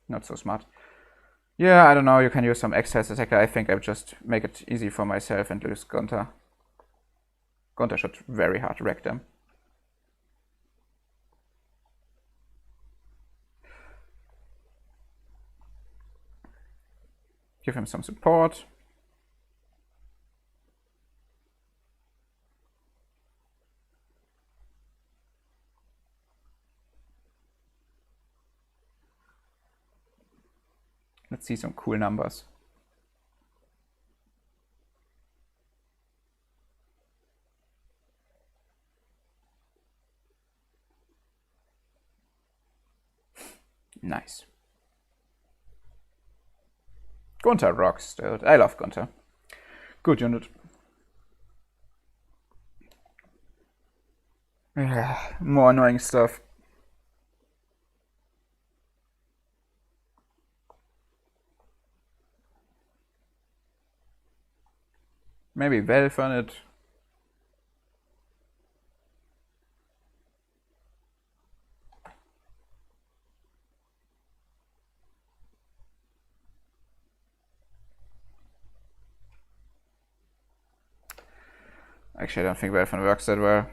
not so smart. Yeah, I don't know, you can use some excess attacker. I think I would just make it easy for myself and lose Gonta. Gonta should very hard wreck them. Give him some support. Let's see some cool numbers. Nice. Gonta rocks, dude. I love Gonta. Good unit. More annoying stuff. Maybe Velf on it. Actually, I don't think Welfan works that well.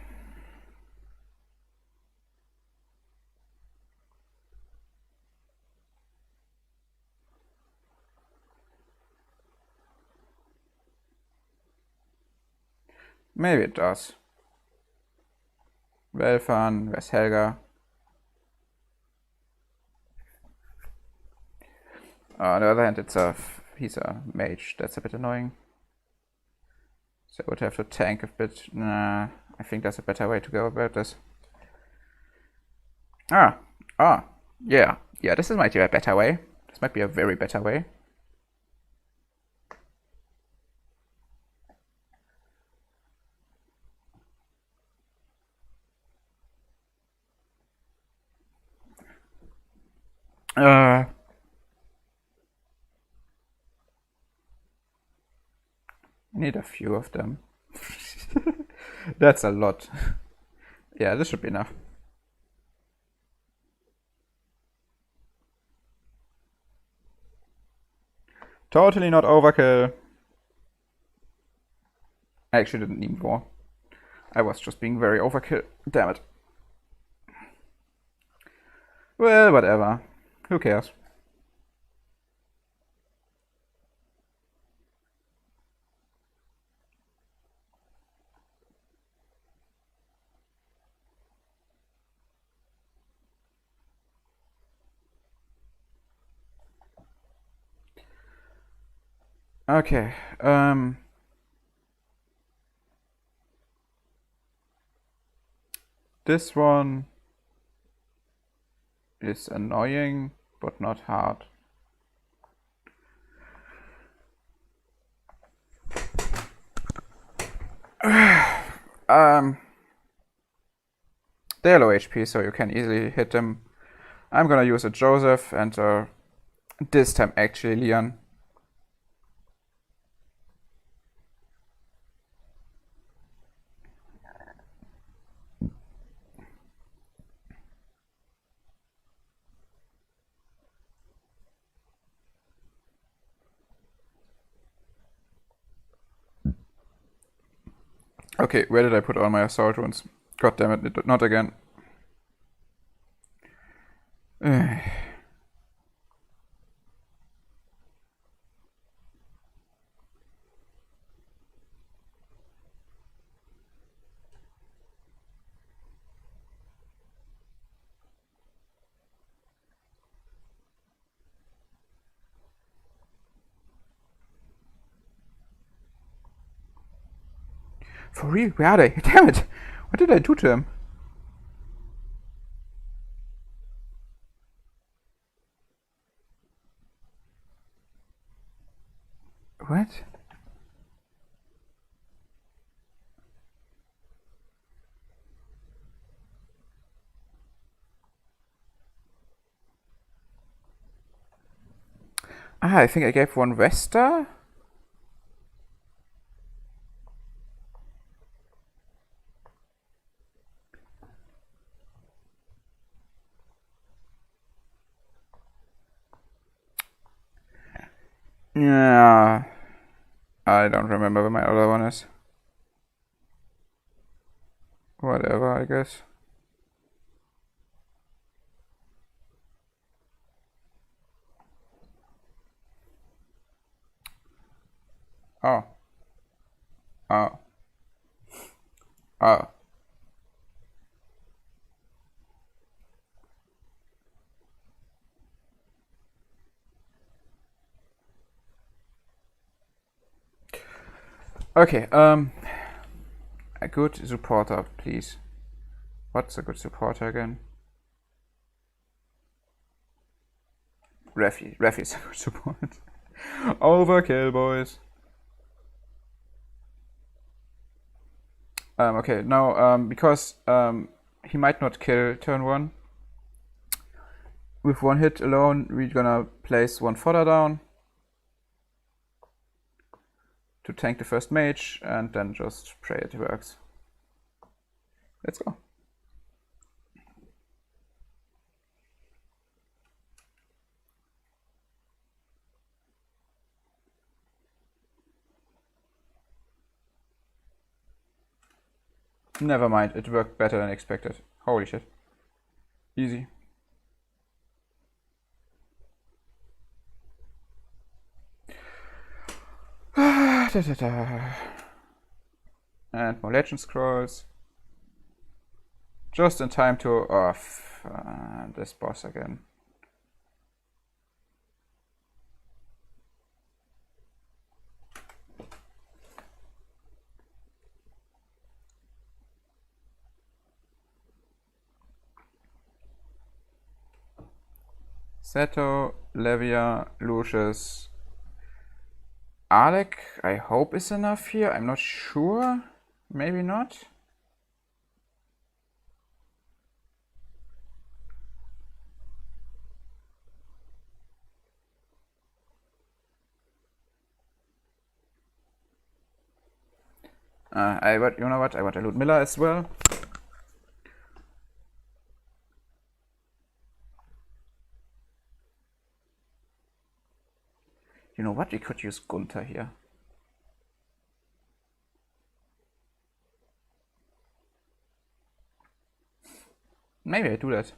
Maybe it does. Welfan, where's Helga? On the other hand, he's a mage. That's a bit annoying. So I would have to tank a bit. Nah, I think there's a better way to go about this. Yeah. This might be a better way. This might be a very better way. I need a few of them. That's a lot. Yeah, this should be enough. Totally not overkill. I actually didn't need more. I was just being very overkill. Damn it. Well, whatever. Who cares? Okay. This one is annoying, but not hard. They're low HP, so you can easily hit them. I'm gonna use a Joseph and this time actually Leon. Okay, where did I put all my assault runes? God damn it, not again. For real? Where are they? Damn it! What did I do to them? What? I think I gave one Vesta? Yeah. I don't remember where my other one is. Whatever, I guess. Oh. Oh. Oh. Okay, a good supporter, please. What's a good supporter again? Reffy. Reffy's a good support. Overkill, boys. Okay, now, because he might not kill turn 1. With one hit alone, we're gonna place one fodder down to tank the first mage, and then just pray it works. Let's go. Never mind, it worked better than expected. Holy shit. Easy. And more legend scrolls. Just in time to off this boss again. Seto, Levia, Lucius, Alec, I hope is enough here. I'm not sure. Maybe not. You know what? I want to loot Miller as well. You know what? We could use Gunther here. Maybe I do that.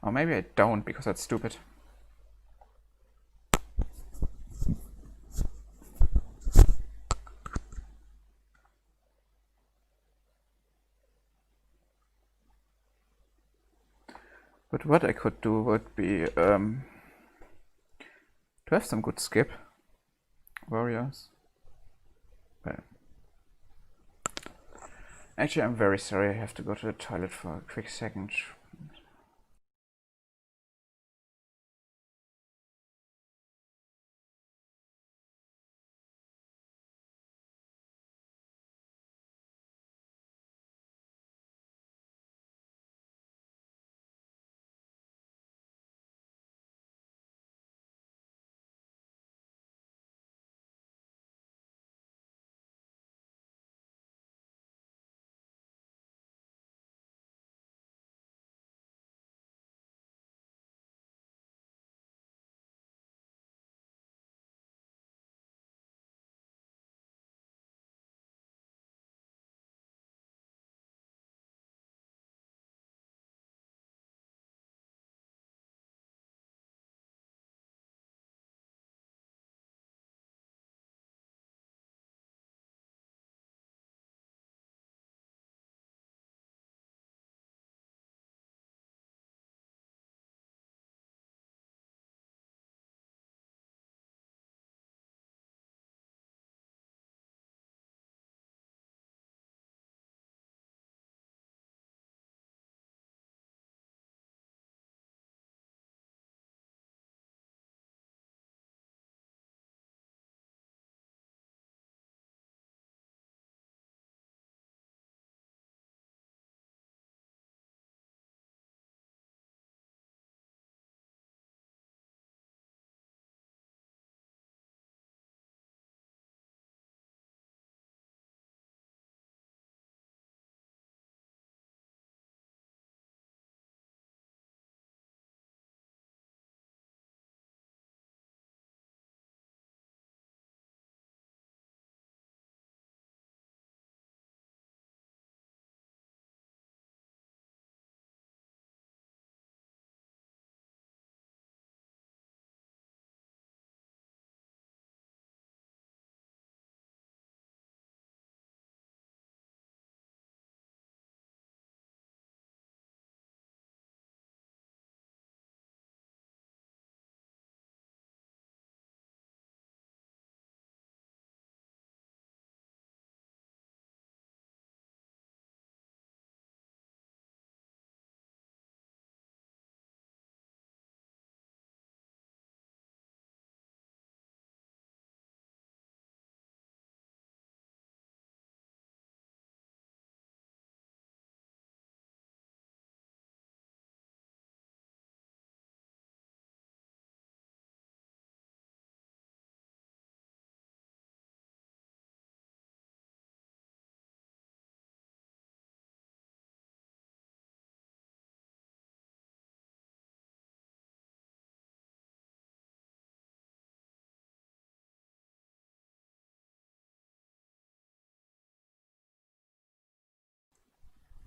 Or maybe I don't, because that's stupid. But what I could do would be to have some good skip warriors. But actually, I'm very sorry, I have to go to the toilet for a quick second.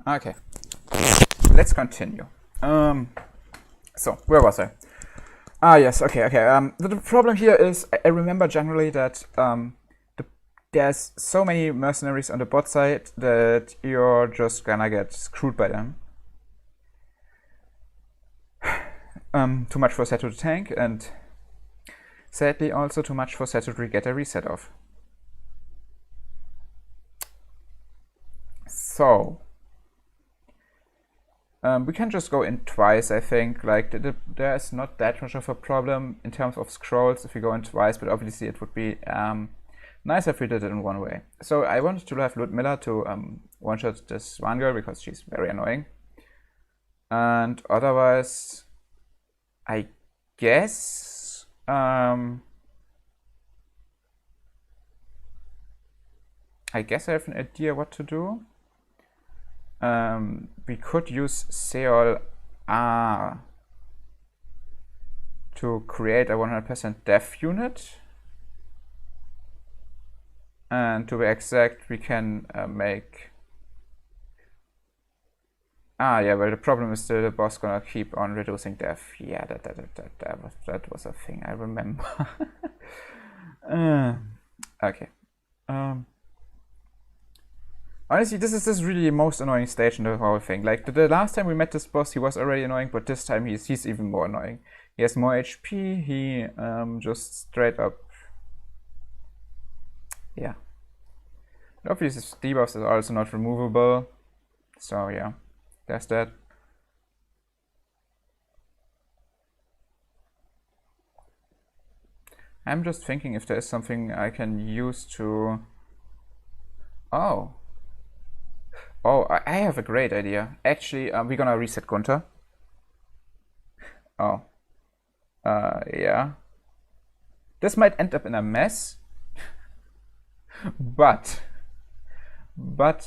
Okay, let's continue. So where was I? Ah, yes. Okay. The problem here is I remember generally that there's so many mercenaries on the bot side that you're just gonna get screwed by them. Too much for Seto to tank, and sadly also too much for Seto to get a reset off. So we can just go in twice, I think. Like, there's not that much of a problem in terms of scrolls if we go in twice, but obviously it would be nice if we did it in one way. So I wanted to have Ludmilla to one-shot this one girl because she's very annoying. And otherwise, I guess I have an idea what to do. We could use Seol R to create a 100% def unit. And to be exact, we can make... yeah, well, the problem is the boss gonna keep on reducing def. Yeah, that was a thing, I remember. Okay. Honestly, this is really the most annoying stage in the whole thing. Like, the last time we met this boss, he was already annoying, but this time he's even more annoying. He has more HP, he just straight up... Yeah. And obviously, his debuffs is also not removable. So, yeah, there's that. I'm just thinking if there is something I can use to... Oh, I have a great idea. Actually, we're gonna reset Gunther. Oh. Yeah. This might end up in a mess. but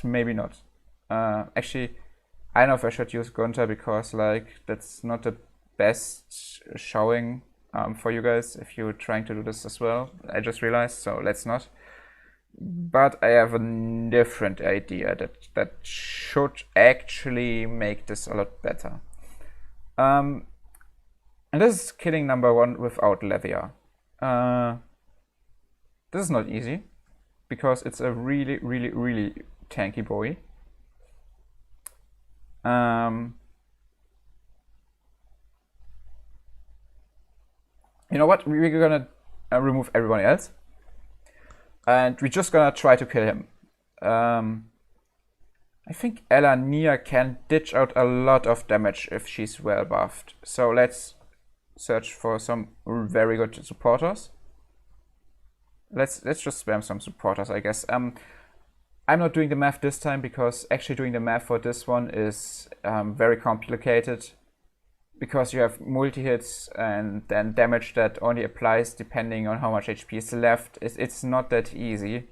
maybe not. Actually, I don't know if I should use Gunther because, like, that's not the best showing for you guys if you're trying to do this as well. I just realized, so let's not. But I have a different idea that should actually make this a lot better. And this is killing number 1 without Levia. This is not easy because it's a really tanky boy. You know what? We're gonna remove everyone else. And we're just gonna try to kill him. I think Ella Nia can ditch out a lot of damage if she's well buffed. So let's search for some very good supporters. Let's just spam some supporters, I guess. I'm not doing the math this time because actually doing the math for this one is very complicated. Because you have multi-hits and then damage that only applies depending on how much HP is left. It's not that easy.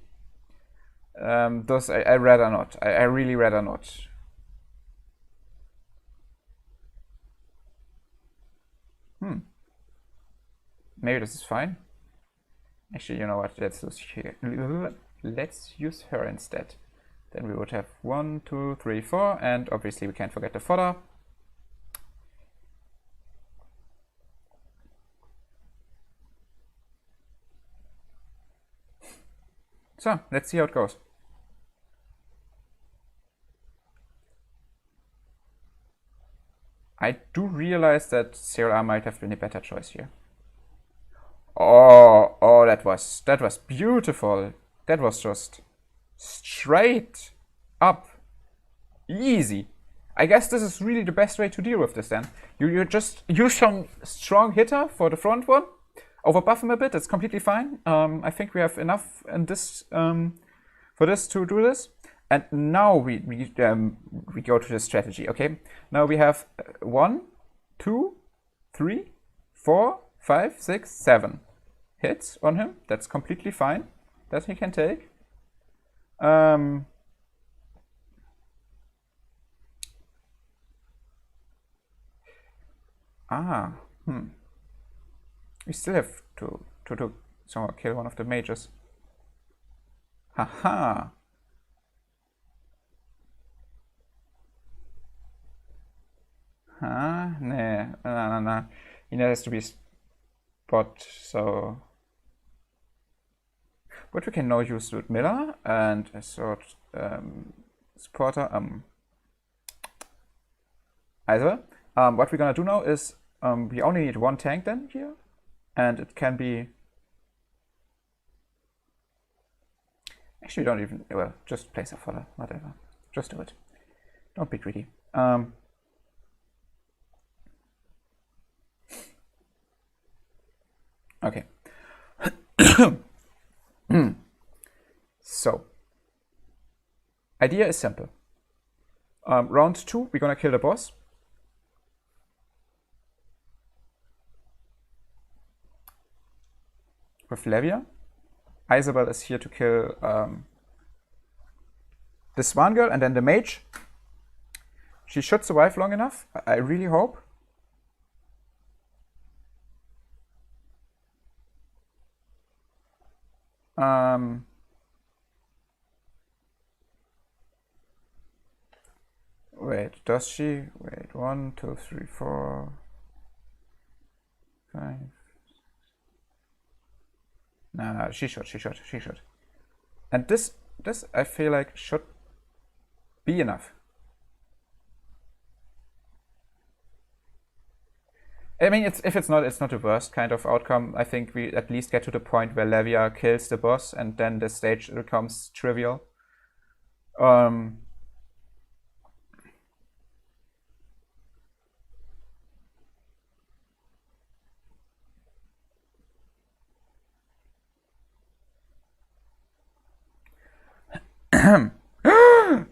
Thus, I rather not. I really rather not. Maybe this is fine. Actually, you know what? Let's use her instead. Then we would have 1, 2, 3, 4, and obviously we can't forget the fodder. So, let's see how it goes. I do realize that Seol might have been a better choice here. Oh, that was beautiful. That was just straight up easy. I guess this is really the best way to deal with this then. You just use some strong hitter for the front one. Overbuff him a bit, it's completely fine. I think we have enough in this for this to do this. And now we go to the strategy, okay? Now we have 1, 2, 3, 4, 5, 6, 7 hits on him. That's completely fine. That he can take. We still have to somehow kill one of the mages. Haha. Huh? Nah, no. He has to be spot, so... But we can now use with Miller and a sort supporter. Either. What we're gonna do now is we only need one tank then here, and it can be. Actually, we don't even. Well, just place a fodder, whatever. Just do it. Don't be greedy. Okay. So, idea is simple. Round 2, we're gonna kill the boss. With Levia. Isabel is here to kill the Swan Girl and then the mage. She should survive long enough, I really hope. Wait, does she? Wait, 1, 2, 3, 4, 5. No, she should. And this I feel like should be enough. I mean, if it's not the worst kind of outcome. I think we at least get to the point where Levia kills the boss, and then the stage becomes trivial.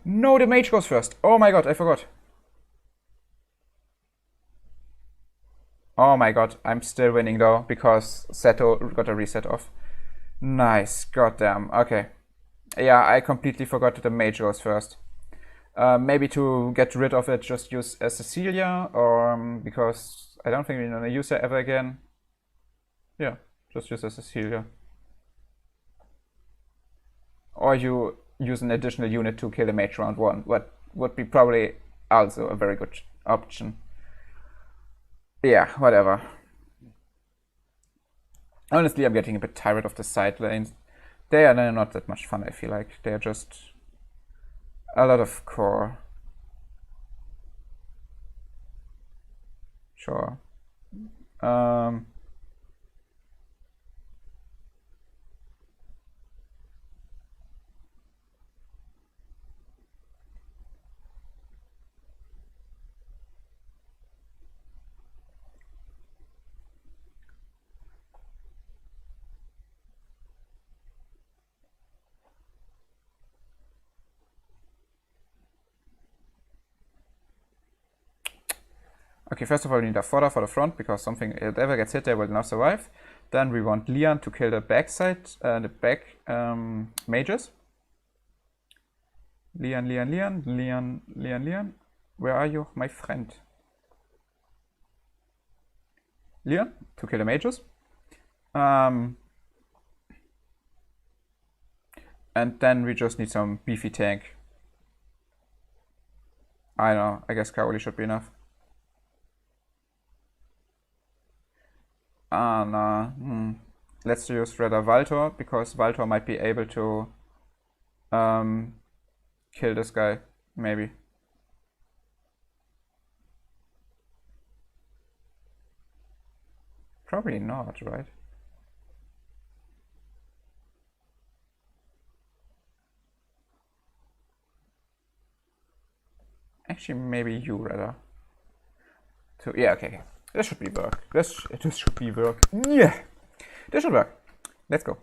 No, the mage goes first. Oh my god, I forgot. Oh my god, I'm still winning though, because Seto got a reset off. Nice, goddamn, okay. Yeah, I completely forgot that the mage goes first. Maybe to get rid of it, just use a Cecilia, or because I don't think we're gonna use her ever again. Yeah, just use a Cecilia. Or you use an additional unit to kill the mage round 1, what would be probably also a very good option. Yeah, whatever. Honestly, I'm getting a bit tired of the side lanes. They are not that much fun, I feel like. They're just a lot of core. Sure. Okay, first of all, we need a fodder for the front, because something, if it ever gets hit, they will not survive. Then we want Leon to kill the backside, the back mages. Leon. Where are you, my friend? Leon to kill the mages. And then we just need some beefy tank. I don't know, I guess Kaoli should be enough. No. Let's use rather Valtor, because Valtor might be able to kill this guy, maybe. Probably not, right? Actually, maybe you rather. So yeah, okay. This should be work. This should be work. Yeah, this should work. Let's go.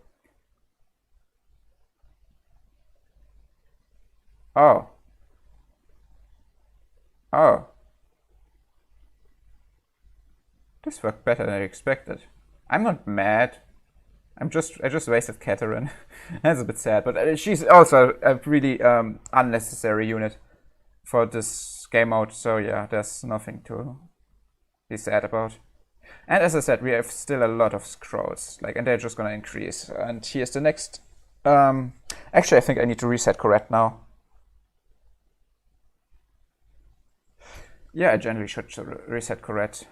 Oh. This worked better than I expected. I'm not mad. I just wasted Katarine. That's a bit sad, but she's also a really unnecessary unit for this game mode. So yeah, there's nothing to be sad about. And as I said, we have still a lot of scrolls, and they're just gonna increase. And here's the next. Actually, I think I need to reset correct now. Yeah, I generally should reset Corette.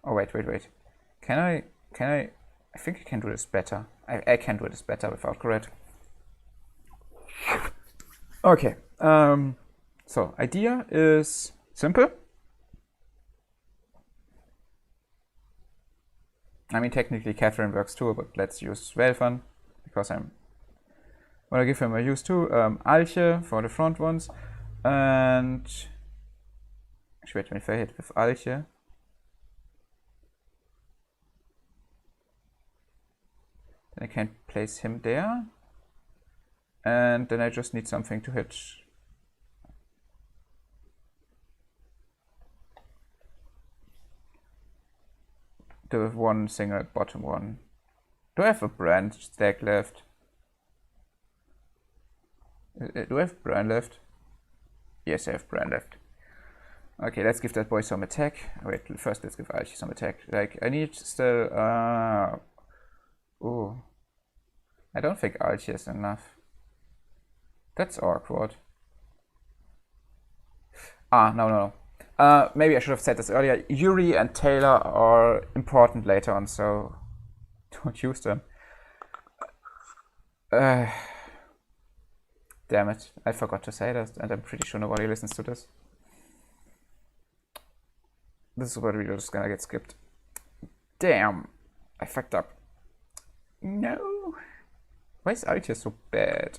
Oh, wait. Can I, I think I can do this better. I can do this better without Corette. Okay, so idea is simple. I mean, technically Catherine works too, but let's use Velfan because I'm gonna give him a use too. Alche for the front ones, and actually, wait, if I hit with Alche, then I can place him there, and then I just need something to hit. The one single bottom one. Do I have a brand stack left? Do I have brand left? Yes, I have brand left. Okay, let's give that boy some attack. Wait, first let's give Alchi some attack. Like, I need still... oh. I don't think Alchi is enough. That's awkward. No. Maybe I should have said this earlier. Yuri and Taylor are important later on, so don't use them. Damn it, I forgot to say that, and I'm pretty sure nobody listens to this. This is what video is gonna get skipped. Damn, I fucked up. No. Why is Altia so bad?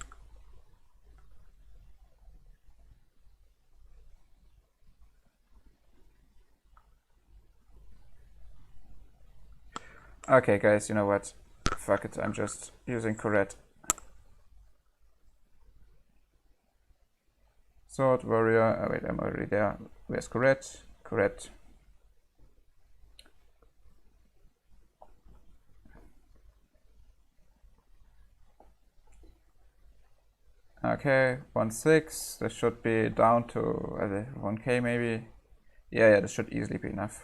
Okay, guys, you know what? Fuck it, I'm just using Corette. Sword Warrior. Oh, wait, I'm already there. Where's Corette? Corette. Okay, 1.6. This should be down to 1k maybe. Yeah, this should easily be enough.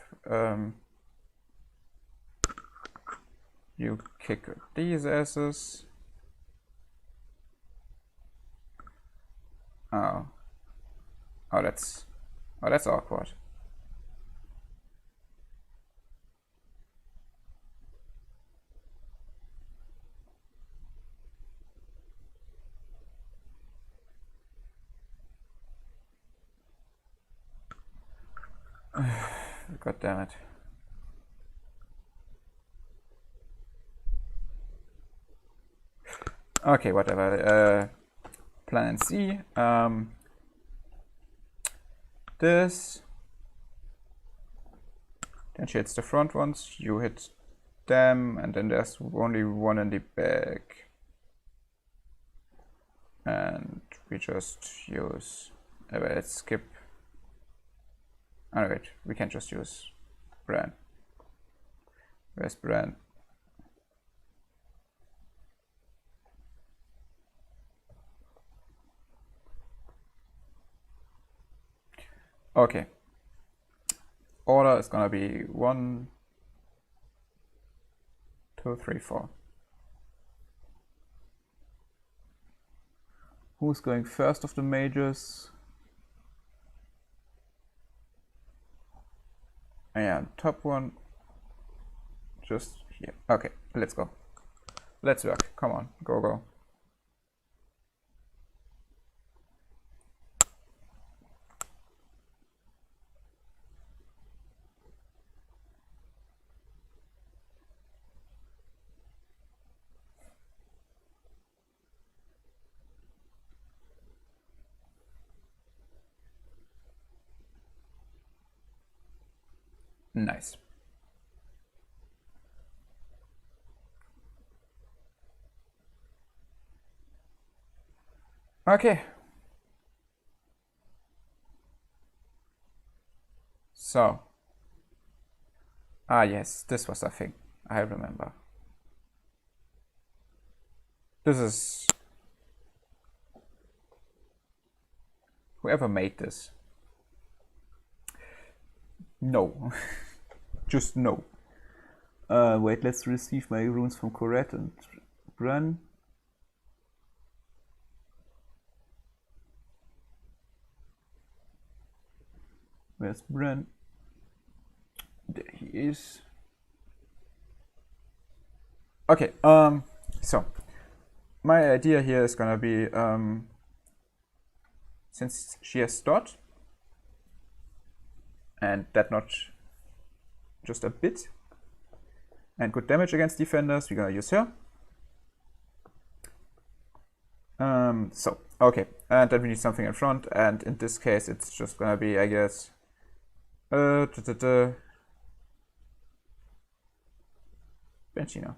You kick these asses. Oh, that's awkward. God damn it. Okay, whatever. Plan C. This. Then she hits the front ones. You hit them, and then there's only one in the back. And we just use. Let's skip. Oh, wait, we can just use Bran. Where's Bran? Okay. Order is gonna be 1, 2, 3, 4. Who's going first of the mages? Yeah, top one. Just here. Okay, let's go. Let's work. Come on, go. Nice. Okay. So. Yes, this was the thing. I remember. This is... Whoever made this. No. Just no. Wait, let's receive my runes from Corette and run. Where's Bren? There he is. Okay, so my idea here is gonna be, since she has dot, and that not just a bit, and good damage against defenders, we're gonna use her. So, okay, and then we need something in front, and in this case it's just gonna be, I guess, Benchina.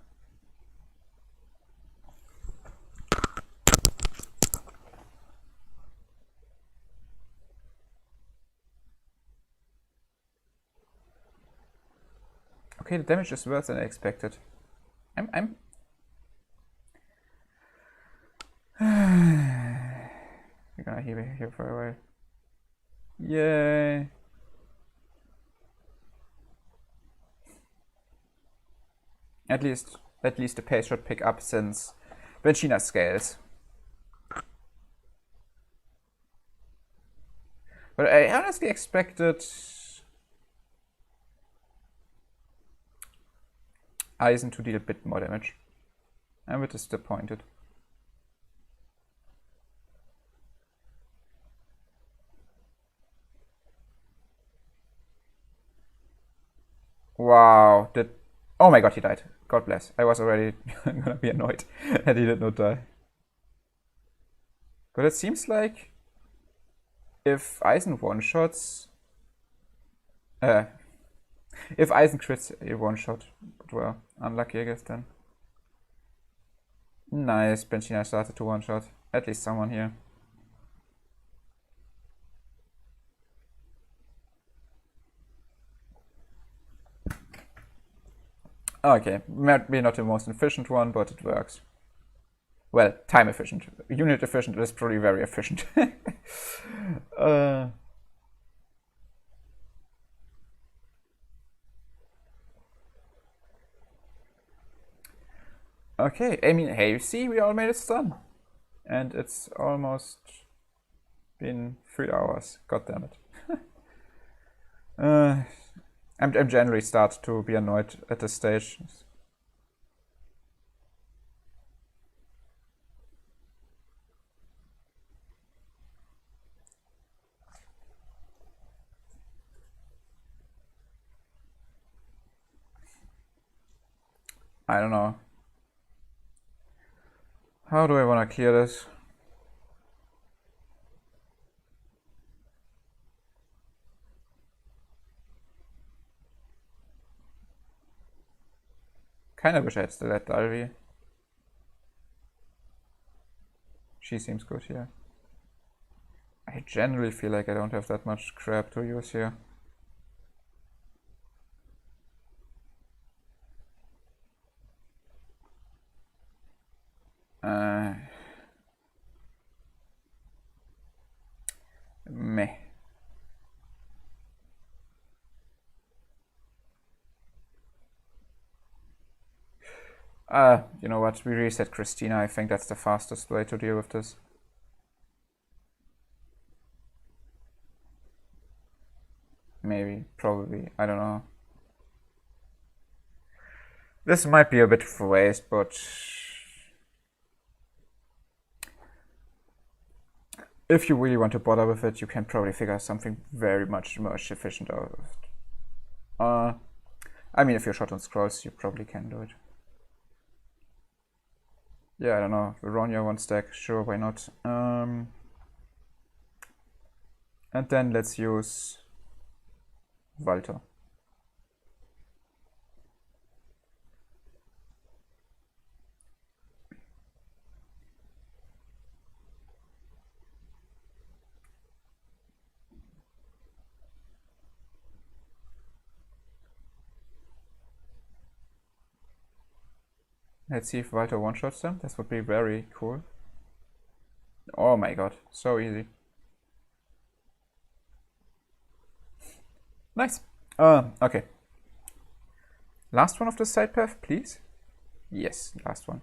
Okay, the damage is worse than I expected. I'm we're gonna heal here for a while. Yay! At least the pace should pick up since Benchina scales. But I honestly expected Eisen to deal a bit more damage. I'm a bit disappointed. Wow, oh my god, he died. God bless. I was already gonna be annoyed that he did not die. But it seems like if Eisen one-shots... if Eisen crits a one-shot, but well, unlucky I guess then. Nice, Benchina started to one-shot. At least someone here. Okay, might be not the most efficient one, but it works. Well, time efficient. Unit efficient is probably very efficient. Okay, I mean, hey, you see, we all made it done. And it's almost been 3 hours. God damn it. I'm generally start to be annoyed at this stage. I don't know. How do I want to clear this? Kinda wish I had still had Dalvi. She seems good here. I generally feel like I don't have that much crap to use here. Meh. You know what? We reset Christina. I think that's the fastest way to deal with this. Maybe, probably, I don't know. This might be a bit of a waste, but if you really want to bother with it, you can probably figure something very much more efficient out of it. I mean, if you're short on scrolls, you probably can do it. Yeah, I don't know. Veronia one stack, sure, why not? And then let's use Walter. Let's see if Walter one-shots them. This would be very cool. Oh my god, so easy. Nice. Okay. Last one of the side path, please. Yes, last one.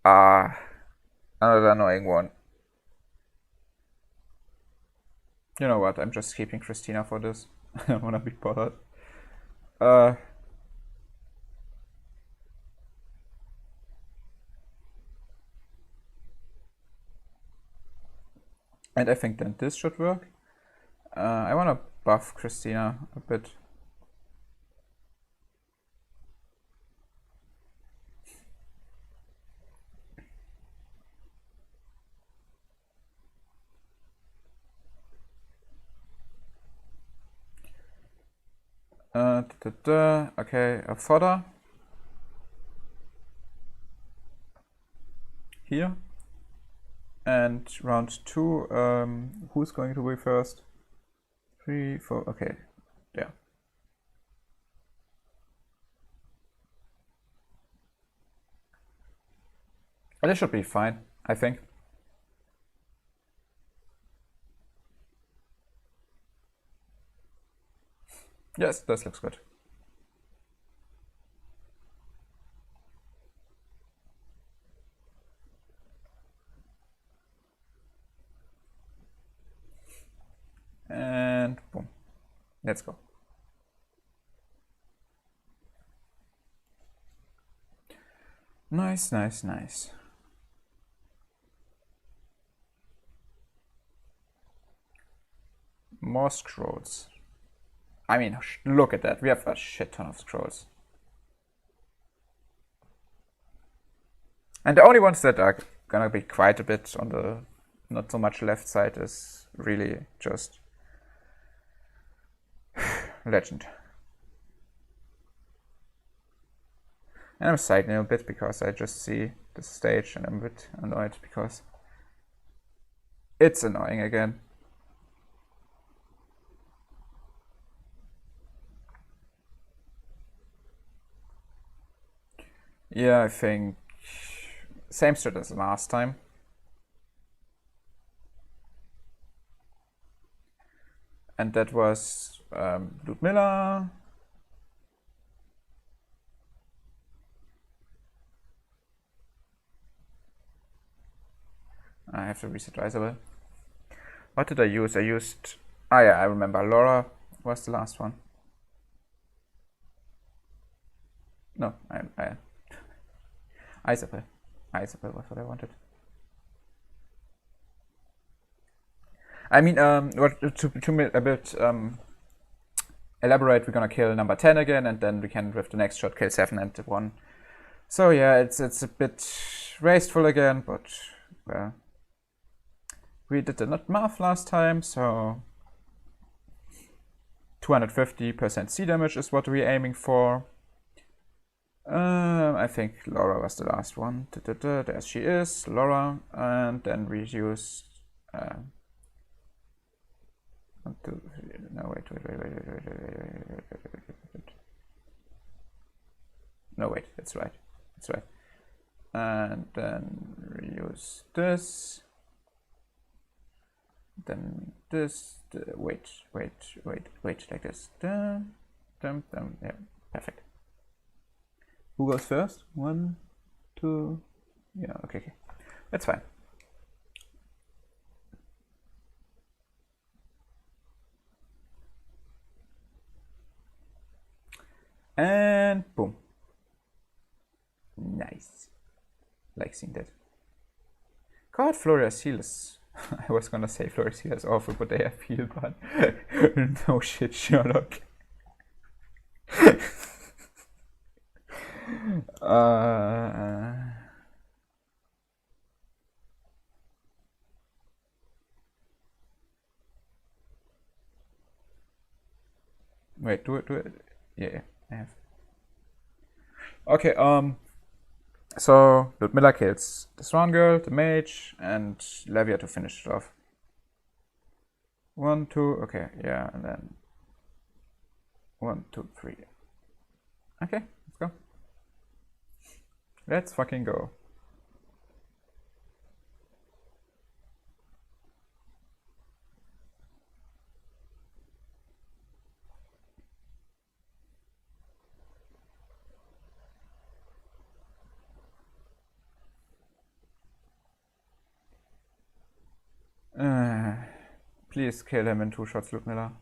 Another annoying one. You know what? I'm just keeping Christina for this. I don't want to be bothered. Uh, and I think then this should work. I want to buff Christina a bit. Okay, a fodder. Here. And round 2, who's going to be first? 3, 4, okay, yeah. This should be fine, I think. Yes, this looks good. And boom. Let's go. Nice, nice, nice. More scrolls. I mean, look at that. We have a shit ton of scrolls. And the only ones that are gonna be quite a bit on the not so much left side is really just Legend. And I'm siding a bit because I just see the stage and I'm a bit annoyed because it's annoying again. Yeah, I think same strat as last time. And that was Ludmilla. I have to reset Isabel. What did I use? I used... Ah yeah, I remember. Laura was the last one. No, Isabel. Isabel was what I wanted. I mean, to a bit elaborate, we're gonna kill number 10 again, and then we can, with the next shot, kill 7 and 1. So yeah, it's a bit wasteful again, but well, we did the not math last time, so 250% C damage is what we're aiming for. I think Laura was the last one. There she is, Laura, and then we use. No, wait. No, wait, that's right. That's right. And then reuse this. Then this. Wait, like this. Yeah, perfect. Who goes first? 1, 2. Yeah, okay. That's fine. And boom. Nice. Like seeing that. God, Floria's heal is... I was gonna say Floria's heal is awful, but they have heal, but... No shit, Sherlock. Wait, do it. Yeah, I have. Okay, so Ludmilla kills the Swan Girl, the Mage, and Levia to finish it off. 1, 2, okay, yeah, and then 1, 2, 3. Okay, let's go. Let's fucking go. Please kill him in 2 shots, Ludmilla.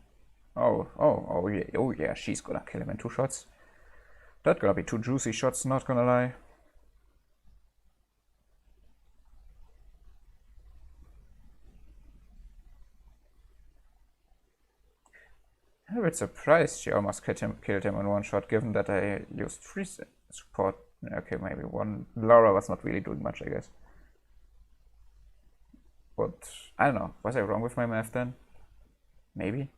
Oh yeah, she's gonna kill him in 2 shots. That's gonna be 2 juicy shots, not gonna lie. I'm a bit surprised she almost killed him in 1 shot, given that I used 3 support. Okay, maybe 1. Laura was not really doing much, I guess. But, I don't know. Was I wrong with my math then? Maybe.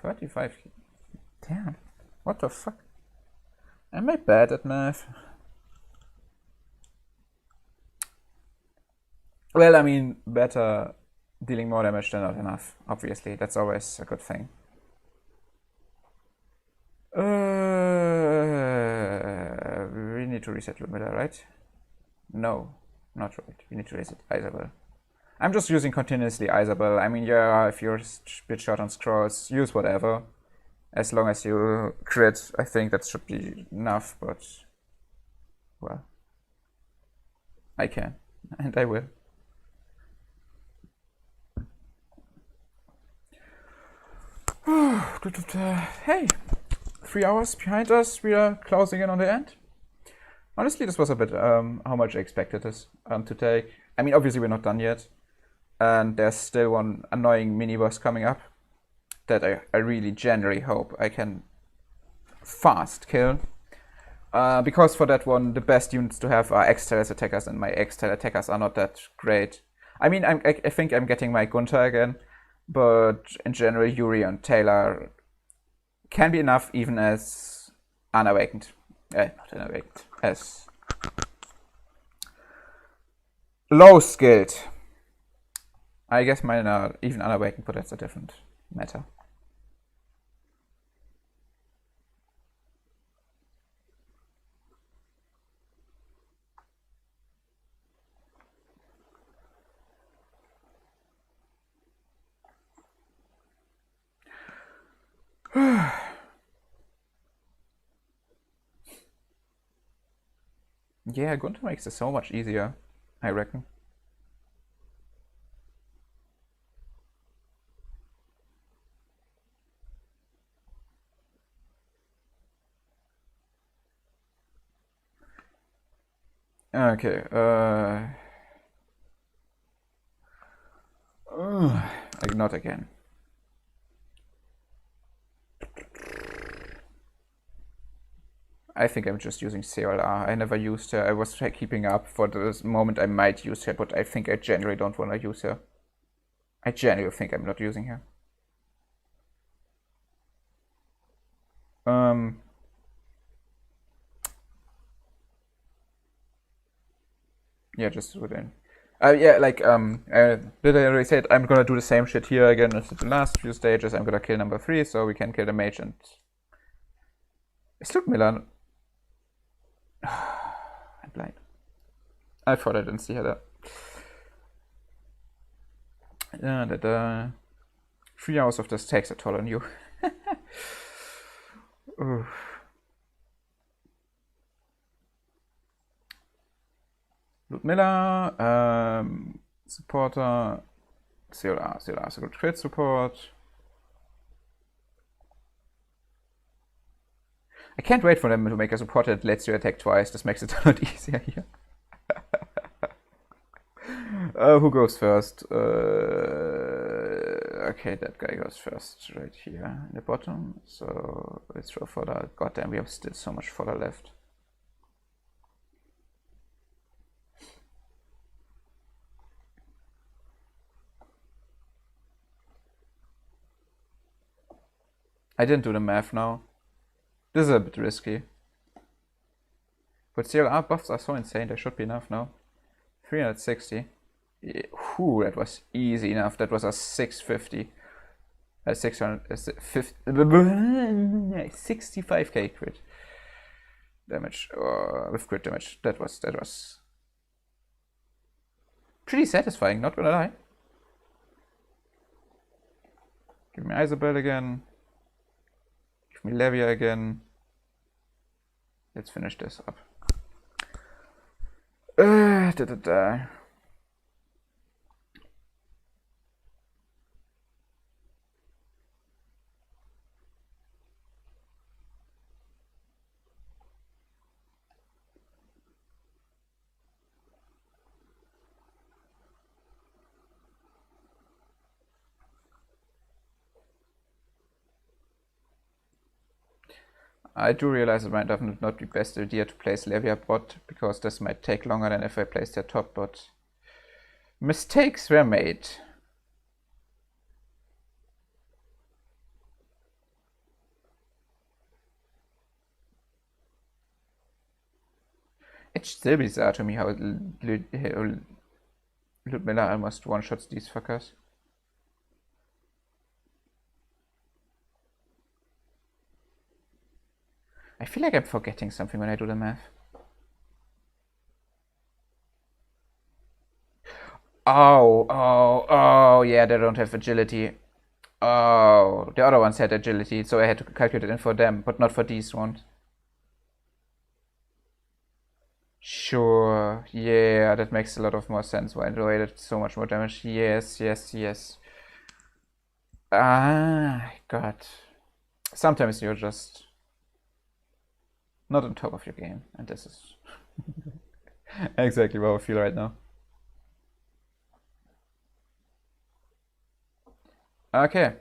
$35. Damn. What the fuck? Am I bad at math? Well, I mean, better dealing more damage than not enough. Obviously, that's always a good thing. We need to reset Ludmilla, right? No, not right. We need to reset Isabel. I'm just using continuously Isabel. I mean, yeah, if you're a bit short on scrolls, use whatever. As long as you crit, I think that should be enough, but... well... I can. And I will. Hey! 3 hours behind us, we are closing in on the end. Honestly, this was a bit how much I expected this to take. I mean, obviously we're not done yet. And there's still one annoying mini-boss coming up that I really genuinely hope I can fast kill. Because for that one, the best units to have are X-Tailers attackers, and my X-Tail attackers are not that great. I mean, I think I'm getting my Gunther again, but in general, Yuri and Taylor can be enough even as unawakened. Not unawakened, as low skilled. I guess mine are even unawakened, but that's a different matter. Yeah, Gunther makes it so much easier, I reckon. Okay, not again. I think I'm just using CLR. I never used her. I was keeping up for the moment I might use her, but I think I generally don't want to use her. I genuinely think I'm not using her. Yeah, just within. Yeah, like, did I already said I'm gonna do the same shit here again as the last few stages. I'm gonna kill number 3, so we can kill the mage and... Is Ludmilla... I'm blind. I thought I didn't see her there. 3 hours of this takes a toll on you. Ludmilla, supporter, CLR, so good crit support. I can't wait for them to make a support that lets you attack twice. This makes it a lot easier here. Who goes first? Okay, that guy goes first right here in the bottom. So let's throw fodder. Goddamn, we have still so much fodder left. I didn't do the math now. This is a bit risky. But CLR buffs are so insane, there should be enough now. 360. Whew, that was easy enough. That was a 650. 65k crit damage, with crit damage. That was pretty satisfying, not gonna lie. Give me Isabel again. Give me Levia again. Let's finish this up. Da, da, da. I do realize it might not be best idea to place Levia bot, because this might take longer than if I placed their top bot. Mistakes were made. It's still bizarre to me how Ludmilla almost one-shots these fuckers. I feel like I'm forgetting something when I do the math. Oh, yeah, they don't have agility. Oh, the other ones had agility, so I had to calculate it in for them, but not for these ones. Sure, yeah, that makes a lot of more sense why I did so much more damage. Yes, yes, yes. Ah, God. Sometimes you're just not on top of your game, and this is exactly how I feel right now. Okay,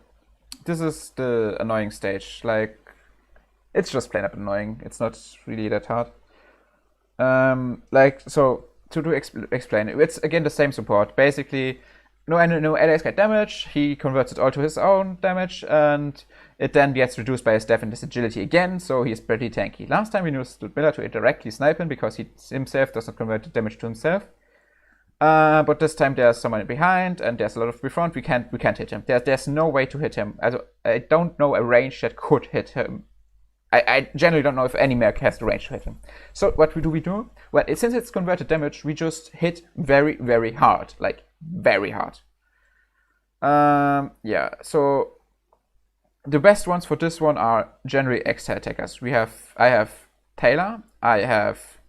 this is the annoying stage. Like, it's just plain up annoying. It's not really that hard. Like, so to explain it, it's again the same support. Basically, no allies get damage. He converts it all to his own damage, and it then gets reduced by his death and his agility again. So he's pretty tanky. Last time we used Ludmilla to directly snipe him because he himself does not convert the damage to himself. But this time there's someone behind and there's a lot of befront. We can't hit him. There's no way to hit him. I don't know a range that could hit him. I generally don't know if any mech has the range to hit him. So what do we do? Well, since it's converted damage, we just hit very, very hard. Like, very hard. Yeah, so the best ones for this one are generally extra attackers. I have Taylor, I have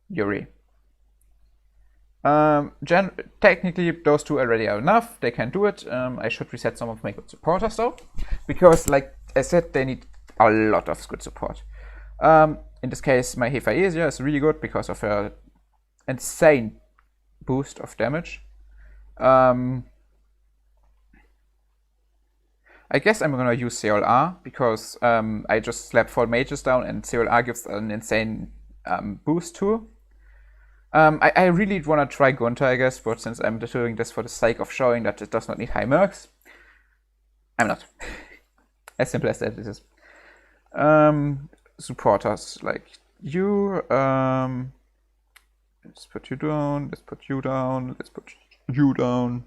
Yuri. Technically, those two already are enough. They can do it. I should reset some of my good supporters though, because like I said, they need a lot of good support. In this case, my Hephaesia is really good because of her insane boost of damage. I guess I'm gonna use CLR because I just slapped 4 mages down and CLR gives an insane boost too. I really want to try Gunther, I guess, but since I'm doing this for the sake of showing that it does not need high mercs, I'm not. As simple as that it is. Supporters like you. Let's put you down. Let's put you down. Let's put you down.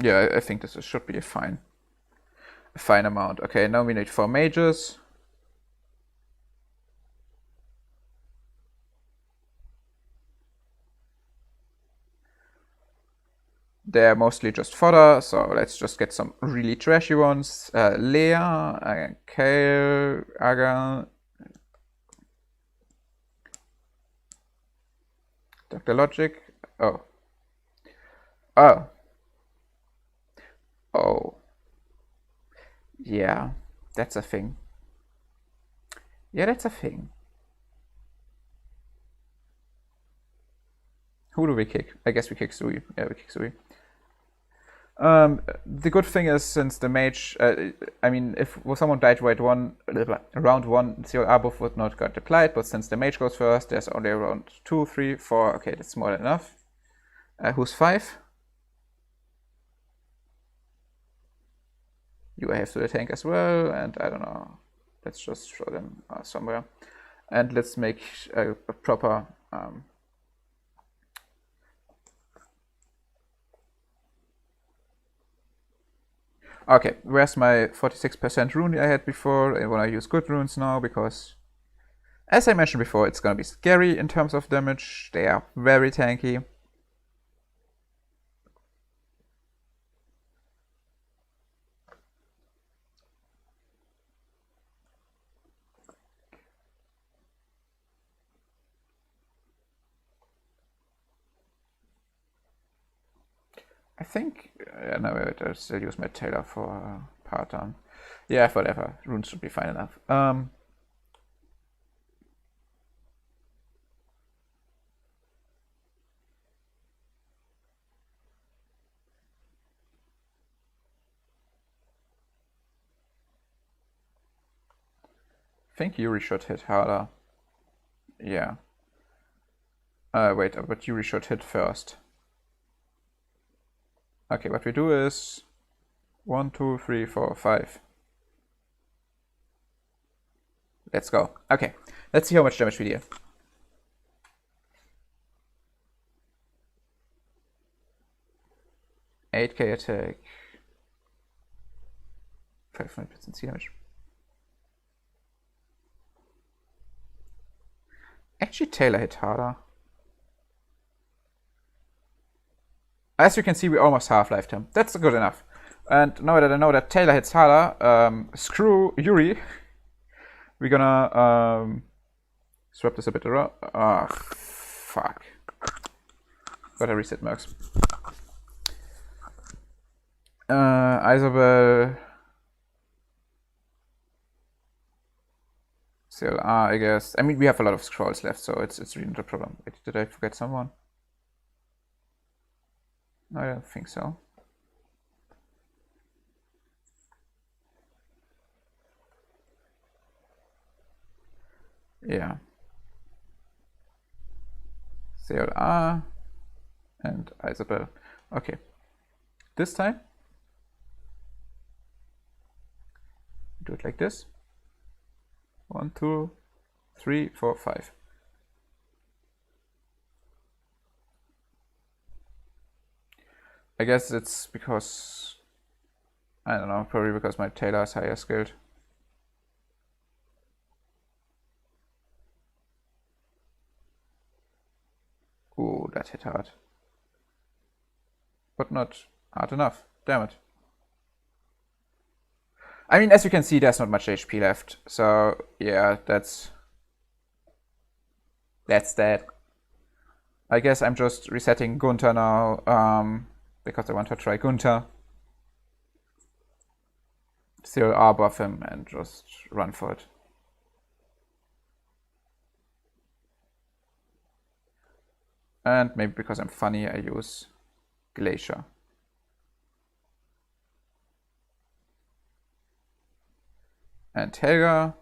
Yeah, I think this should be a fine amount. Okay, now we need 4 mages. They're mostly just fodder, so let's just get some really trashy ones. Leah, Kale, Aga, Dr. Logic. Oh. Oh. Oh. Yeah, that's a thing. Yeah, that's a thing. Who do we kick? I guess we kick Sui. Yeah, we kick Sui. The good thing is, since the mage, I mean, if someone died round one, CLR buff would not get applied, but since the mage goes first, there's only around 2, 3, 4. Okay, that's more than enough. Who's 5? You have to the tank as well, and I don't know. Let's just throw them somewhere. And let's make a proper okay, where's my 46% rune I had before? I want to use good runes now because, as I mentioned before, it's going to be scary in terms of damage. They are very tanky. I think, no, wait, I'll still use my tailor for part on. Yeah, whatever. Runes should be fine enough. 'I think Yuri should hit harder. Yeah. Wait, but Yuri should hit first. Okay, what we do is 1, 2, 3, 4, 5. Let's go. Okay, let's see how much damage we deal. $8k attack. 500% damage. Actually, Taylor hit harder. As you can see, we almost half-lifed him. That's good enough. And now that I know that Taylor hits harder, screw Yuri. We're gonna swap this a bit around. Ah, fuck. Gotta reset Mercs. Isabel. Still, I guess. I mean, we have a lot of scrolls left, so it's really not a problem. Wait, did I forget someone? No, I don't think so. Yeah. CLR and Isabel. Okay. This time, do it like this. 1, 2, 3, 4, 5. I guess it's because, I don't know, probably because my Taylor is higher skilled. Ooh, that hit hard. But not hard enough. Damn it. I mean, as you can see, there's not much HP left. So, yeah, that's that. I guess I'm just resetting Gunther now, because I want to try Gunther. Still R buff him and just run for it. And maybe because I'm funny, I use Glacier. And Helga.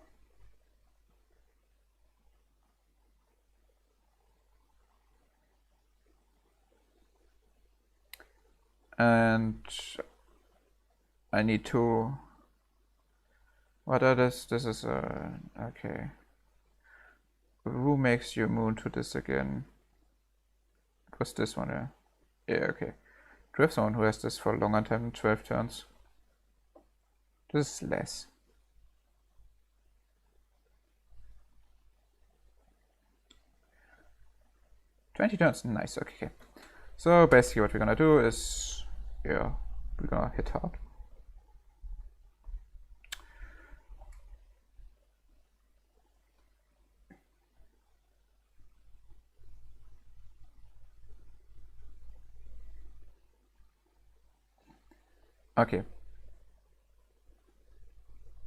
And I need to. What are this? This is okay. Who makes you immune to this again? It was this one, yeah. Yeah, okay. Do we have someone who has this for a longer time than 12 turns? This is less. $20 turns, nice, okay. So basically what we're gonna do is, yeah, we're gonna hit hard. Okay.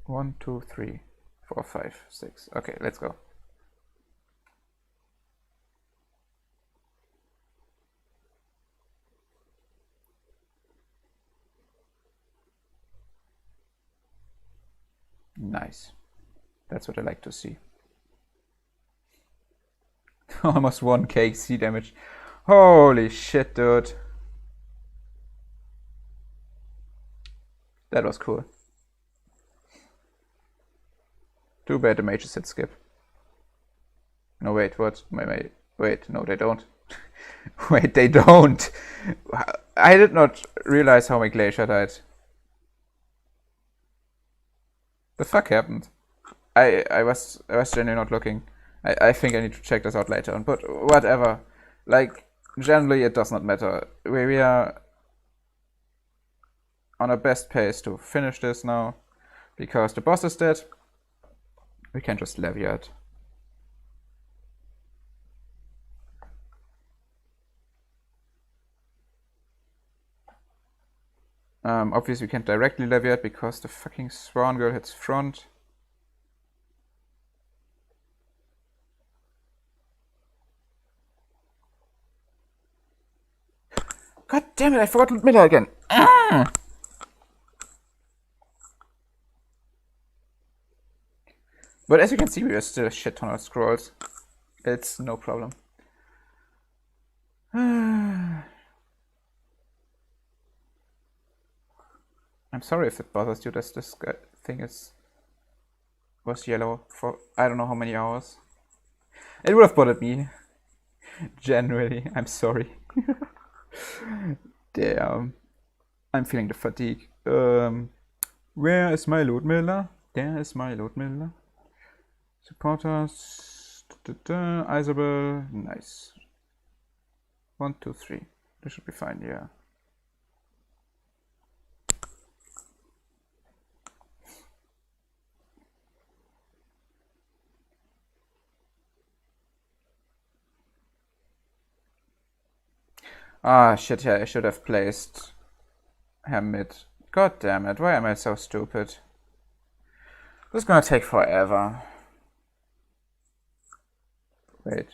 1, 2, 3, 4, 5, 6. Okay, let's go. Nice. That's what I like to see. Almost 1k C damage. Holy shit, dude. That was cool. Too bad the mages hit skip. No, wait, what? Wait, no, they don't. Wait, they don't. I did not realize how my Glacier died. The fuck happened? I was genuinely not looking. I think I need to check this out later on, but whatever. Like, generally it does not matter. We are on a best pace to finish this now, because the boss is dead. We can just levy it. Obviously we can't directly levy it because the fucking Swan Girl hits front. God damn it, I forgot Ludmilla again. Ah! But as you can see, we are still a shit ton of scrolls. It's no problem. I'm sorry if it bothers you that this thing was yellow for I don't know how many hours. It would have bothered me. Genuinely, I'm sorry. Damn. I'm feeling the fatigue. Where is my Ludmilla? There is my Ludmilla. Supporters. Isabel. Nice. 1, 2, 3. This should be fine, yeah. Ah, shit, yeah, I should have placed Hamid. God damn it, why am I so stupid? This is gonna take forever. Wait.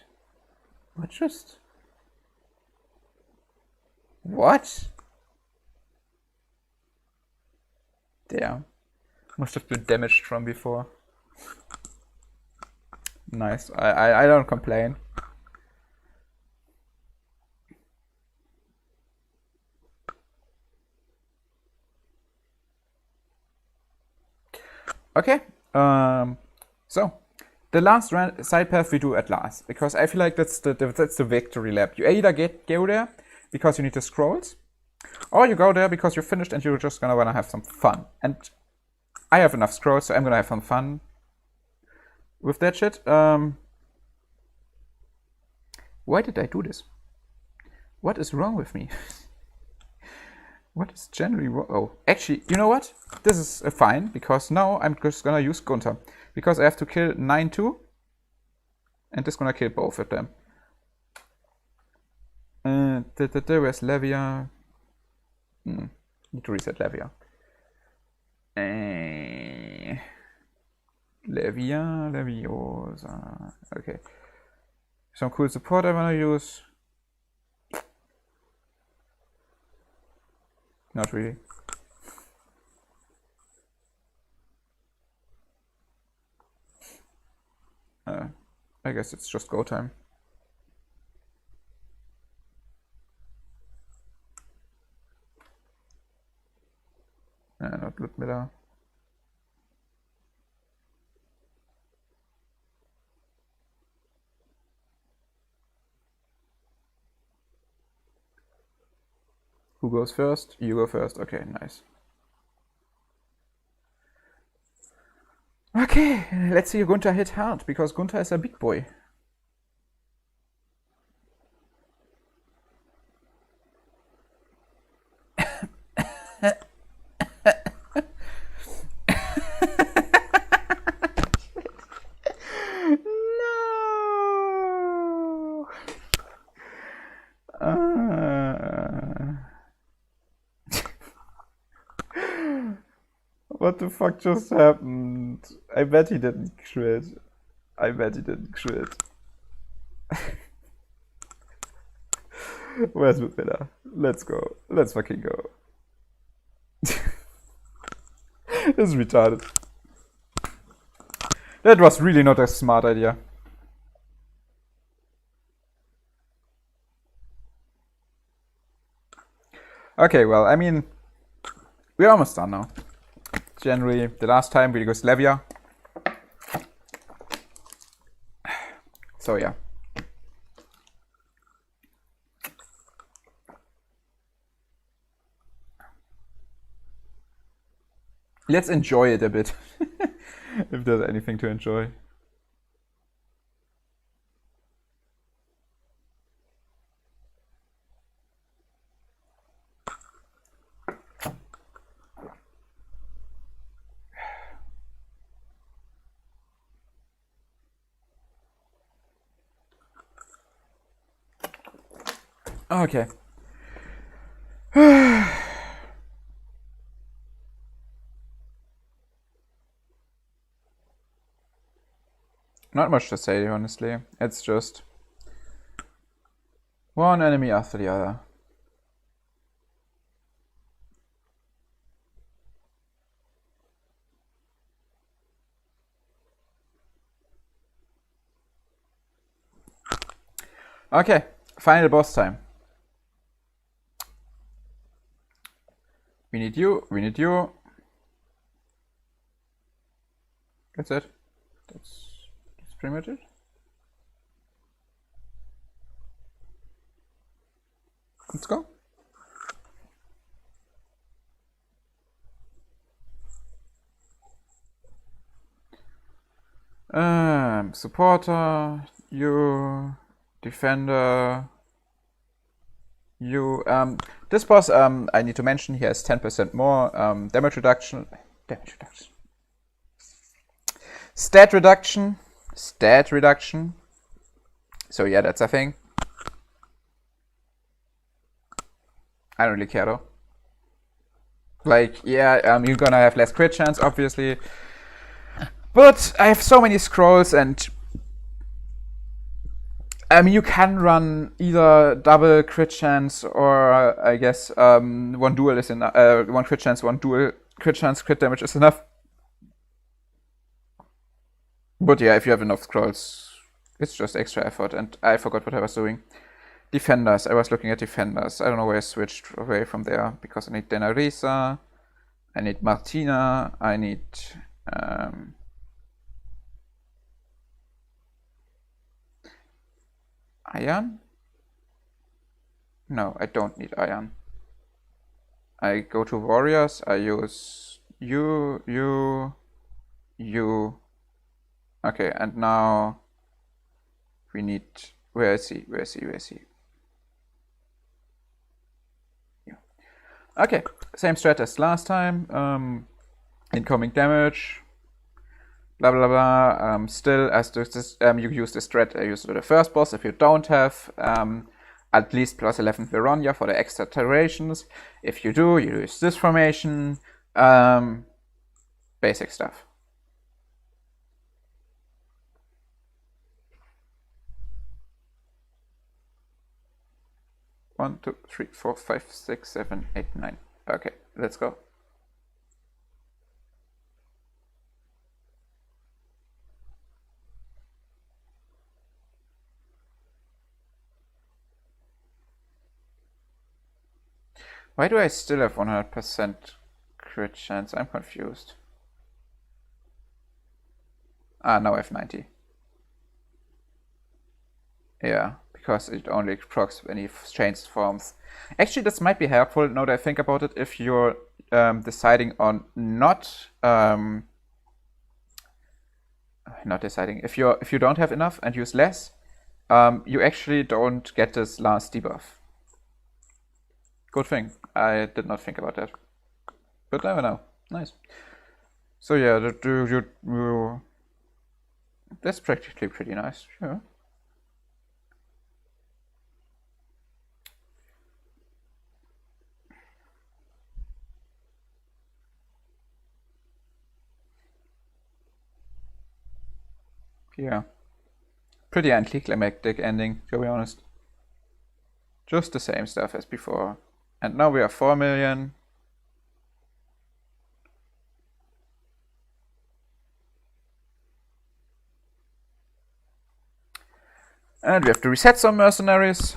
What just... What? Damn. Must have been damaged from before. Nice. I don't complain. Okay. So the last side path we do at last, because I feel like that's the victory lap. You either go there because you need the scrolls, or you go there because you're finished and you're just gonna wanna have some fun. And I have enough scrolls, so I'm gonna have some fun with that shit. Why did I do this? What is wrong with me? What is generally wrong? Oh, actually, you know what? This is fine, because now I'm just gonna use Gunther. Because I have to kill 9-2, and this is gonna kill both of them. Where's Levia? Need to reset Levia. Leviosa. Okay. Some cool support I wanna use. Not really. I guess it's just go time. Not Ludmilla. Who goes first? You go first. Okay, nice. Okay, let's see Gunther hit hard, because Gunther is a big boy. No! What the fuck just happened? I bet he didn't crit. I bet he didn't crit. Where's Ludmilla? Let's go. Let's fucking go. This is retarded. That was really not a smart idea. Okay, well, I mean, we're almost done now. Generally, the last time we used Levia. So yeah. Let's enjoy it a bit. If there's anything to enjoy. Okay. Not much to say, honestly. It's just one enemy after the other. Okay, final boss time. We need you, we need you. That's it. That's pretty much it. Let's go. Supporter, you, defender, you. This boss, I need to mention, he has 10% more damage reduction. Stat reduction. So yeah, that's a thing. I don't really care though. Like, yeah, you're gonna have less crit chance, obviously. But I have so many scrolls, and I mean, you can run either double crit chance, or I guess one dual is enough. One crit chance, one dual crit chance, crit damage is enough. But yeah, if you have enough scrolls, it's just extra effort. And I forgot what I was doing. Defenders. I was looking at defenders. I don't know where I switched away from there because I need Denarisa, I need Martina, I need Iron? No, I don't need Iron. I go to warriors, I use you. Okay, and now we need, where is he? Yeah. Okay, same strat as last time. Incoming damage, blah blah blah. Still, as this, you use the strat I used to the first boss. If you don't have at least plus 11 Veronia for the extra iterations. If you do, you use this formation. Basic stuff. One, two, three, four, 5, 6, 7, 8, 9. Okay, let's go. Why do I still have 100% crit chance? I'm confused. Ah, now I have 90. Yeah, because it only procs when he changes forms. Actually, this might be helpful now that I think about it. If you're deciding on not deciding, if you don't have enough and use less, you actually don't get this last debuff. Good thing. I did not think about that. But never know. Nice. So yeah, that's practically pretty nice. Sure. Yeah. Pretty anticlimactic ending, to be honest. Just the same stuff as before. And now we are 4 million. And we have to reset some mercenaries.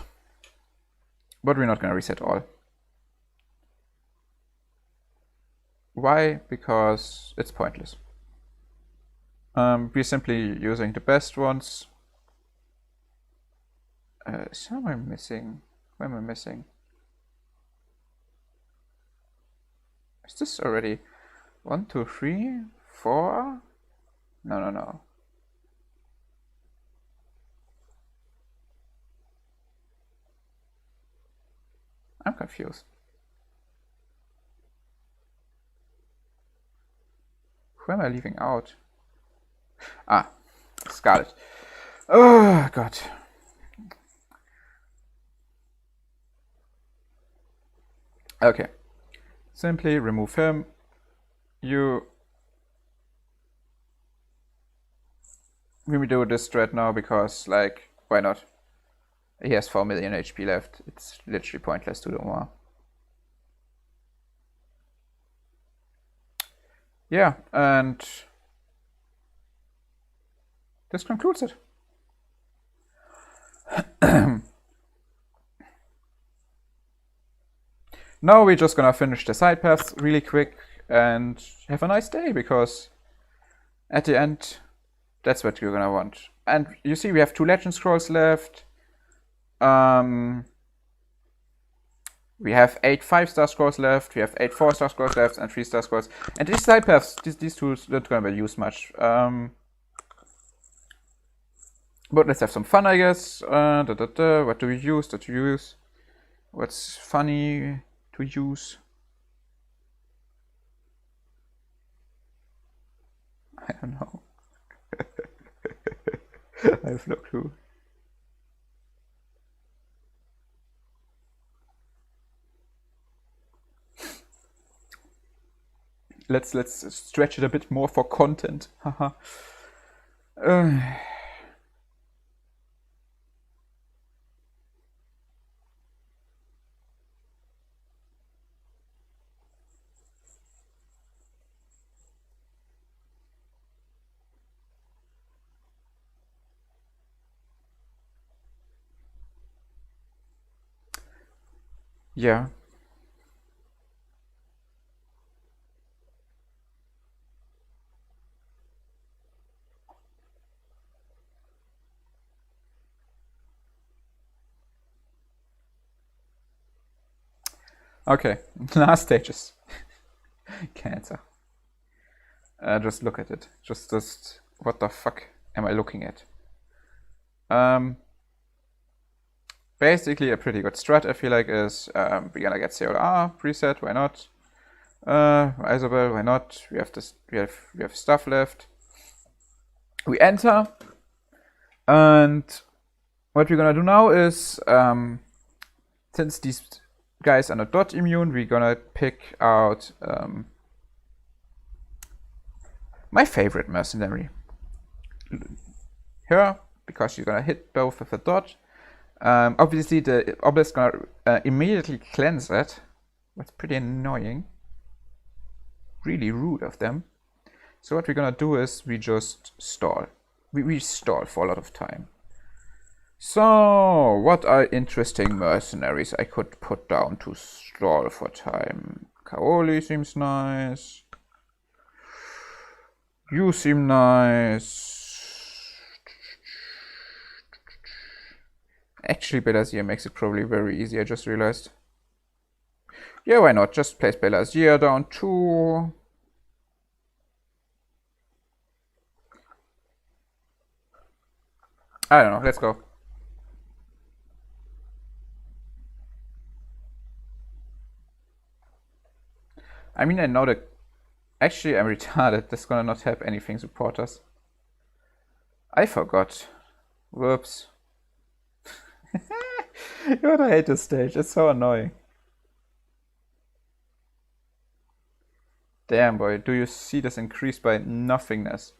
But we're not going to reset all. Why? Because it's pointless. We're simply using the best ones. So am I missing? Where am I missing? Is this already 1, 2, 3, 4? No. I'm confused. Who am I leaving out? Ah, Scarlet. Oh, God. Okay. Simply remove him. You. we do this strat now because, like, why not? He has 4 million HP left. It's literally pointless to do more. Yeah, and this concludes it. Now we're just gonna finish the side paths really quick and have a nice day, because at the end, that's what you're gonna want. And you see we have 2 legend scrolls left. We have 8 5-star scrolls left, we have 8 4-star scrolls left, and 3-star scrolls. And these side paths, these tools not gonna be used much. But let's have some fun, I guess. What do we use? What's funny to use? I don't know. I have no clue. Let's stretch it a bit more for content. Haha. Yeah. Okay, last stages. Cancer. Just look at it. Just what the fuck am I looking at? Basically a pretty good strat, I feel like, is we're gonna get CLR preset, why not? Isabel, why not? We have this, we have stuff left. We enter, and what we're gonna do now is, since these guys are not dot immune, we're gonna pick out my favorite mercenary. Her, because you're gonna hit both with a dot. Obviously the obelisk gonna immediately cleanse it. That's pretty annoying. Really rude of them. So what we're gonna do is we just stall. We stall for a lot of time. So, what are interesting mercenaries I could put down to stall for time? Kaoli seems nice. You seem nice. Actually, Belazir makes it probably very easy, I just realized. Yeah, why not? Just place Belazir down too. I don't know, let's go. I mean, I know that... Actually, I'm retarded. That's gonna not help anything support us. I forgot. Whoops. God, I hate this stage. It's so annoying. Damn, boy. Do you see this increase by nothingness?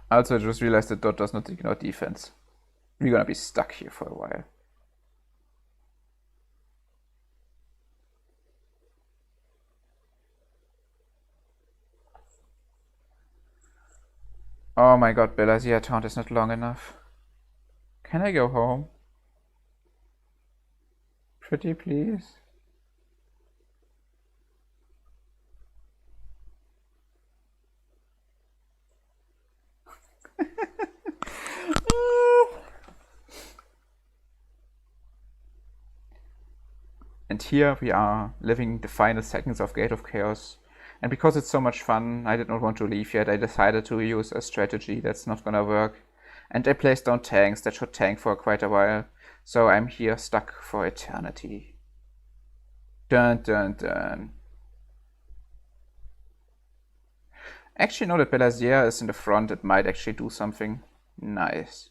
Also, I just realized that dot does not ignore defense. We're gonna be stuck here for a while. Oh my god, Belazir taunt is not long enough. Can I go home? Pretty please? And here we are, living the final seconds of Gate of Chaos. And because it's so much fun, I did not want to leave yet. I decided to use a strategy that's not gonna work. And I placed down tanks that should tank for quite a while. So I'm here stuck for eternity. Dun dun dun. Actually, now that Belazir is in the front, it might actually do something nice.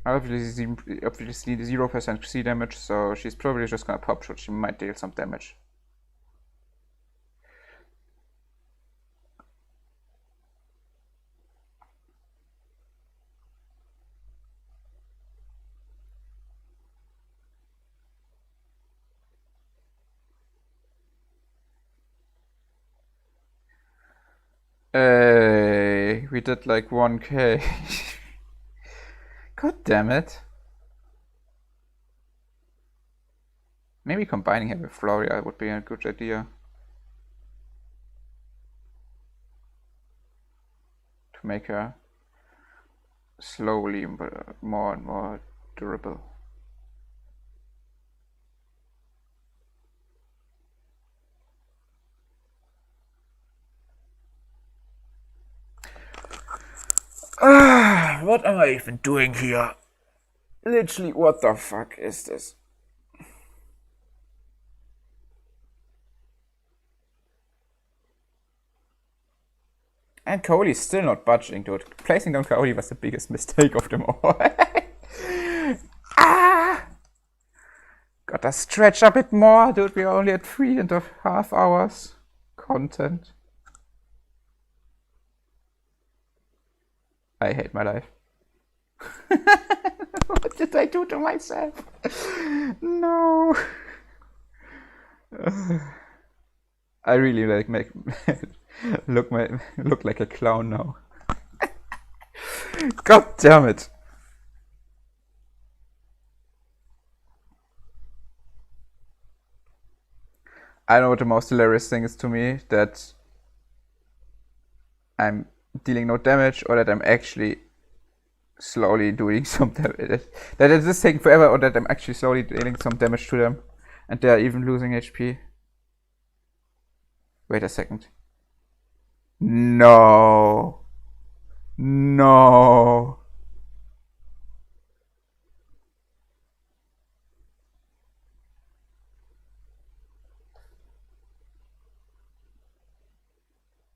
Obviously 0% C damage, so she's probably just gonna pop shot. She might deal some damage. Hey, we did like 1k. God damn it. Maybe combining her with Floria would be a good idea. To make her slowly more and more durable. What am I even doing here? Literally, what the fuck is this? And Kaoli's still not budging, dude. Placing down Kaoli was the biggest mistake of them all. Gotta stretch a bit more, dude. We're only at 3.5 hours content. I hate my life. What did I do to myself? No. I really like make look like a clown now. God damn it. I know what the most hilarious thing is to me, that I'm dealing no damage, or that I'm actually slowly doing some damage. That it's just taking forever, or that I'm actually slowly dealing some damage to them, and they're even losing HP. Wait a second. No. No.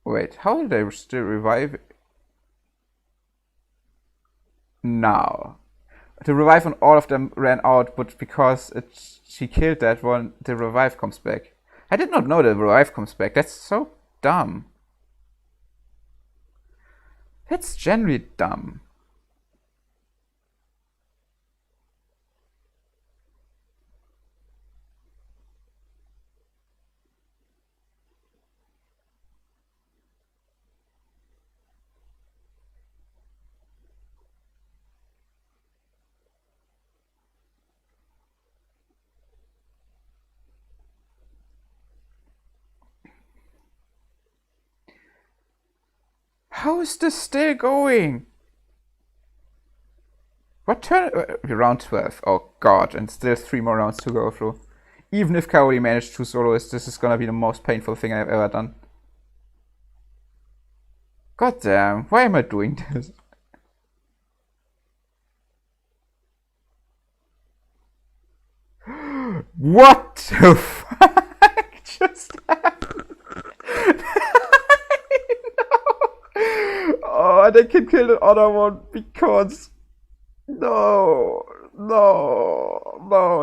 Wait, how did I still revive? Now. The revive on all of them ran out, but because she killed that one, the revive comes back. I did not know the revive comes back. That's so dumb. That's generally dumb. How is this still going? What turn? Round 12. Oh god, and still 3 more rounds to go through. Even if Kaori managed to solo this is gonna be the most painful thing I've ever done. God damn, why am I doing this? What the fuck just happened? Oh, and I can kill the other one because... No,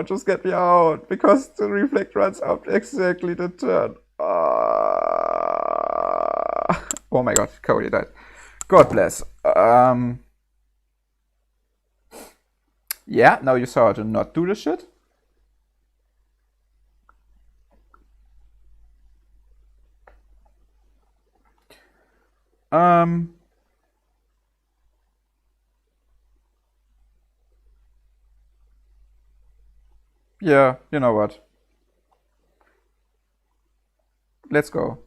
just get me out, because the reflect runs up exactly the turn. Oh my god, Cody died. God bless. Yeah, now you saw how to not do this shit. Yeah, you know what? Let's go.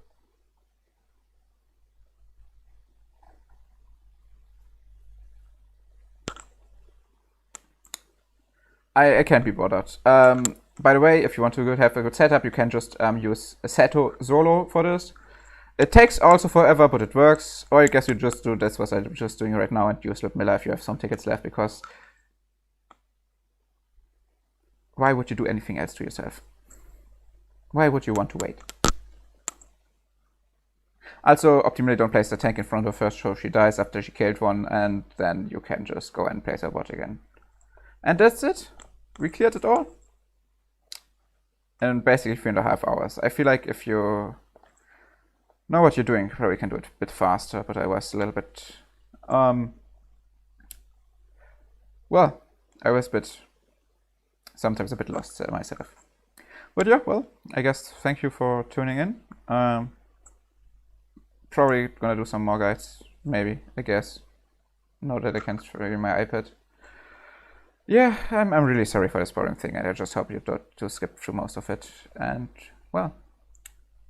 I can't be bothered. By the way, if you want to have a good setup, you can just use a Seto Solo for this. It takes also forever, but it works. Or I guess you just do that's what I'm just doing right now and use Ludmilla if you have some tickets left, because why would you do anything else to yourself? Why would you want to wait? Also, optimally don't place the tank in front of her so she dies after she killed one, and then you can just go and place her bot again. And that's it. We cleared it all. In basically 3.5 hours. I feel like if you know what you're doing, you probably can do it a bit faster, but I was a little bit, well, I was sometimes a bit lost myself. But yeah, well, I guess thank you for tuning in. Probably gonna do some more guides, maybe, I guess. Now that I can show you my iPad. Yeah, I'm really sorry for this boring thing, and I just hope you don't to skip through most of it. And, well,